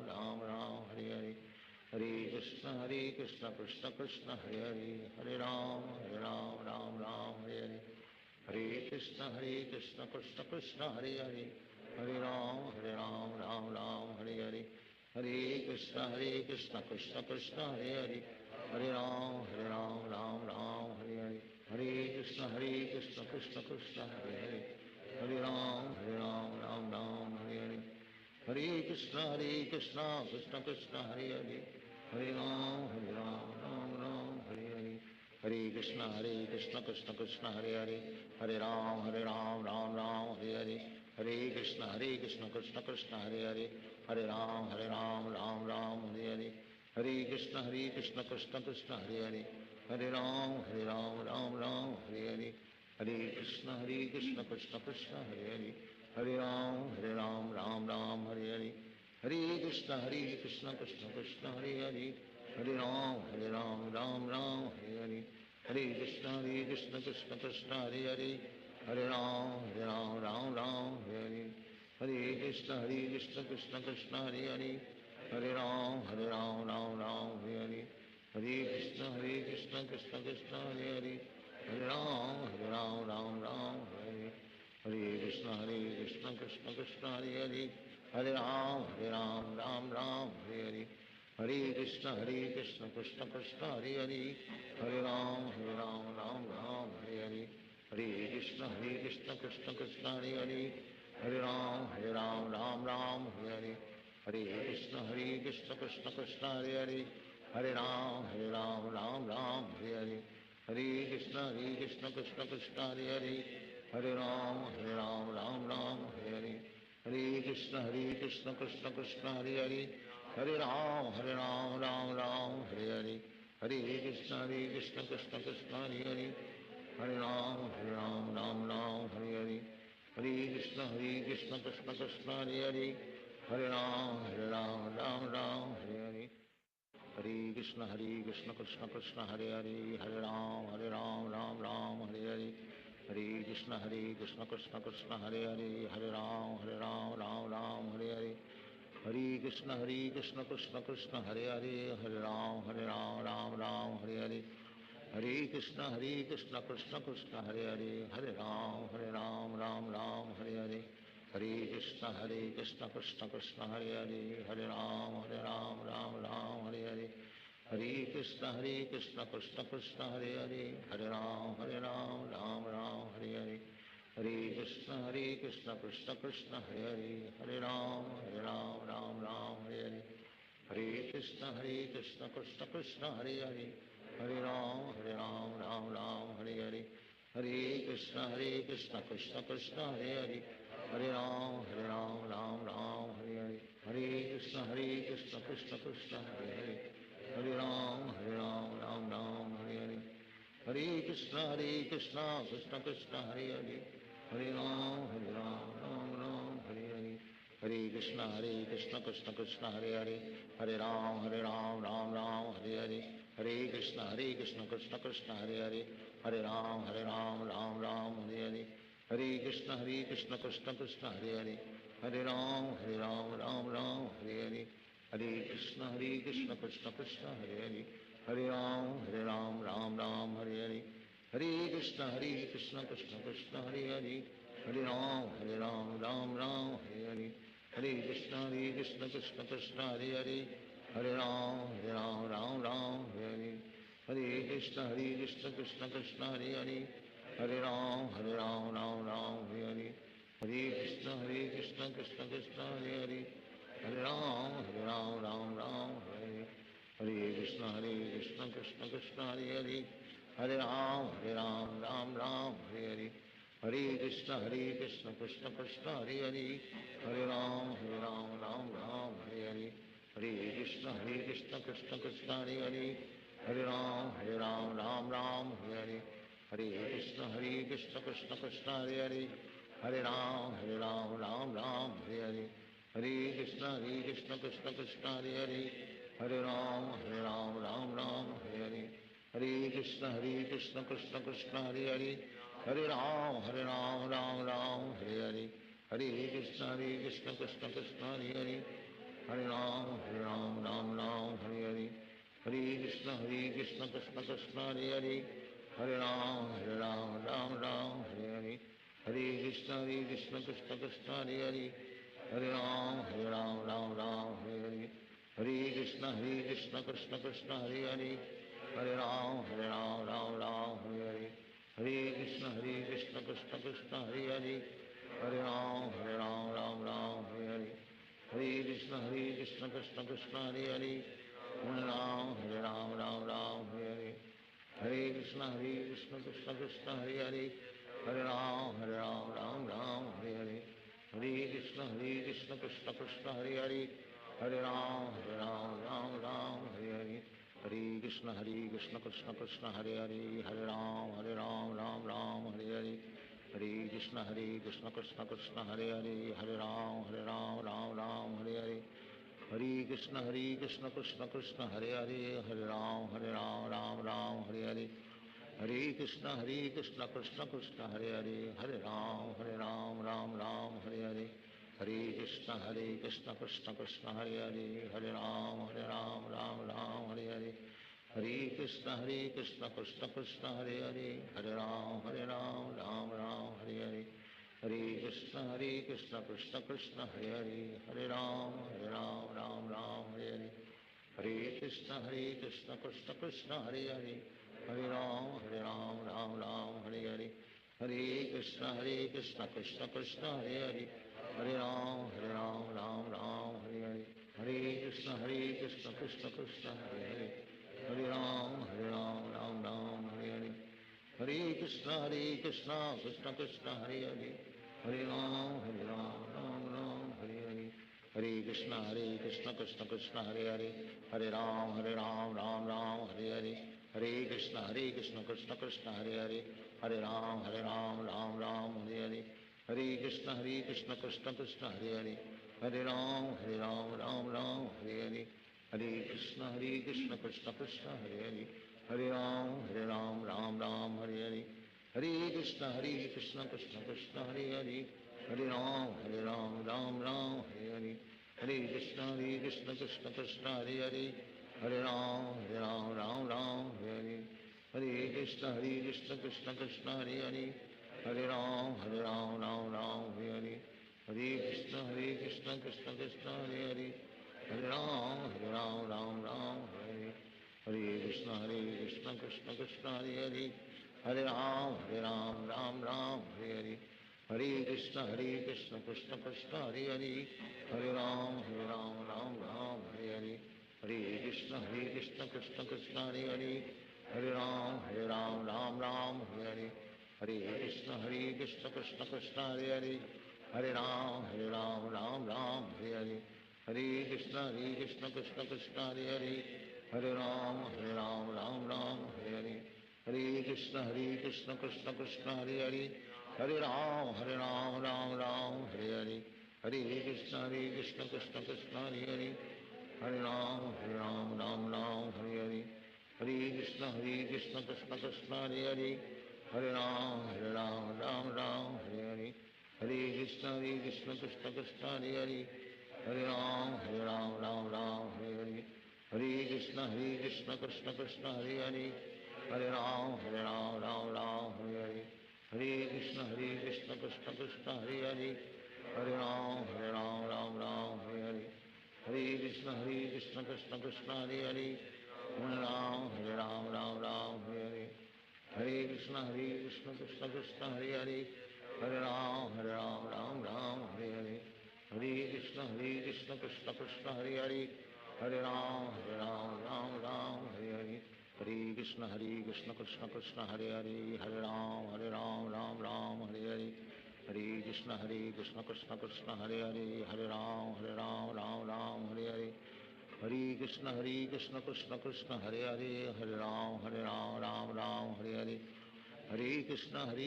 Ram Hare Hare. Hare Krishna, Krishna Krishna, Hare Hare. Hare Ram, Ram Hare Hare. Hare Krishna, Krishna Krishna, Hare Hare. Hare Ram, Krishna Krishna Hare Hare Hare Ram Ram Ram Hare Hare Hare Krishna Krishna Hare Hare Hare Ram Ram Ram Hare Hare Krishna Krishna Hare Hare Hare Ram Ram Ram Hare Hare Krishna Krishna Hare Hare Hare Ram Ram Ram Hare Hare Krishna Krishna Hare Hare Hare Ram Ram Ram Hare Hare Krishna Krishna Hare Hare Hare Ram Ram Ram Hare Hare Krishna Krishna Hare Hare Hare Ram Ram Ram Hare Hare Krishna Krishna Hare Hare Hare Ram Ram Ram Hare Hare Krishna Krishna Hare Hare Hare Ram Ram Ram Hare Hare Krishna Krishna Hare Hare Hare Ram Ram Ram Hare Hare Krishna Krishna Hare Hare Hare Ram Ram Ram Hare Hare Krishna Krishna Hare Hare Hare Ram Ram Ram Hare Hare Krishna Krishna Hare Hare Hare Ram Ram Ram Hare Hare Krishna Krishna Hare Hare Hare Ram Ram Ram Hare Hare Krishna Krishna Hare Hare Hare Ram Ram Ram Hare Hare Krishna Krishna Hare Hare Hare Ram Ram Ram Hare Hare Krishna Krishna Hare Hare Hare Ram Ram Ram Hare Hare Krishna Krishna Hare Hare Hare Ram Ram Ram Hare Hare Krishna Krishna Hare Hare Hare Ram Ram Ram Hare Hare Krishna Krishna Hare Hare Hare Ram Ram Ram Hare Hare Krishna Krishna Hare Hare Hare Ram Ram Ram Hare Hare Krishna Krishna Hare Hare Hare Ram Ram Ram Hare Hare Krishna Krishna Hare Hare Hare Ram Ram Ram Hare Hare Krishna Krishna Hare Hare Hare Ram Ram Ram Hare Hare Krishna Krishna Hare Hare Hare Ram Ram Ram Hare Hare Krishna Krishna Hare Hare Hare Ram Ram Ram Hare Hare Krishna Krishna Hare Hare Hare Ram Ram Ram Hare Hare Krishna Krishna Hare Hare Hare Ram Ram Ram Hare Hare Krishna Krishna Hare Hare Hare Ram Ram Ram Hare Hare Krishna Krishna Hare Hare Hare Ram Ram Ram Hare Hare Krishna Krishna Hare Hare Hare Ram Ram Ram Hare Hare Krishna Krishna Hare Hare Hare Ram Ram Ram Hare Hare Krishna Krishna Hare Hare Hare Ram Ram Ram Hare Hare Krishna Krishna Hare Hare Hare Ram Ram Ram Hare Hare Krishna Krishna Hare Hare Hare Ram Ram Ram Hare Hare Krishna Krishna Hare Hare Hare Ram Ram Ram Hare Hare Krishna Krishna Hare Hare Hare Ram Ram Ram Hare Hare Krishna Krishna Hare Hare Hare Ram Ram Ram Hare Hare Krishna Krishna Hare Hare Hare Ram Ram Ram Hare Hare Krishna Krishna Hare Hare Hare Ram Ram Ram Hare Hare Krishna Krishna Hare Hare Hare Ram Ram Ram Hare Hare Krishna Krishna Hare Hare Hare Ram Ram Ram Hare Hare Krishna Krishna Hare Hare Hare Ram Ram Ram Hare Hare Krishna Krishna Hare Hare Hare Ram Ram Ram Hare Hare Krishna Krishna Hare Hare Hare Ram Ram Ram Hare Hare Krishna Krishna Hare Hare Hare Ram Ram Ram Hare Hare Krishna Krishna Hare Hare Hare Ram Ram Ram Hare Hare Krishna Krishna Krishna Krishna Hare Hare Hare Ram Ram Ram Hare Hare Hare Krishna Krishna Krishna Hare Hare Hare Ram Ram Hare Hare Hare Krishna Krishna Krishna Hare Hare Hare Ram Ram Hare Hare Hare Krishna Krishna Krishna Hare Hare Hare Ram Ram Hare Hare Hare Krishna Krishna Krishna Hare Hare Hare Ram Ram Hare Hare Hare Krishna Krishna Krishna Hare Hare Hare Ram Ram Hare Hare Hare Krishna Krishna Krishna Hare Hare Hare Ram Ram Hare Hare Hare Krishna Krishna Krishna Hare Hare Hare Ram Ram Hare Hare Hare Krishna Krishna Krishna Hare Hare Hare Ram Ram Hare Hare Hare Krishna Krishna Krishna Hare Hare Hare Ram Ram Hare Hare Hare Krishna Krishna Krishna Hare Hare Hare Ram Ram Hare Hare Hare Krishna Krishna Krishna Hare Hare Hare Ram Ram Hare Hare Hare Krishna Krishna Krishna Hare Hare Hare Ram Ram Hare Hare Hare Krishna Krishna Krishna Hare Hare Hare Ram Ram Hare Hare Hare Krishna Krishna Krishna Hare Hare Hare Ram Ram Hare Hare Hare Krishna Krishna Krishna Hare Hare Hare Ram Ram Hare Hare Hare Krishna Krishna Krishna Hare Hare Hare Ram Ram Hare Hare Hare Krishna Krishna Krishna Hare Hare Hare Ram Ram Hare Hare Hare Krishna Krishna Krishna Hare Hare Hare Ram Ram Hare Hare Hare Krishna Krishna Krishna Hare Hare Hare Ram Ram Hare Hare Hare Krishna Krishna Krishna Hare Hare Hare Ram Ram Hare Hare Hare Krishna Krishna Krishna Hare Hare Hare Ram Ram Hare Hare Hare Krishna Krishna Krishna Hare Hare Hare Ram Ram Hare Hare Hare Krishna Krishna Krishna Hare Hare Hare Ram Ram Hare Hare Hare Krishna Krishna Krishna Hare Hare Hare Ram Ram Hare Hare Hare Krishna Krishna Krishna Hare Hare Hare Ram Ram Hare Hare Hare Krishna Krishna Krishna Hare Hare Hare Ram Ram Hare Hare Hare Krishna Krishna Krishna Hare Hare Hare Ram Ram Hare Hare Hare Krishna Krishna Krishna Hare Hare Hare Ram Ram Hare Hare Hare Krishna Krishna Krishna Hare Hare Hare Ram Ram Hare Hare Hare Krishna Krishna Krishna Hare Hare Hare Ram Ram Hare Hare Hare Krishna Krishna Krishna Hare Hare Hare Ram Ram Hare Hare Hare Krishna Krishna Krishna Hare Hare Hare Ram Ram Hare Hare Hare Krishna Krishna Krishna Hare Hare Hare Ram Ram Hare Hare Hare Krishna Krishna Krishna Hare Hare Hare Ram Ram Hare Hare Hare Krishna Krishna Krishna Hare Hare Hare Ram Ram Hare Hare Hare Krishna Krishna Krishna Hare Hare Hare Ram Ram Hare Hare Hare Krishna Krishna Krishna Hare Hare Hare Ram Ram Hare Hare Hare Krishna Krishna Krishna Hare Hare Hare Ram Ram Hare Hare Hare Krishna Krishna Krishna Hare Hare Hare Ram Ram Hare Hare Hare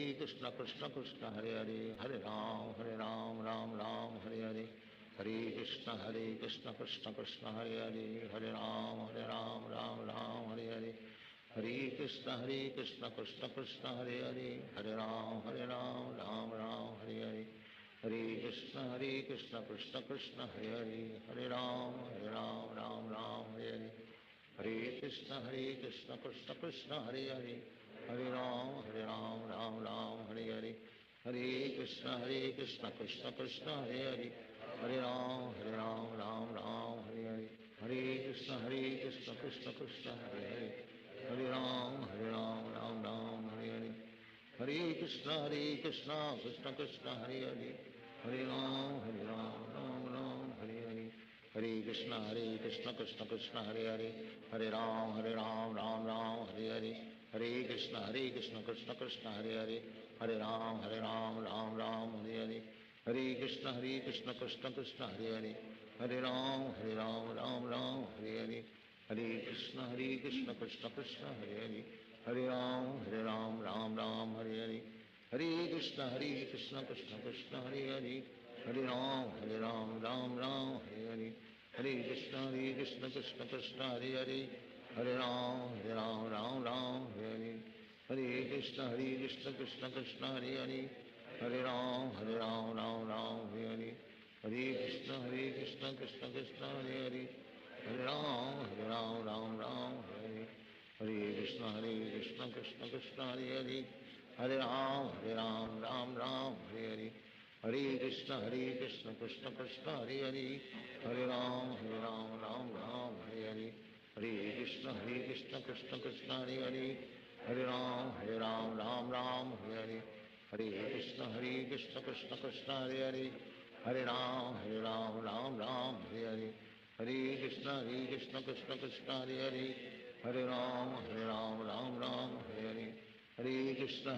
Krishna Krishna Krishna Hare Hare Hare Ram Ram Hare Hare Hare Krishna Krishna Krishna Hare Hare Hare Ram Ram Hare Hare Hare Krishna Krishna Krishna Hare Hare Hare Ram Ram Hare Hare Hare Krishna Krishna Krishna Hare Hare Hare Ram Ram Hare Hare Hare Krishna Krishna Krishna Hare Hare Hare Ram Ram Hare Hare Hare Krishna Krishna Krishna Hare Hare Hare Ram Ram Hare Hare Hare Krishna Krishna Krishna Hare Hare Hare Ram Ram Ram Hare Hare Hare Krishna Krishna Hare Hare Hare Ram Ram Ram Hare Hare Hare Krishna Krishna Krishna Hare Hare Hare Ram Ram Ram Hare Hare Hare Krishna Krishna Krishna Hare Hare Hare Ram Ram Hare Hare Hare Krishna Krishna Krishna Hare Hare Hare Ram Ram Hare Hare Hare Krishna Krishna Krishna Hare Hare Hare Ram Ram Hare Hare Hare Krishna Krishna Krishna Hare Hare Hare Ram Ram Hare Hare Hare Krishna Krishna Krishna Hare Hare Hare Ram Ram Hare Hare Hare Krishna Krishna Krishna Hare Hare Hare Ram Ram Hare Hare Hare Krishna Krishna Krishna Hare Hare Hare Ram Ram Hare Hare Hare Krishna Krishna Krishna Hare Hare Hare Ram Ram Hare Hare Krishna Krishna Krishna Hare Hare Hare Ram Ram Hare Hare Hare Krishna Krishna Krishna Hare Hare Hare Ram Ram Hare Hare Hare Krishna Krishna Krishna Hare Hare Hare Ram Ram Hare Hare Hare Krishna Krishna Krishna Hare Hare Hare Ram Ram Hare Hare Hare Krishna Krishna Krishna Hare Hare Hare Ram Ram Hare Hare Hare Krishna Krishna Krishna Hare Hare Hare Ram Ram Hare Hare Hare Krishna Krishna Krishna Hare Hare Hare Ram Ram Hare Hare Hare Krishna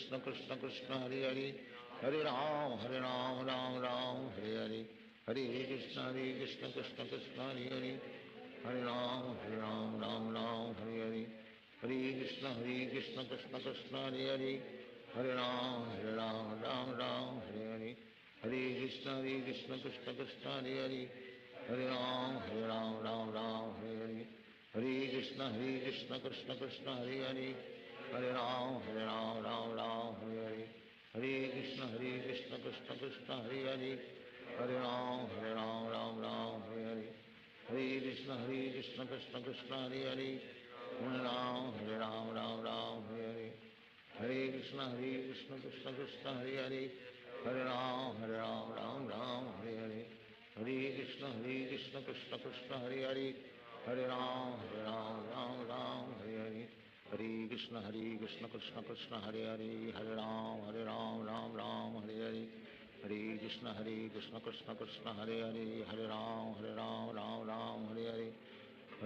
Krishna Krishna Hare Hare Hare Ram Ram Hare Hare Hare Krishna Krishna Krishna Hare Hare Hare Ram Ram Hare Hare Hare Krishna Krishna Krishna Hare Hare Hare Ram Ram Hare Hare Hare Krishna Krishna Krishna Hare Hare Hare Ram Ram Hare Hare Hare Krishna Krishna Krishna Hare Hare Hare Ram Ram Hare Hare Hare Krishna Krishna Krishna Hare Hare Hare Ram Ram Hare Hare Hare Krishna Krishna Krishna Hare Hare Hare Ram Ram Hare Hare Hare Krishna Krishna Krishna Hare Hare Hare Ram Ram Hare Hare Hare Krishna Krishna Krishna Hare Hare Hare Ram Ram Hare Hare Hare Krishna Krishna Krishna Hare Hare Hare Ram Ram Hare Hare Hare Krishna Krishna Krishna Hare Hare Hare Ram Ram Hare Hare Hare Krishna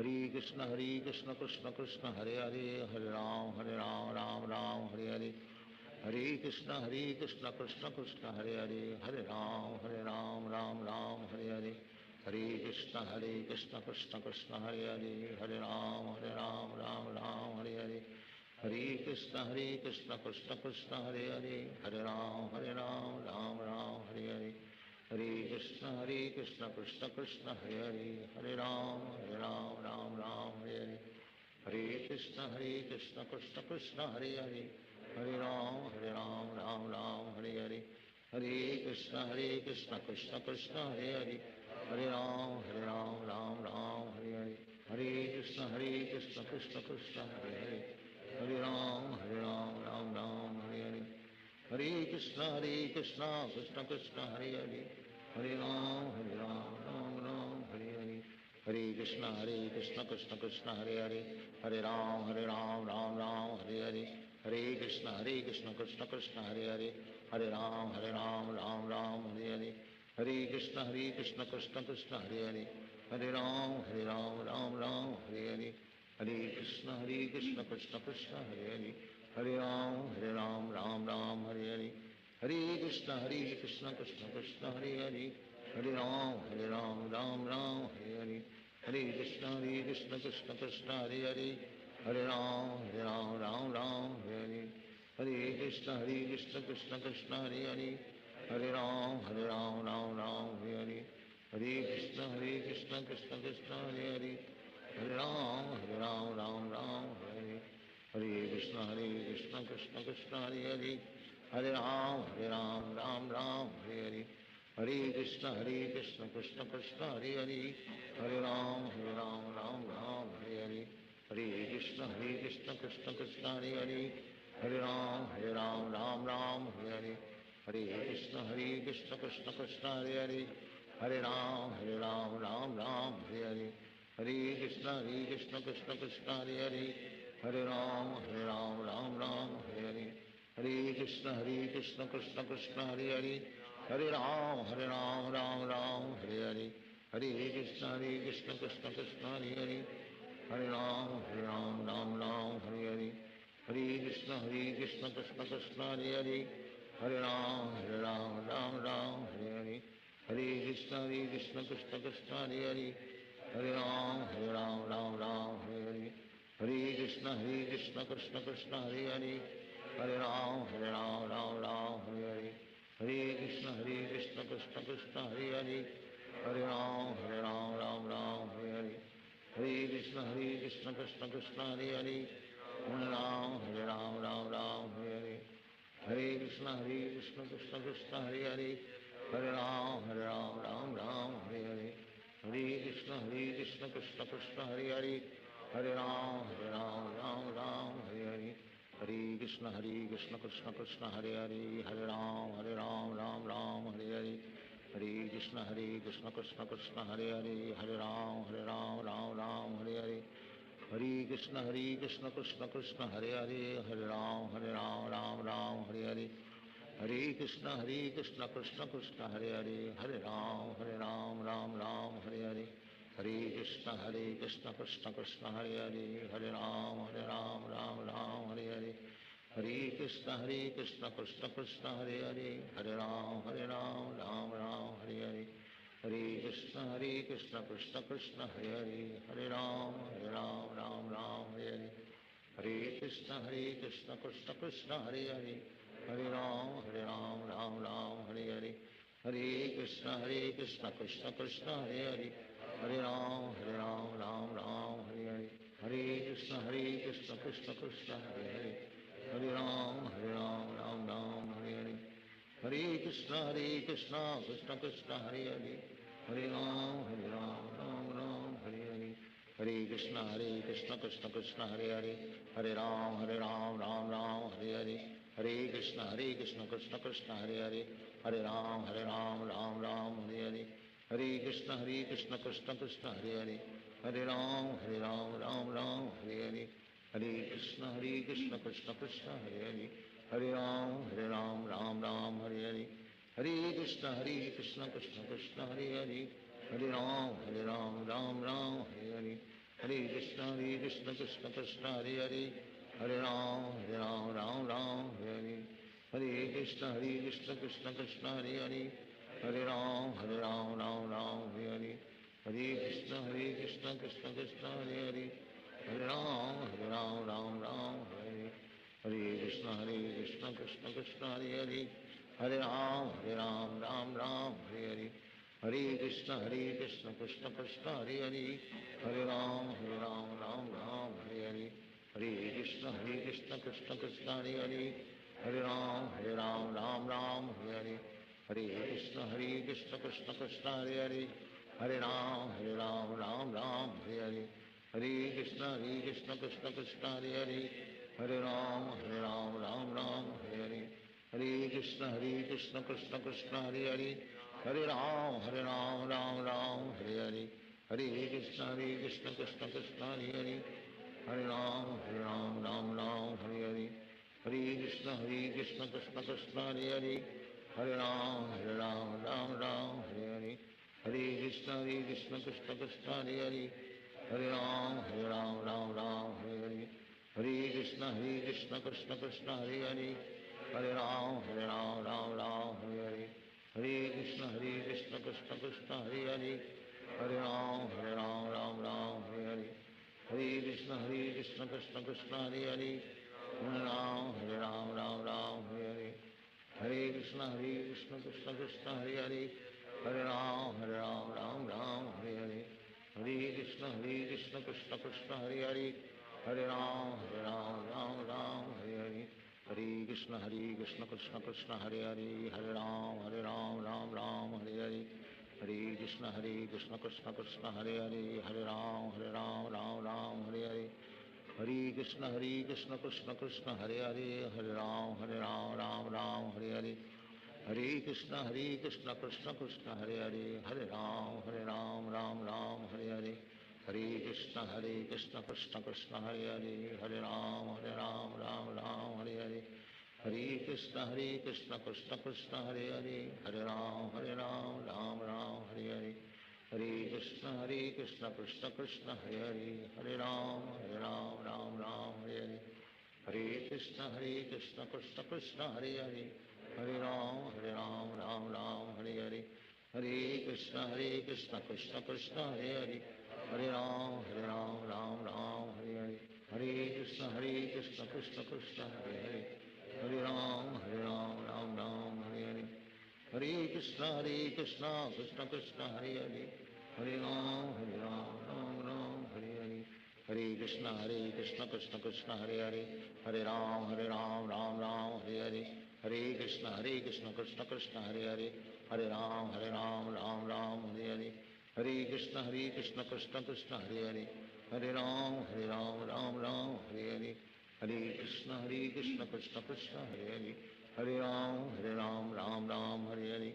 Krishna Krishna Hare Hare Hare Ram Ram Hare Hare Hare Krishna Krishna Krishna Hare Hare Hare Ram Ram Hare Hare Hare Krishna Krishna Krishna Hare Hare Hare Ram Ram Hare Hare Hare Krishna Krishna Krishna Hare Hare Hare Ram Ram Hare Hare Hare Krishna Krishna Krishna Hare Hare Hare Ram Ram Hare Hare Hare Krishna Krishna Krishna Hare Hare Hare Ram Ram Hare Hare Hare Krishna Krishna Krishna Hare Hare Hare Ram Ram Hare Hare Hare Krishna Krishna Krishna Hare Hare Hare Ram Ram Hare Hare Hare Krishna Krishna Krishna Hare Hare Hare Ram Ram Hare Hare Hare Krishna Krishna Krishna Hare Hare Hare Ram Ram Hare Hare Hare Krishna Krishna Krishna Hare Hare Hare Ram Ram Hare Hare Hare Krishna Krishna Krishna Hare Hare Hare Ram Ram Hare Hare Hare Krishna Krishna Krishna Hare Hare Hare Ram Ram Hare Hare Hare Krishna Krishna Krishna Hare Hare Hare Ram Ram Hare Hare Hare Krishna Krishna Krishna Hare Hare Hare Ram Ram Hare Hare Hare Krishna Krishna Krishna Hare Hare Hare Ram Ram Hare Hare Hare Krishna Krishna Krishna Hare Hare Hare Ram Hare Hare Hare Krishna Krishna Krishna Hare Hare Hare Ram Hare Hare Hare Krishna Krishna Krishna Hare Hare Hare Ram Ram Hare Hare Hare Krishna Krishna Krishna Hare Hare, Hare Ram Ram Ram Hare Hare, Hare Krishna Krishna Krishna Hare Hare, Hare Ram Ram Hare Hare, Hare Krishna Krishna Krishna Hare Hare, Hare Ram Ram Hare Hare, Hare Krishna Krishna Krishna Hare Hare, Hare Ram Ram Hare Hare, Hare Krishna Krishna Krishna Hare Hare, Hare Ram Ram Hare Hare, Hare Krishna Krishna Krishna Hare Hare, Hare Ram Ram Hare Hare, Hare Krishna Krishna Krishna Hare Hare, Hare Ram Ram Hare Hare, Hare Krishna Krishna Krishna Hare Hare, Hare Ram Ram Hare Hare, Hare Krishna Krishna Krishna Hare Hare, Hare Ram Ram Hare Hare, Hare Krishna Krishna Krishna Hare Hare, Hare Ram Hare Hare, Hare Krishna Krishna Krishna Hare Hare, Hare Ram Hare Hare, Hare Krishna Krishna Krishna Hare Hare, Hare Ram Hare Hare, Hare Krishna Krishna Krishna Hare Hare, Hare Ram Hare Hare, Hare Krishna Krishna Krishna Hare Hare, Hare Ram Ram Hare Hare, Hare Krishna Krishna Krishna Hare Hare, Hare Ram Ram Hare Hare, Hare Krishna Krishna Krishna Hare Hare, Hare Ram Ram Hare Hare, Hare Krishna Krishna Krishna Hare Hare, Hare Ram Ram Hare Hare, Hare Krishna Krishna Krishna Hare Hare, Hare Ram Ram Hare Hare, Hare Krishna Krishna Krishna Hare Hare, Hare Ram Ram Hare Hare, Hare Krishna Krishna Krishna Hare Hare, Hare Ram Ram Hare Hare, Hare Krishna Krishna Krishna Hare Hare, Hare Ram Hare Hare, Hare Krishna Krishna Krishna Hare Hare, Hare Ram Ram Hare Hare, Hare Krishna Krishna Krishna Hare Hare, Hare Ram Ram Hare Hare, Hare Krishna Krishna Krishna Hare Hare, Hare Ram Ram Hare Hare, Hare Krishna Krishna Krishna Hare Hare, Hare Ram Ram Hare Hare, Hare Krishna Krishna Krishna Hare Hare, Hare Ram Ram Hare Hare, Hare Krishna Krishna Krishna Hare Hare, Hare Ram Hare Hare, Hare Krishna Krishna Krishna Hare Hare, Hare Ram Hare Hare, Hare Krishna Krishna Krishna Hare Hare, Hare Ram Hare Hare, Hare Krishna Krishna Krishna Hare Hare, Hare Ram Hare Hare, Hare Krishna Krishna Krishna Hare Hare, Hare Ram Hare Hare, Hare Krishna Krishna Krishna Hare Hare, Hare Ram Hare Hare, Hare Krishna Krishna Krishna Hare Hare, Hare Ram Hare Hare, Hare Krishna Krishna Krishna Hare Hare, Hare Ram Hare Hare, Hare Krishna Krishna Krishna Hare Hare, Hare Ram Hare Hare, Hare Krishna Krishna Krishna Hare Hare, Hare Ram Hare Hare, Hare Krishna Krishna Krishna Hare Hare, Hare Ram Hare Hare, Hare Krishna Krishna Krishna Hare Hare, Hare Ram Hare Hare, Hare Krishna Krishna Krishna Hare Hare, Hare Ram Hare Hare, Hare Krishna Krishna Krishna Hare Hare, Hare Ram Hare Hare, Hare Krishna Krishna Krishna Hare Hare, Hare Ram Hare Hare, Hare Krishna Krishna Krishna Hare Hare, Hare Ram Hare Hare, Hare Krishna Krishna Krishna Hare Hare, Hare Ram Hare Hare, Hare Krishna Krishna Krishna Hare Hare, Hare Ram Hare Hare, Hare Krishna Krishna Krishna Hare Hare, Hare Ram Hare Hare, Hare Krishna Krishna Krishna Hare Hare, Hare Ram Hare Hare, Hare Krishna Krishna Krishna Hare Hare, Hare Ram Hare Hare, Hare Hare Krishna Krishna Krishna Hare Hare Hare Ram Ram Ram Hare Hare Hare Krishna Krishna Krishna Hare Hare Hare Ram Ram Hare Hare Hare Krishna Krishna Krishna Hare Hare Hare Ram Ram Hare Hare Hare Krishna Krishna Krishna Hare Hare Hare Ram Ram Hare Hare Hare Krishna Krishna Krishna Hare Hare Hare Ram Ram Hare Hare Hare Krishna Krishna Krishna Hare Hare Hare Ram Ram Hare Hare Hare Krishna Krishna Krishna Hare Hare Hare Ram Ram Hare Hare Hare Krishna Krishna Krishna Hare Hare Hare Ram Ram Hare Hare Hare Krishna Krishna Krishna Hare Hare Hare Ram Ram Hare Hare Hare Krishna Krishna Krishna Hare Hare Hare Ram Ram Hare Hare Hare Krishna Krishna Krishna Hare Hare Hare Ram Ram Hare Hare Hare Krishna Krishna Krishna Hare Hare Hare Ram Ram Hare Hare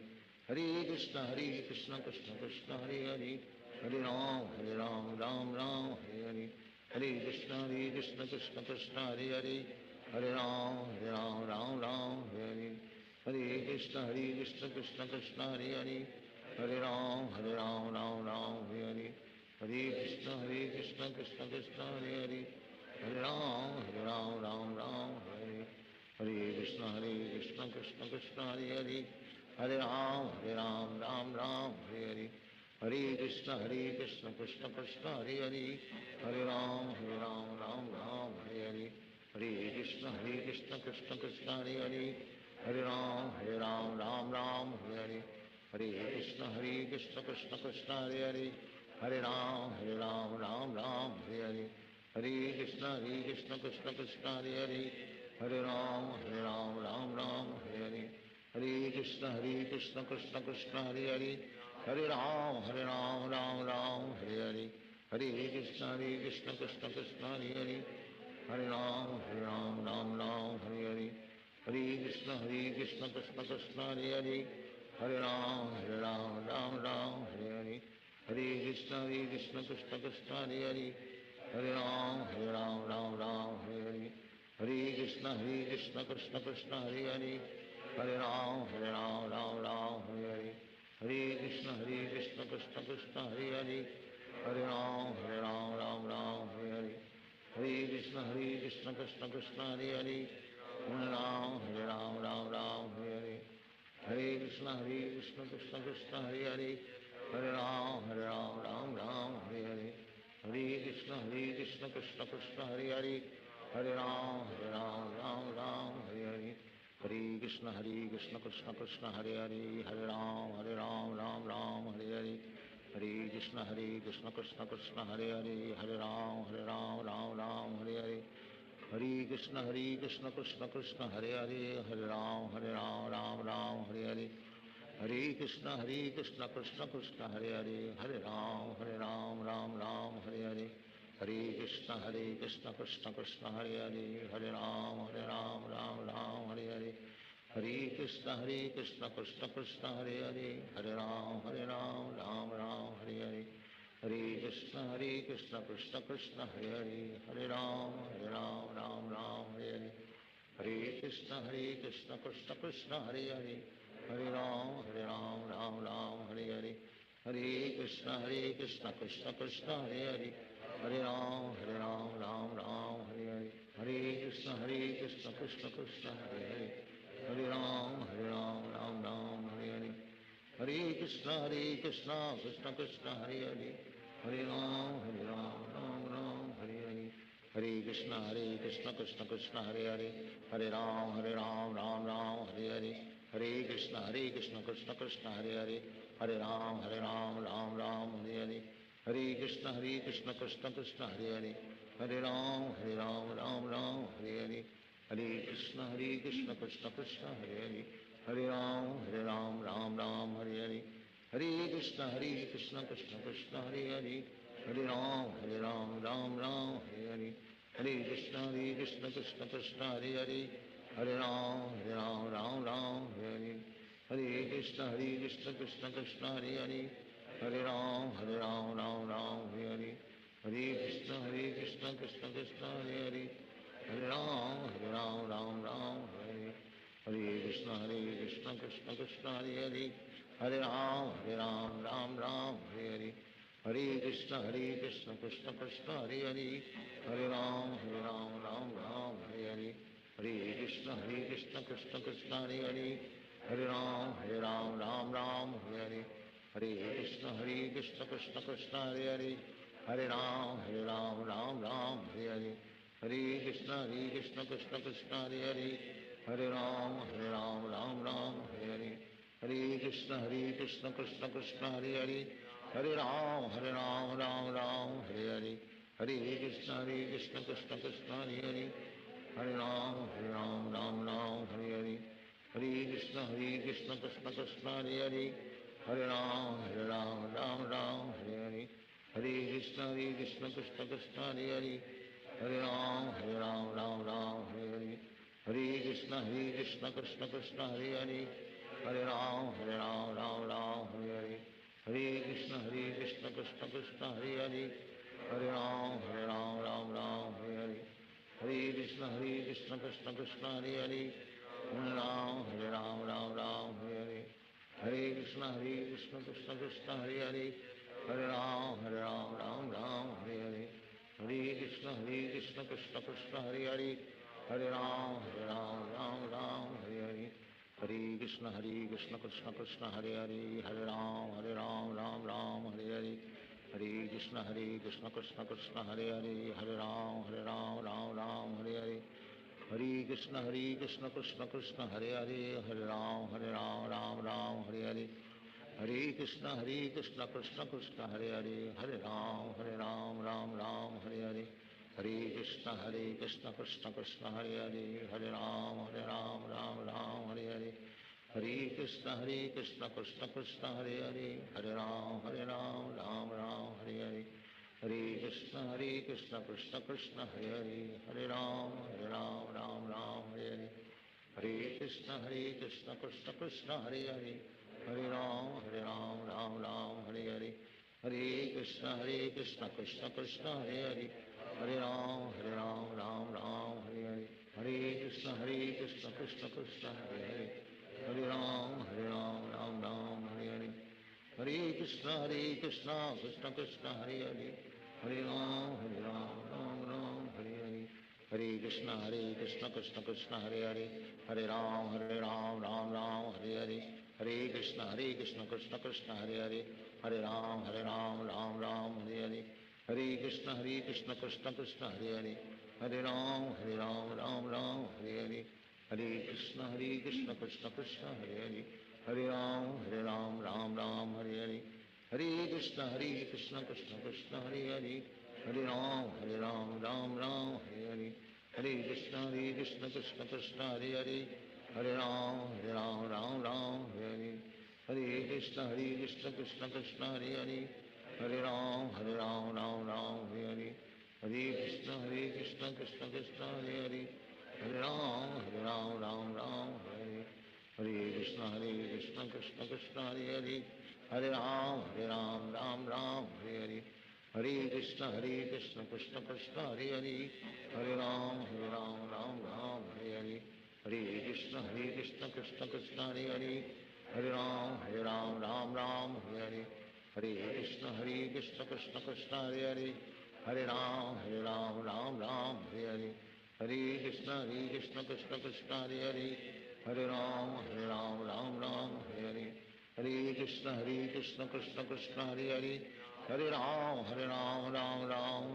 Hare Krishna Krishna Krishna Hare Hare Hare Ram Ram Hare Hare Hare Krishna Krishna Krishna Hare Hare Hare Ram Ram Hare Hare Hare Krishna Krishna Krishna Hare Hare Hare Ram Ram Hare Hare Hare Krishna Krishna Krishna Hare Hare Hare Ram Ram Hare Hare Hare Krishna Krishna Krishna Hare Hare Hare Ram Ram Hare Hare Hare Krishna Krishna Krishna Hare Hare Hare Ram Ram Hare Hare Hare Krishna Krishna Krishna Hare Hare Hare Ram Ram Hare Hare Hare Krishna Krishna Krishna Hare Hare Hare Ram Ram Hare Hare Hare Krishna Krishna Krishna Hare Hare Hare Ram Ram Hare Hare Hare Krishna Krishna Krishna Hare Hare Hare Ram Ram Hare Hare Hare Krishna Krishna Krishna Hare Hare Hare Ram Ram Hare Hare Hare Krishna Krishna Krishna Hare Hare Hare Ram Ram Hare Hare Hare Krishna Krishna Krishna Hare Hare Hare Ram Ram Hare Hare Hare Krishna Krishna Krishna Hare Hare Hare Ram Ram Hare Hare Hare Krishna Krishna Krishna Hare Hare Hare Ram Ram Hare Hare Hare Krishna Krishna Krishna Hare Hare Hare Ram Ram Hare Hare Hare Krishna Krishna Krishna Hare Hare Hare Ram Ram Hare Hare Hare Krishna Krishna Krishna Hare Hare Hare Ram Ram Hare Hare Hare Krishna Krishna Krishna Hare Hare Hare Ram Ram Hare Hare Hare Krishna Krishna Krishna Hare Hare Hare Ram Ram Hare Hare Hare Krishna Krishna Krishna Hare Hare Hare Ram Ram Hare Hare Hare Krishna Krishna Krishna Hare Hare Hare Ram Ram Hare Hare Hare Krishna Krishna Krishna Hare Hare Hare Ram Ram Hare Hare Hare Krishna Krishna Hare Hare Hare Ram Ram Hare Hare Hare Krishna Krishna Hare Hare Hare Ram Ram Hare Hare Hare Krishna Krishna Hare Hare Hare Ram Ram Hare Hare Hare Krishna Krishna Hare Hare Hare Ram Ram Hare Hare Hare Krishna Krishna Krishna Hare Hare Hare Ram Ram Hare Hare Hare Krishna Krishna Krishna Hare Hare Hare Ram Ram Hare Hare Hare Krishna Krishna Krishna Hare Hare Hare Ram Ram Hare Hare Hare Krishna Krishna Krishna Hare Hare Hare Ram Ram Hare Hare Hare Krishna Krishna Krishna Hare Hare Hare Ram Ram Hare Hare Hare Krishna Krishna Krishna Hare Hare Hare Ram Ram Hare Hare Hare Krishna Krishna Krishna Hare Hare Hare Ram Ram Hare Hare Hare Krishna Krishna Krishna Hare Hare Hare Ram Ram Hare Hare Hare Krishna Krishna Krishna Hare Hare Hare Ram Ram Ram Hare Hare Hare Krishna Krishna Krishna Hare Hare Hare Ram Ram Ram Hare Hare Hare Krishna Krishna Krishna Hare Hare Hare Ram Ram Hare Hare Hare Krishna Krishna Krishna Hare Hare Hare Ram Ram Hare Hare Hare Krishna Krishna Krishna Hare Hare Hare Ram Ram Hare Hare Hare Krishna Krishna Krishna Hare Hare Hare Ram Ram Hare Hare Hare Krishna Krishna Krishna Hare Hare Hare Ram Ram Hare Hare Hare Krishna Krishna Krishna Hare Hare Hare Ram Ram Hare Hare Hare Krishna Krishna Krishna Hare Hare Hare Ram Ram Hare Hare Hare Krishna Krishna Krishna Hare Hare Hare Ram Ram Hare Hare Hare Krishna Krishna Krishna Hare Hare Hare Ram Ram Hare Hare Hare Krishna Krishna Krishna Hare Hare Hare Ram Ram Hare Hare Hare Krishna Krishna Krishna Hare Hare Hare Ram Ram Hare Hare Hare Krishna Krishna Krishna Hare Hare Hare Ram Ram Hare Hare Hare Krishna Krishna Krishna Hare Hare Hare Ram Ram Hare Hare Hare Krishna Krishna Krishna Hare Hare Hare Ram Ram Hare Hare Hare Krishna Krishna Krishna Hare Hare Hare Ram Ram Hare Hare Hare Krishna Krishna Krishna Hare Hare Hare Ram Ram Hare Hare Hare Krishna Krishna Krishna Hare Hare Hare Ram Ram Hare Hare Hare Krishna Krishna Krishna Hare Hare Hare Ram Ram Hare Hare Hare Krishna Krishna Krishna Hare Hare Hare Ram Ram Hare Hare Hare Krishna Krishna Krishna Hare Hare Hare Ram Ram Hare Hare Hare Krishna Krishna Krishna Hare Hare Hare Ram Ram Hare Hare Hare Krishna Krishna Krishna Hare Hare Hare Ram Ram Hare Hare Hare Krishna Krishna Krishna Hare Hare Hare Ram Ram Hare Hare Hare Krishna Krishna Krishna Hare Hare Hare Ram Ram Hare Hare Hare Krishna Krishna Krishna Hare Hare Hare Ram Ram Hare Hare Hare Krishna Krishna Krishna Hare Hare Hare Ram Ram Hare Hare Hare Krishna Krishna Krishna Hare Hare Hare Ram Ram Hare Hare Hare Krishna Krishna Krishna Hare Hare Hare Ram Ram Hare Hare Hare Krishna Krishna Krishna Hare Hare Hare Ram Ram Hare Hare Hare Krishna Krishna Krishna Hare Hare Hare Ram Ram Hare Hare Hare Krishna Krishna Krishna Hare Hare Hare Ram Ram Hare Hare Hare Krishna Krishna Krishna Hare Hare Hare Ram Ram Hare Hare Hare Krishna Krishna Krishna Hare Hare Hare Ram Ram Hare Hare Hare Krishna Krishna Krishna Hare Hare Hare Ram Ram Hare Hare Hare Krishna Krishna Krishna Hare Hare Hare Ram Ram Hare Hare Hare Krishna Krishna Krishna Hare Hare Hare Ram Ram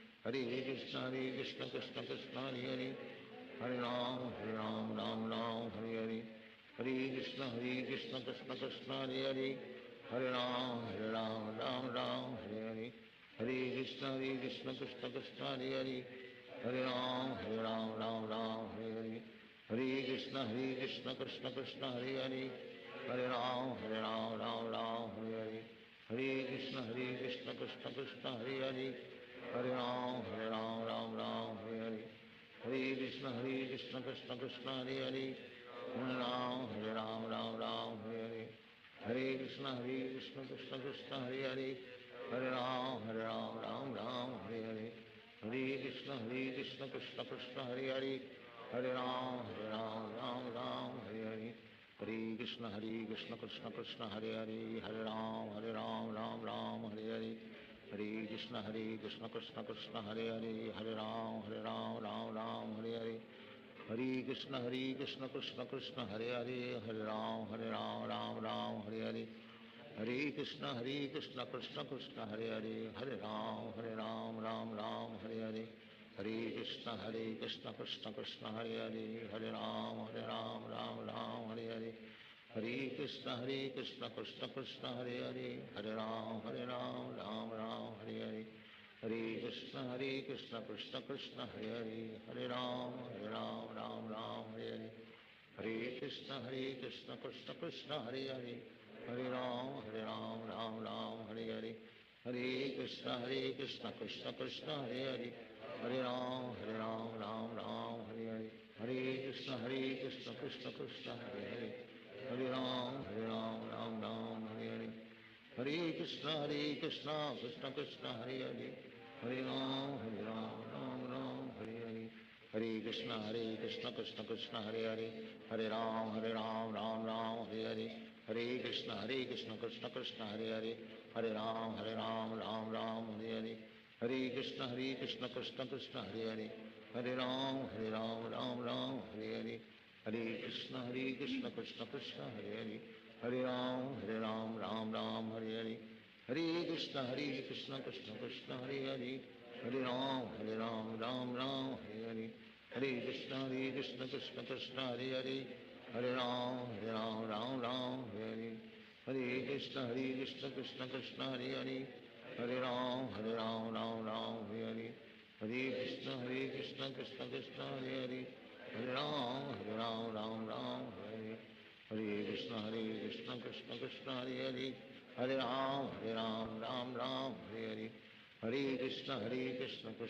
Hare Hare Hare Krishna Krishna Krishna Hare Hare Hare Ram Ram Hare Hare Hare Krishna Krishna Krishna Hare Hare Hare Ram Ram Hare Hare Hare Krishna Krishna Krishna Hare Hare Hare Ram Ram Hare Hare Hare Krishna Krishna Krishna Hare Hare Hare Ram Ram Hare Hare Hare Krishna Krishna Krishna Hare Hare Hare Ram Hare Hare Hare Krishna Krishna Krishna Hare Hare Hare Ram Ram Hare Hare Hare Krishna Krishna Krishna Hare Hare Hare Ram Hare Hare Hare Krishna Krishna Krishna Hare Hare Hare Ram Ram Hare Hare Hare Krishna Krishna Krishna Hare Hare Hare Ram Ram Hare Hare Hare Krishna Krishna Krishna Hare Hare, हरे राम राम राम हरे हरे, हरे कृष्ण कृष्ण कृष्ण हरे हरे, हरे राम राम राम हरे हरे, हरे कृष्ण कृष्ण कृष्ण हरे हरे, हरे राम राम राम हरे हरे, हरे कृष्ण कृष्ण कृष्ण हरे हरे, हरे राम राम राम हरे हरे, हरे कृष्ण कृष्ण कृष्ण हरे हरे, हरे राम राम राम हरे हरे, हरे कृष्ण कृष्ण कृष्ण हरे हरे, हरे राम राम राम हरे हरे, हरे कृष्ण कृष्ण कृष्ण हरे हरे, हरे राम राम राम हरे हरे, हरे कृष्ण कृष्ण कृष्ण हरे हरे, हरे राम राम राम हरे हरे, हरे कृष्ण कृष्ण कृष्ण हरे हरे, हरे राम राम राम हरे हरे, हरे कृष्ण कृष्ण कृष्ण हरे हरे, हरे राम राम राम हरे हरे, हरे कृष्ण कृष्ण कृष्ण हरे हरे, हरे राम राम राम हरे हरे, हरे कृष्ण कृष्ण कृष्ण हरे हरे, हरे राम राम राम हरे हरे, हरे कृष्ण कृष्ण कृष्ण हरे हरे, हरे राम राम राम हरे हरे, हरे कृष्ण कृष्ण कृष्ण हरे हरे, हरे राम राम राम हरे हरे, हरे कृष्ण कृष्ण कृष्ण हरे हरे, हरे राम राम राम हरे हरे, हरे कृष्ण कृष्ण कृष्ण हरे हरे, हरे राम राम राम हरे हरे, हरे कृष्ण कृष्ण कृष्ण हरे हरे, हरे राम राम राम हरे हरे, हरे कृष्ण कृष्ण कृष्ण हरे हरे, हरे राम राम राम हरे हरे, हरे कृष्ण कृष्ण कृष्ण हरे हरे, हरे राम राम राम हरे हरे, हरे कृष्ण कृष्ण कृष्ण हरे हरे, हरे राम राम राम हरे हरे, हरे कृष्ण कृष्ण कृष्ण हरे हरे, हरे राम राम राम हरे हरे, हरे कृष्ण कृष्ण कृष्ण हरे हरे, हरे राम राम राम हरे हरे, हरे कृष्ण कृष्ण कृष्ण हरे हरे, हरे राम राम राम हरे हरे, हरे कृष्ण कृष्ण कृष्ण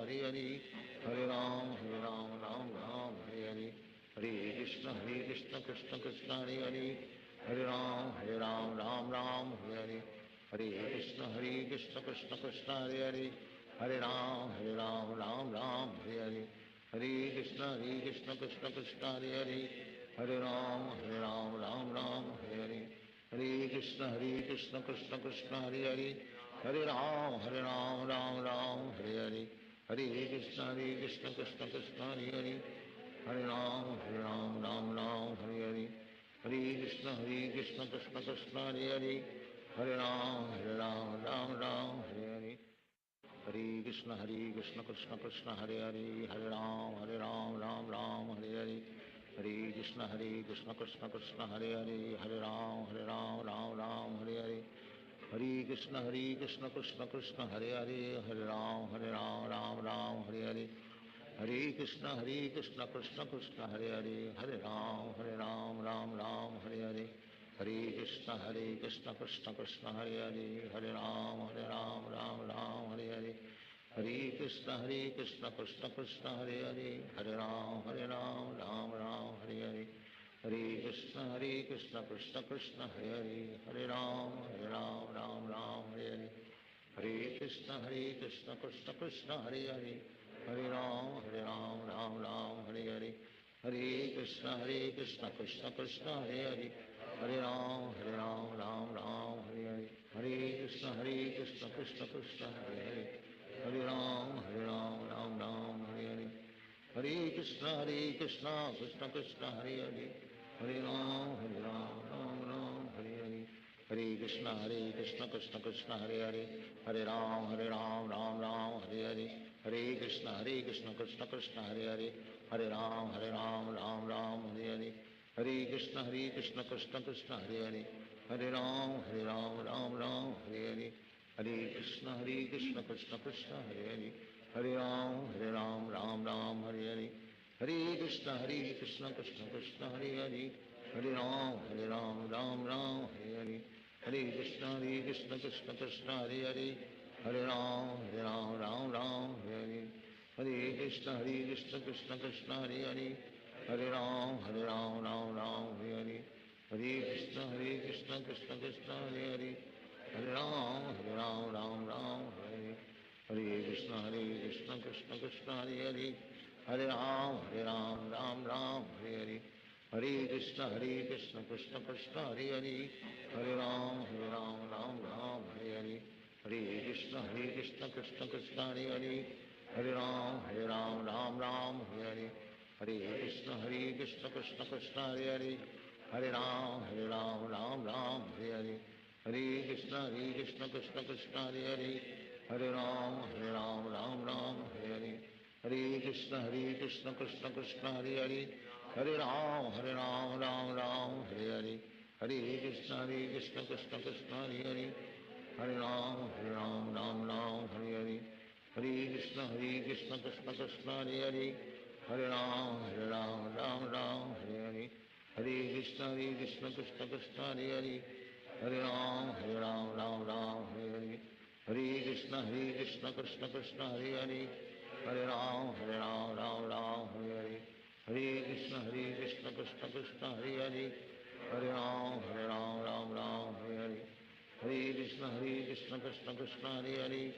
हरे हरे, हरे राम राम राम हरे हरे, हरे कृष्ण कृष्ण कृष्ण हरे हरे, हरे राम राम राम हरे हरे, हरे कृष्ण कृष्ण कृष्ण हरे हरे, हरे राम राम राम हरे हरे, हरे कृष्ण कृष्ण कृष्ण हरे हरे, हरे राम राम राम हरे हरे, हरे कृष्ण कृष्ण कृष्ण हरे हरे, हरे राम राम राम हरे हरे, हरे कृष्ण कृष्ण कृष्ण हरे हरे, हरे राम राम राम हरे हरे, हरे कृष्ण कृष्ण कृष्ण हरे हरे, हरे राम राम राम हरे हरे, हरे कृष्ण कृष्ण कृष्ण हरे हरे, हरे राम राम राम हरे हरे, हरे कृष्ण कृष्ण कृष्ण हरे हरे, हरे राम राम राम हरे हरे, हरे कृष्ण कृष्ण कृष्ण हरे हरे, हरे राम राम राम हरे हरे, हरे कृष्ण कृष्ण कृष्ण हरे हरे, हरे राम राम राम हरे हरे, हरे कृष्ण कृष्ण कृष्ण हरे हरे, हरे राम राम राम हरे हरे, हरे कृष्ण कृष्ण कृष्ण हरे हरे, हरे राम राम राम हरे हरे, हरे कृष्ण कृष्ण कृष्ण हरे हरे, हरे राम राम राम हरे हरे, हरे कृष्ण कृष्ण कृष्ण हरे हरे, हरे राम राम राम हरे हरे, हरे कृष्ण कृष्ण कृष्ण हरे हरे, हरे राम राम राम हरे हरे, हरे कृष्ण कृष्ण कृष्ण हरे हरे, हरे राम राम राम हरे हरे, हरे कृष्ण कृष्ण कृष्ण हरे हरे, हरे राम राम राम हरे हरे, हरे कृष्ण कृष्ण कृष्ण हरे हरे, हरे राम राम राम हरे हरे, हरे कृष्ण कृष्ण कृष्ण हरे हरे, हरे राम राम राम हरे हरे, हरे कृष्ण कृष्ण कृष्ण हरे हरे, हरे राम राम राम हरे हरे, हरे कृष्ण कृष्ण कृष्ण हरे हरे, हरे राम राम राम हरे हरे, हरे कृष्ण कृष्ण कृष्ण हरे हरे, हरे राम राम राम हरे हरे, हरे कृष्ण कृष्ण कृष्ण हरे हरे, हरे Ram Ram Ram Hare Hare, Hare Krishna Krishna Krishna Hare Hare, Hare Ram Ram Ram Hare Hare, Hare Krishna Krishna Krishna Hare Hare, Hare Ram Ram Hare Hare, Hare Krishna Krishna Krishna Hare Hare, Hare Ram Ram Hare Hare, Hare Krishna Krishna Krishna Hare Hare, Hare Ram Ram Hare Hare, Hare Krishna Krishna Krishna Hare Hare, Hare Ram Ram Hare Hare, Hare Krishna Krishna Krishna Hare Hare, Hare Ram Ram Hare Hare, Hare Krishna Krishna Krishna Hare Hare, Hare Ram Ram Hare Hare, Hare Krishna Krishna Krishna Hare Hare, Hare Ram Hare Hare, Hare Krishna Krishna Krishna Hare Hare, Hare Ram Hare Hare, Hare Krishna Krishna Krishna Hare Hare, Hare Ram Hare Hare, Hare Krishna Krishna Krishna Hare Hare, Hare Ram Hare Hare, Hare Krishna Krishna Krishna Hare Hare,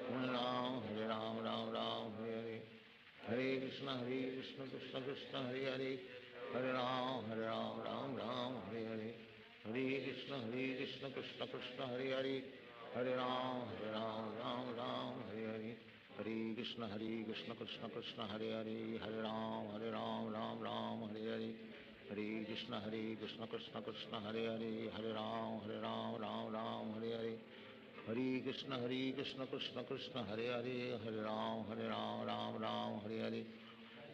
Hare Ram Hare Hare, Hare Krishna Krishna Krishna Hare Hare, Hare Ram Hare Hare, Hare Krishna Krishna Krishna Hare Hare, Hare Ram Hare Hare, Hare Krishna Krishna Krishna Hare Hare, Hare Ram Hare Hare, Hare Krishna Krishna Krishna Hare Hare, Hare Ram Hare Hare, Hare Krishna Krishna Krishna Hare Hare, Hare Ram Hare Hare, Hare Krishna Krishna Krishna Hare Hare, Hare Ram Hare Hare,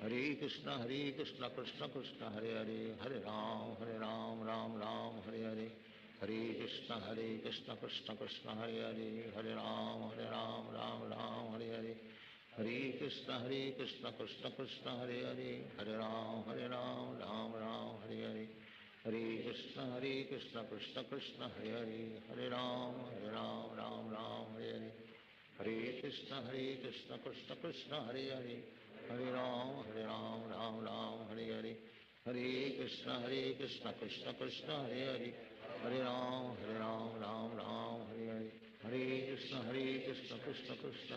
Hare Krishna Krishna Krishna Hare Hare, Hare Ram Hare Hare, Hare Krishna Krishna Krishna Hare Hare, Hare Ram Hare Hare, Hare Krishna Krishna Krishna Hare Hare, Hare Ram Hare Hare, Hare Krishna Krishna Krishna Hare Hare, Hare Ram Hare Hare, Hare Krishna Krishna Krishna Hare Hare, Hare Ram Hare Hare, Hare Krishna Krishna Krishna Hare Hare, Hare Ram Hare Hare, Hare Krishna Krishna Krishna Hare Hare, Hare Ram Ram Hare Hare, Hare Krishna Krishna Krishna Hare Hare, Hare Ram Ram Hare Hare, Hare Krishna Krishna Krishna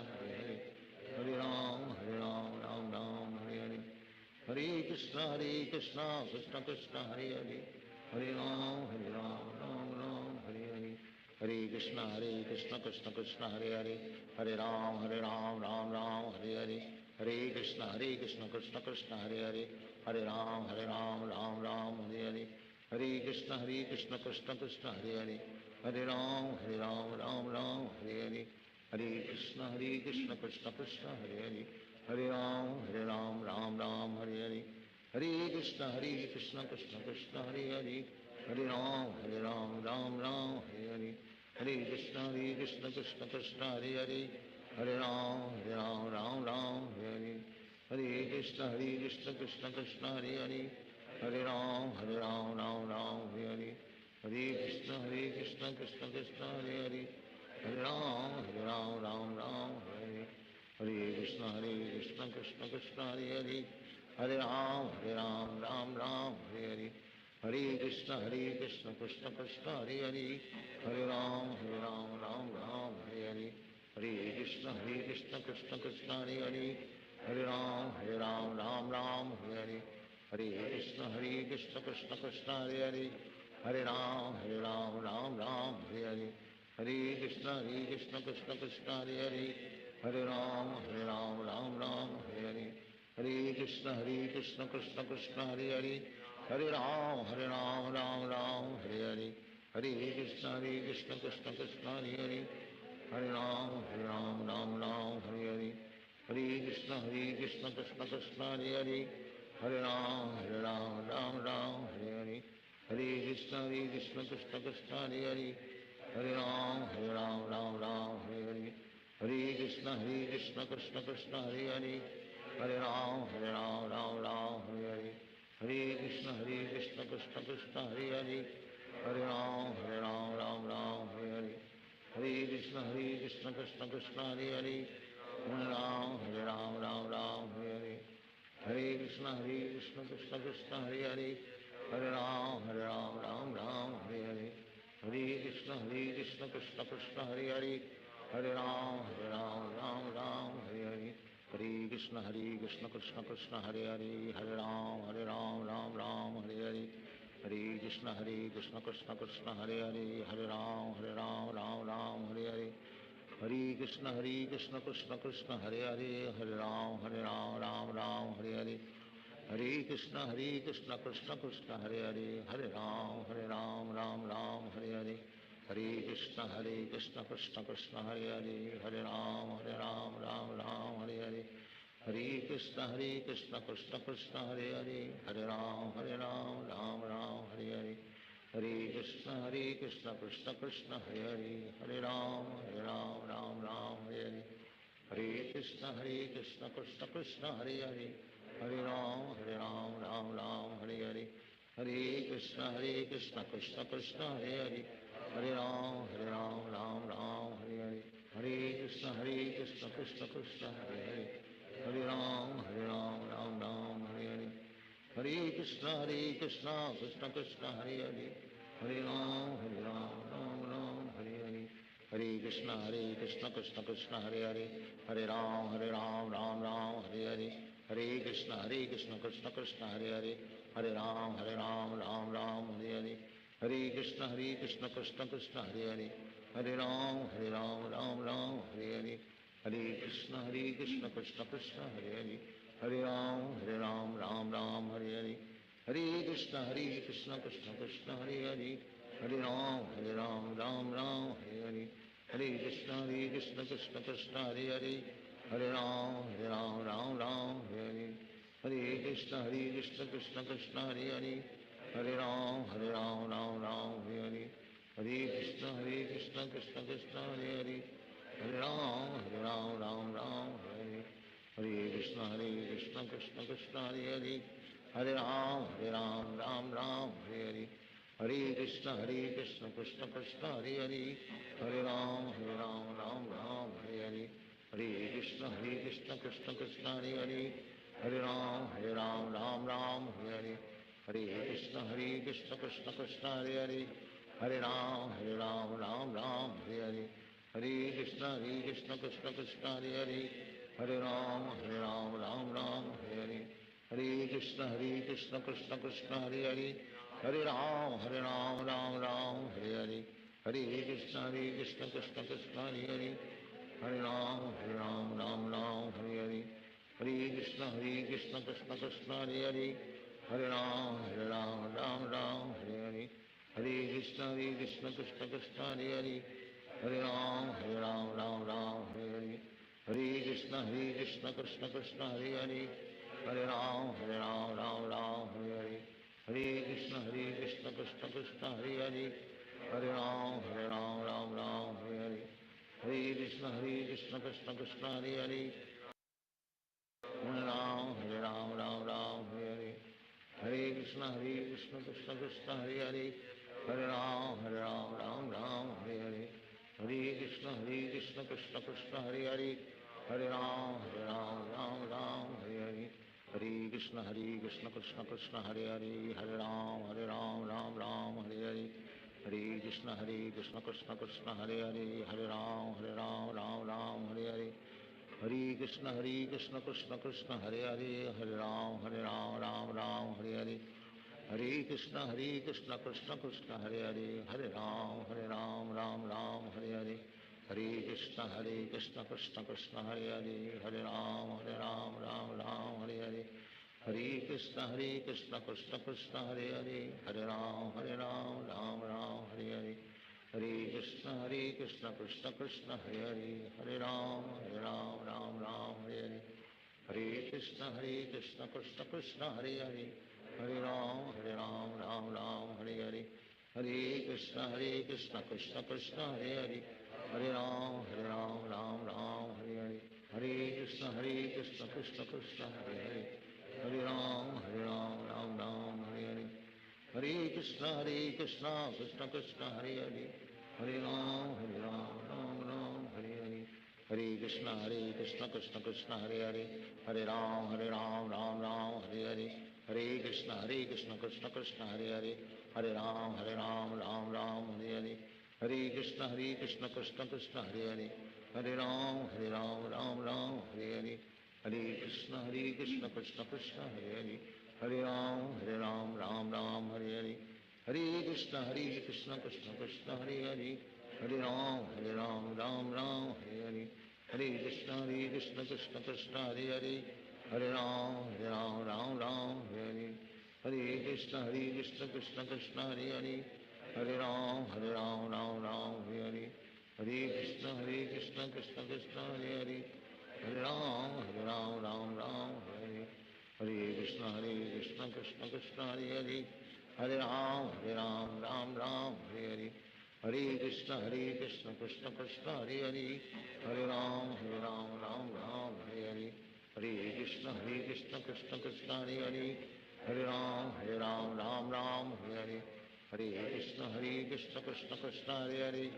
Hare Hare, Hare Ram Ram Hare Hare, Hare Krishna Krishna Krishna Hare Hare, Hare Ram Ram Hare Hare, Hare Krishna Krishna Krishna Hare Hare, Hare Ram Ram Hare Hare, Hare Krishna Krishna Krishna Hare Hare, Hare Ram Hare Hare, Hare Krishna Krishna Krishna Hare Hare, Hare Ram Hare Hare, Hare Krishna Krishna Krishna Hare Hare, Hare Ram Hare Hare, Hare Krishna Krishna Krishna Hare Hare, Hare Ram Hare Hare, Hare Krishna Krishna Krishna Hare Hare, Hare Ram Hare Hare, Hare Krishna Krishna Krishna Hare Hare, Hare Ram Hare Hare, Hare Krishna Krishna Krishna Hare Hare, Hare Ram Hare Hare, Hare Krishna Krishna Krishna Hare Hare, Hare Ram Hare Hare, Hare Krishna Krishna Krishna Hare Hare, Hare Ram Hare Hare, Hare Krishna Krishna Krishna Hare Hare, Hare Ram Hare Hare, Hare Krishna Krishna Krishna Hare Hare, Hare Ram Hare Hare, Hare Krishna Krishna Krishna Hare Hare, Hare Ram Hare Hare, Hare Krishna Krishna Krishna Hare Hare, Hare Ram Hare Hare, Hare Krishna Krishna Krishna Hare Hare, Hare Ram Hare Hare, Hare Krishna Krishna Krishna Hare Hare, Hare Ram Hare Hare, Hare Krishna Krishna Krishna Hare Hare, Hare Ram Hare Hare, Hare Krishna Krishna Krishna Hare Hare, Hare Ram Hare Hare, हरे कृष्ण कृष्ण कृष्ण हरे हरे, हरे राम राम राम हरे हरे, हरे कृष्ण कृष्ण कृष्ण हरे हरे, हरे राम राम राम हरे हरे, हरे कृष्ण कृष्ण कृष्ण हरे हरे, हरे राम राम राम हरे हरे, हरे कृष्ण कृष्ण कृष्ण हरे हरे, हरे राम राम हरे हरे, हरे कृष्ण कृष्ण कृष्ण हरे हरे, हरे राम राम हरे हरे, हरे कृष्ण कृष्ण कृष्ण हरे हरे, हरे राम राम हरे हरे, हरे कृष्ण कृष्ण कृष्ण हरे हरे, हरे राम राम हरे हरे, हरे कृष्ण कृष्ण कृष्ण हरे हरे, हरे राम राम हरे हरे, हरे कृष्ण कृष्ण कृष्ण हरे हरे, हरे राम राम हरे हरे, हरे कृष्ण कृष्ण कृष्ण हरे हरे, हरे राम राम हरे हरे, हरे कृष्ण कृष्ण कृष्ण हरे हरे, हरे राम राम हरे हरे, हरे कृष्ण कृष्ण कृष्ण हरे हरे, हरे राम राम राम हरे हरे, हरे कृष्ण कृष्ण कृष्ण हरे हरे, हरे राम राम राम हरे हरे, हरे कृष्ण कृष्ण कृष्ण हरे हरे, हरे राम राम हरे हरे, हरे कृष्ण कृष्ण कृष्ण हरे हरे, हरे राम राम हरे हरे, हरे कृष्ण कृष्ण कृष्ण हरे हरे, हरे राम राम हरे हरे, हरे कृष्ण कृष्ण कृष्ण हरे हरे, हरे राम राम हरे हरे, हरे कृष्ण कृष्ण कृष्ण हरे हरे, हरे राम राम हरे हरे, हरे कृष्ण कृष्ण कृष्ण हरे हरे, हरे राम राम हरे हरे, हरे कृष्ण कृष्ण कृष्ण हरे हरे, हरे राम राम हरे हरे, हरे कृष्ण कृष्ण कृष्ण हरे हरे, हरे राम राम हरे हरे, हरे कृष्ण कृष्ण कृष्ण हरे हरे, हरे राम राम हरे हरे, हरे कृष्ण कृष्ण कृष्ण हरे हरे, हरे राम राम हरे हरे, हरे कृष्ण कृष्ण कृष्ण हरे हरे, हरे राम राम हरे हरे, हरे कृष्ण कृष्ण कृष्ण हरे हरे, हरे राम राम हरे हरे, हरे कृष्ण कृष्ण कृष्ण हरे हरे, हरे राम राम हरे हरे, हरे कृष्ण कृष्ण कृष्ण हरे हरे, हरे राम राम हरे हरे, हरे कृष्ण कृष्ण कृष्ण हरे हरे, हरे राम राम हरे हरे, हरे कृष्ण कृष्ण कृष्ण हरे हरे, हरे राम राम हरे हरे, हरे कृष्ण कृष्ण कृष्ण हरे हरे, हरे राम राम हरे हरे, हरे कृष्ण कृष्ण कृष्ण हरे हरे, हरे राम हरे हरे, हरे कृष्ण कृष्ण कृष्ण हरे हरे, हरे राम राम हरे हरे, हरे कृष्ण कृष्ण कृष्ण हरे हरे, हरे राम राम हरे हरे, हरे कृष्ण कृष्ण कृष्ण हरे हरे, हरे राम राम हरे हरे, हरे कृष्ण कृष्ण कृष्ण हरे हरे, हरे राम राम हरे हरे, हरे कृष्ण कृष्ण कृष्ण हरे हरे, हरे राम राम हरे हरे, हरे कृष्ण कृष्ण कृष्ण हरे हरे, हरे राम राम हरे हरे, हरे कृष्ण कृष्ण कृष्ण हरे हरे, हरे राम राम हरे हरे, हरे कृष्ण कृष्ण कृष्ण हरे हरे, हरे राम राम हरे हरे, हरे कृष्ण कृष्ण कृष्ण हरे हरे, हरे राम राम हरे हरे, हरे कृष्ण कृष्ण कृष्ण हरे हरे, हरे राम राम हरे हरे, हरे कृष्ण कृष्ण कृष्ण हरे हरे, हरे राम राम हरे हरे, हरे कृष्ण कृष्ण कृष्ण हरे हरे, हरे राम राम हरे हरे, हरे कृष्ण कृष्ण कृष्ण हरे हरे, हरे राम राम हरे हरे, हरे कृष्ण कृष्ण कृष्ण हरे हरे, हरे राम राम हरे हरे, हरे कृष्ण कृष्ण कृष्ण हरे हरे, हरे राम राम हरे हरे, हरे कृष्ण कृष्ण कृष्ण हरे हरे, हरे Ram Ram Hare Hare, Hare Krishna Krishna Krishna Hare Hare, Hare Ram Ram Ram Hare Hare, Hare Krishna Krishna Krishna Hare Hare, Hare Ram Ram Ram Hare Hare, Hare Krishna Krishna Krishna Hare Hare, Hare Ram Ram Ram Hare Hare, Hare Krishna Krishna Krishna Hare Hare, Hare Ram Ram Ram Hare Hare, Hare Krishna Krishna Krishna Hare Hare, Hare Ram Ram Ram Hare Hare, Hare Krishna Krishna Krishna Hare Hare, Hare Ram Ram Ram Hare Hare, Hare Krishna Krishna Krishna Hare Hare, Hare Ram Ram Ram Hare Hare, Hare Krishna Krishna Krishna Hare Hare, Hare Ram Ram Hare Hare, Hare Krishna Krishna Krishna Hare Hare,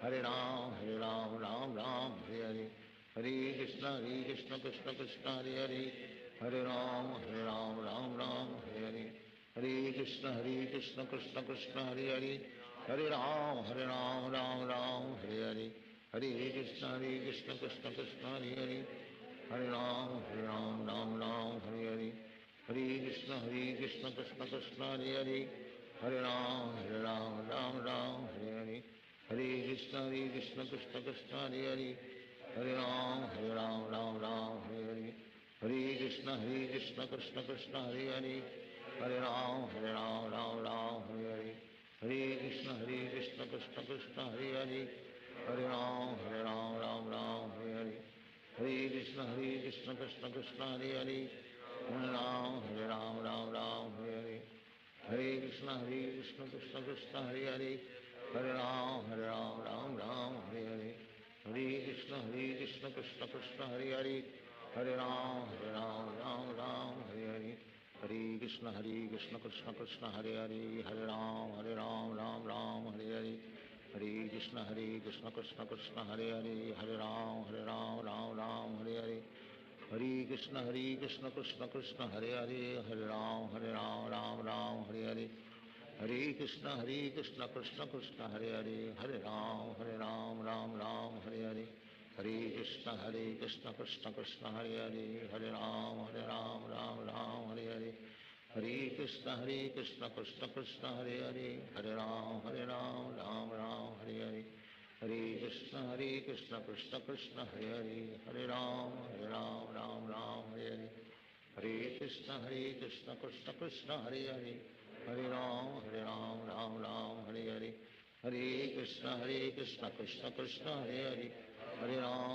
Hare Ram Ram Ram Hare Hare, Hare Krishna Krishna Krishna Hare Hare, Hare Ram Ram Ram Hare Hare, Hare Krishna Krishna Krishna Hare Hare, Hare Ram Ram Ram Hare Hare, Hare Krishna Krishna Krishna Hare Hare, Hare Ram Ram Ram Hare Hare, Hare Krishna Krishna Krishna Hare Hare, Hare Ram Ram Ram Hare Hare, Hare Krishna Krishna Krishna Hare Hare, Hare Ram Ram Hare Hare, Hare Krishna Krishna Krishna Hare Hare, Hare Ram Ram Hare Hare, Hare Krishna Krishna Krishna Hare Hare, Hare Ram Ram Hare Hare, Hare Krishna Krishna Krishna Hare Hare, Hare Ram Ram Hare Hare, Hare Krishna Krishna Krishna Hare Hare, Hare Ram Ram Hare Hare, Hare Krishna Krishna Krishna Hare Hare, Hare Ram Ram Hare Hare, Hare Krishna Krishna Krishna Hare Hare, Hare Ram Ram Hare Hare, Hare Krishna Krishna Krishna Hare Hare, Hare Ram Ram Hare Hare, Hare Krishna Krishna Krishna Hare Hare, Hare Ram Ram Hare Hare, Hare Krishna Krishna Krishna Hare Hare, Hare Ram Ram Hare Hare, Hare Krishna Krishna Krishna Hare Hare, Hare Ram Ram Hare Hare, Hare Krishna Krishna Krishna Hare Hare, Hare Ram Ram Hare Hare, Hare Krishna Krishna Krishna Hare Hare, Hare Ram Ram Hare Hare, Hare Krishna Krishna Krishna Hare Hare, Hare Ram Ram Hare Hare, Hare Krishna Krishna Krishna Hare Hare, Hare Ram Ram Hare Hare, Hare Krishna Krishna Krishna Hare Hare, Hare Ram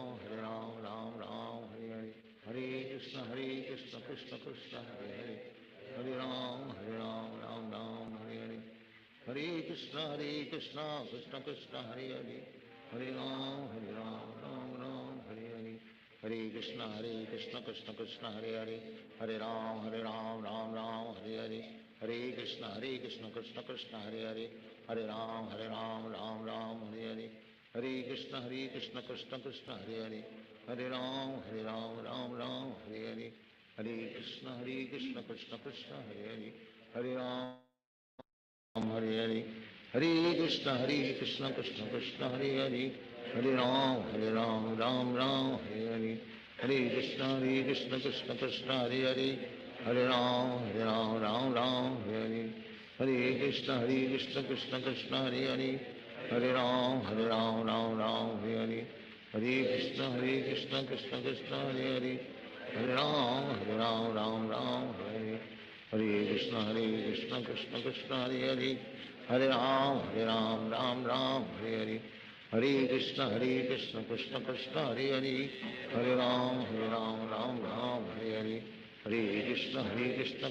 Ram Hare Hare, Hare Krishna Krishna Krishna Hare Hare, Hare Ram Ram Hare Hare, Hare Krishna Krishna Krishna Hare Hare, Hare Ram Ram Hare Hare, Hare Krishna Krishna Krishna Hare Hare, Hare Ram Ram Hare Hare, Hare Krishna Krishna Krishna Hare Hare, Hare Ram Ram Hare Hare, Hare Krishna Krishna Krishna Hare Hare, Hare Ram Hare Hare, Hare Krishna Krishna Krishna Hare Hare, Hare Ram Ram Hare Hare, Hare Krishna Krishna Krishna Hare Hare, Hare Ram Ram Hare Hare, Hare Krishna Krishna Krishna Hare Hare, Hare Ram Ram Hare Hare, Hare Krishna Krishna Krishna Hare Hare, Hare Ram Ram Hare Hare, Hare Krishna Krishna Krishna Hare Hare, Hare Ram Ram Hare Hare, Hare Krishna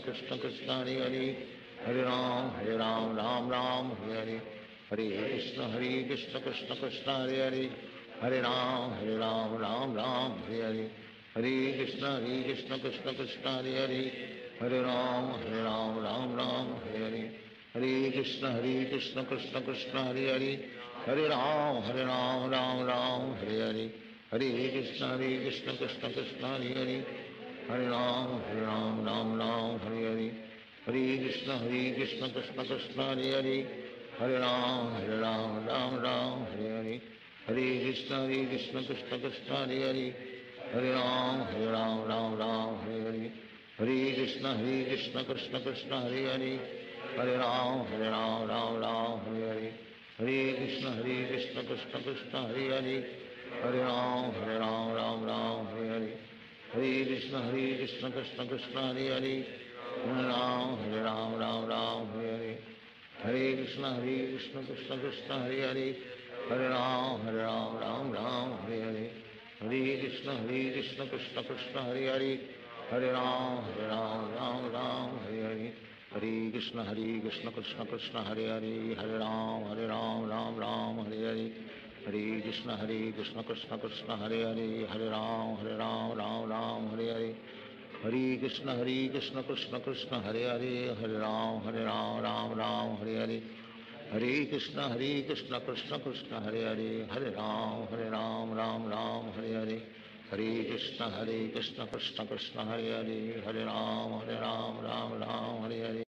Krishna Krishna Hare Hare, Hare Ram Ram Hare Hare, Hare Krishna Krishna Krishna Hare Hare, Hare Ram Ram Hare Hare, Hare Krishna Krishna Krishna Hare Hare, Hare Ram Ram Hare Hare, Hare Krishna Krishna Krishna Hare Hare, Hare Ram Ram Hare Hare, Hare Krishna Krishna Krishna Hare Hare, Hare Ram Ram Hare Hare, Hare Krishna Krishna Krishna Hare Hare, Hare Ram Ram Hare Hare, Hare Krishna Krishna Krishna Hare Hare, Hare Ram Ram Hare Hare, Hare Krishna Krishna Krishna Hare Hare, Hare Ram, Ram Ram, Hare Hare. Hare Krishna, Krishna Krishna, Hare Hare. Hare Ram, Ram Ram, Hare Hare. Hare Krishna, Krishna Krishna, Hare Hare. Hare Ram, Ram Ram, Hare Hare. Hare Krishna, Krishna Krishna, Hare Hare. Hare Ram, Ram, Hare Hare. Hare Krishna, Krishna Krishna, Hare Hare. Hare Ram, Ram, Hare Hare. Hare Krishna, Krishna Krishna, Hare Hare. Hare Ram, Ram, Hare Hare. Hare Krishna, Krishna Krishna, Hare Hare. Hare Ram, Ram, Hare Hare. Hare Krishna, Krishna Krishna, Hare Hare. Hare Ram, Ram, Hare Hare. Hare Krishna, Krishna Krishna, Hare Hare. Hare Ram, Ram, Hare Hare. Hare Krishna, Krishna Krishna, Hare Hare. Hare Ram, Ram, Hare Hare. Hare Krishna, Krishna Krishna, Hare Hare. Hare Ram, Ram, Hare Hare.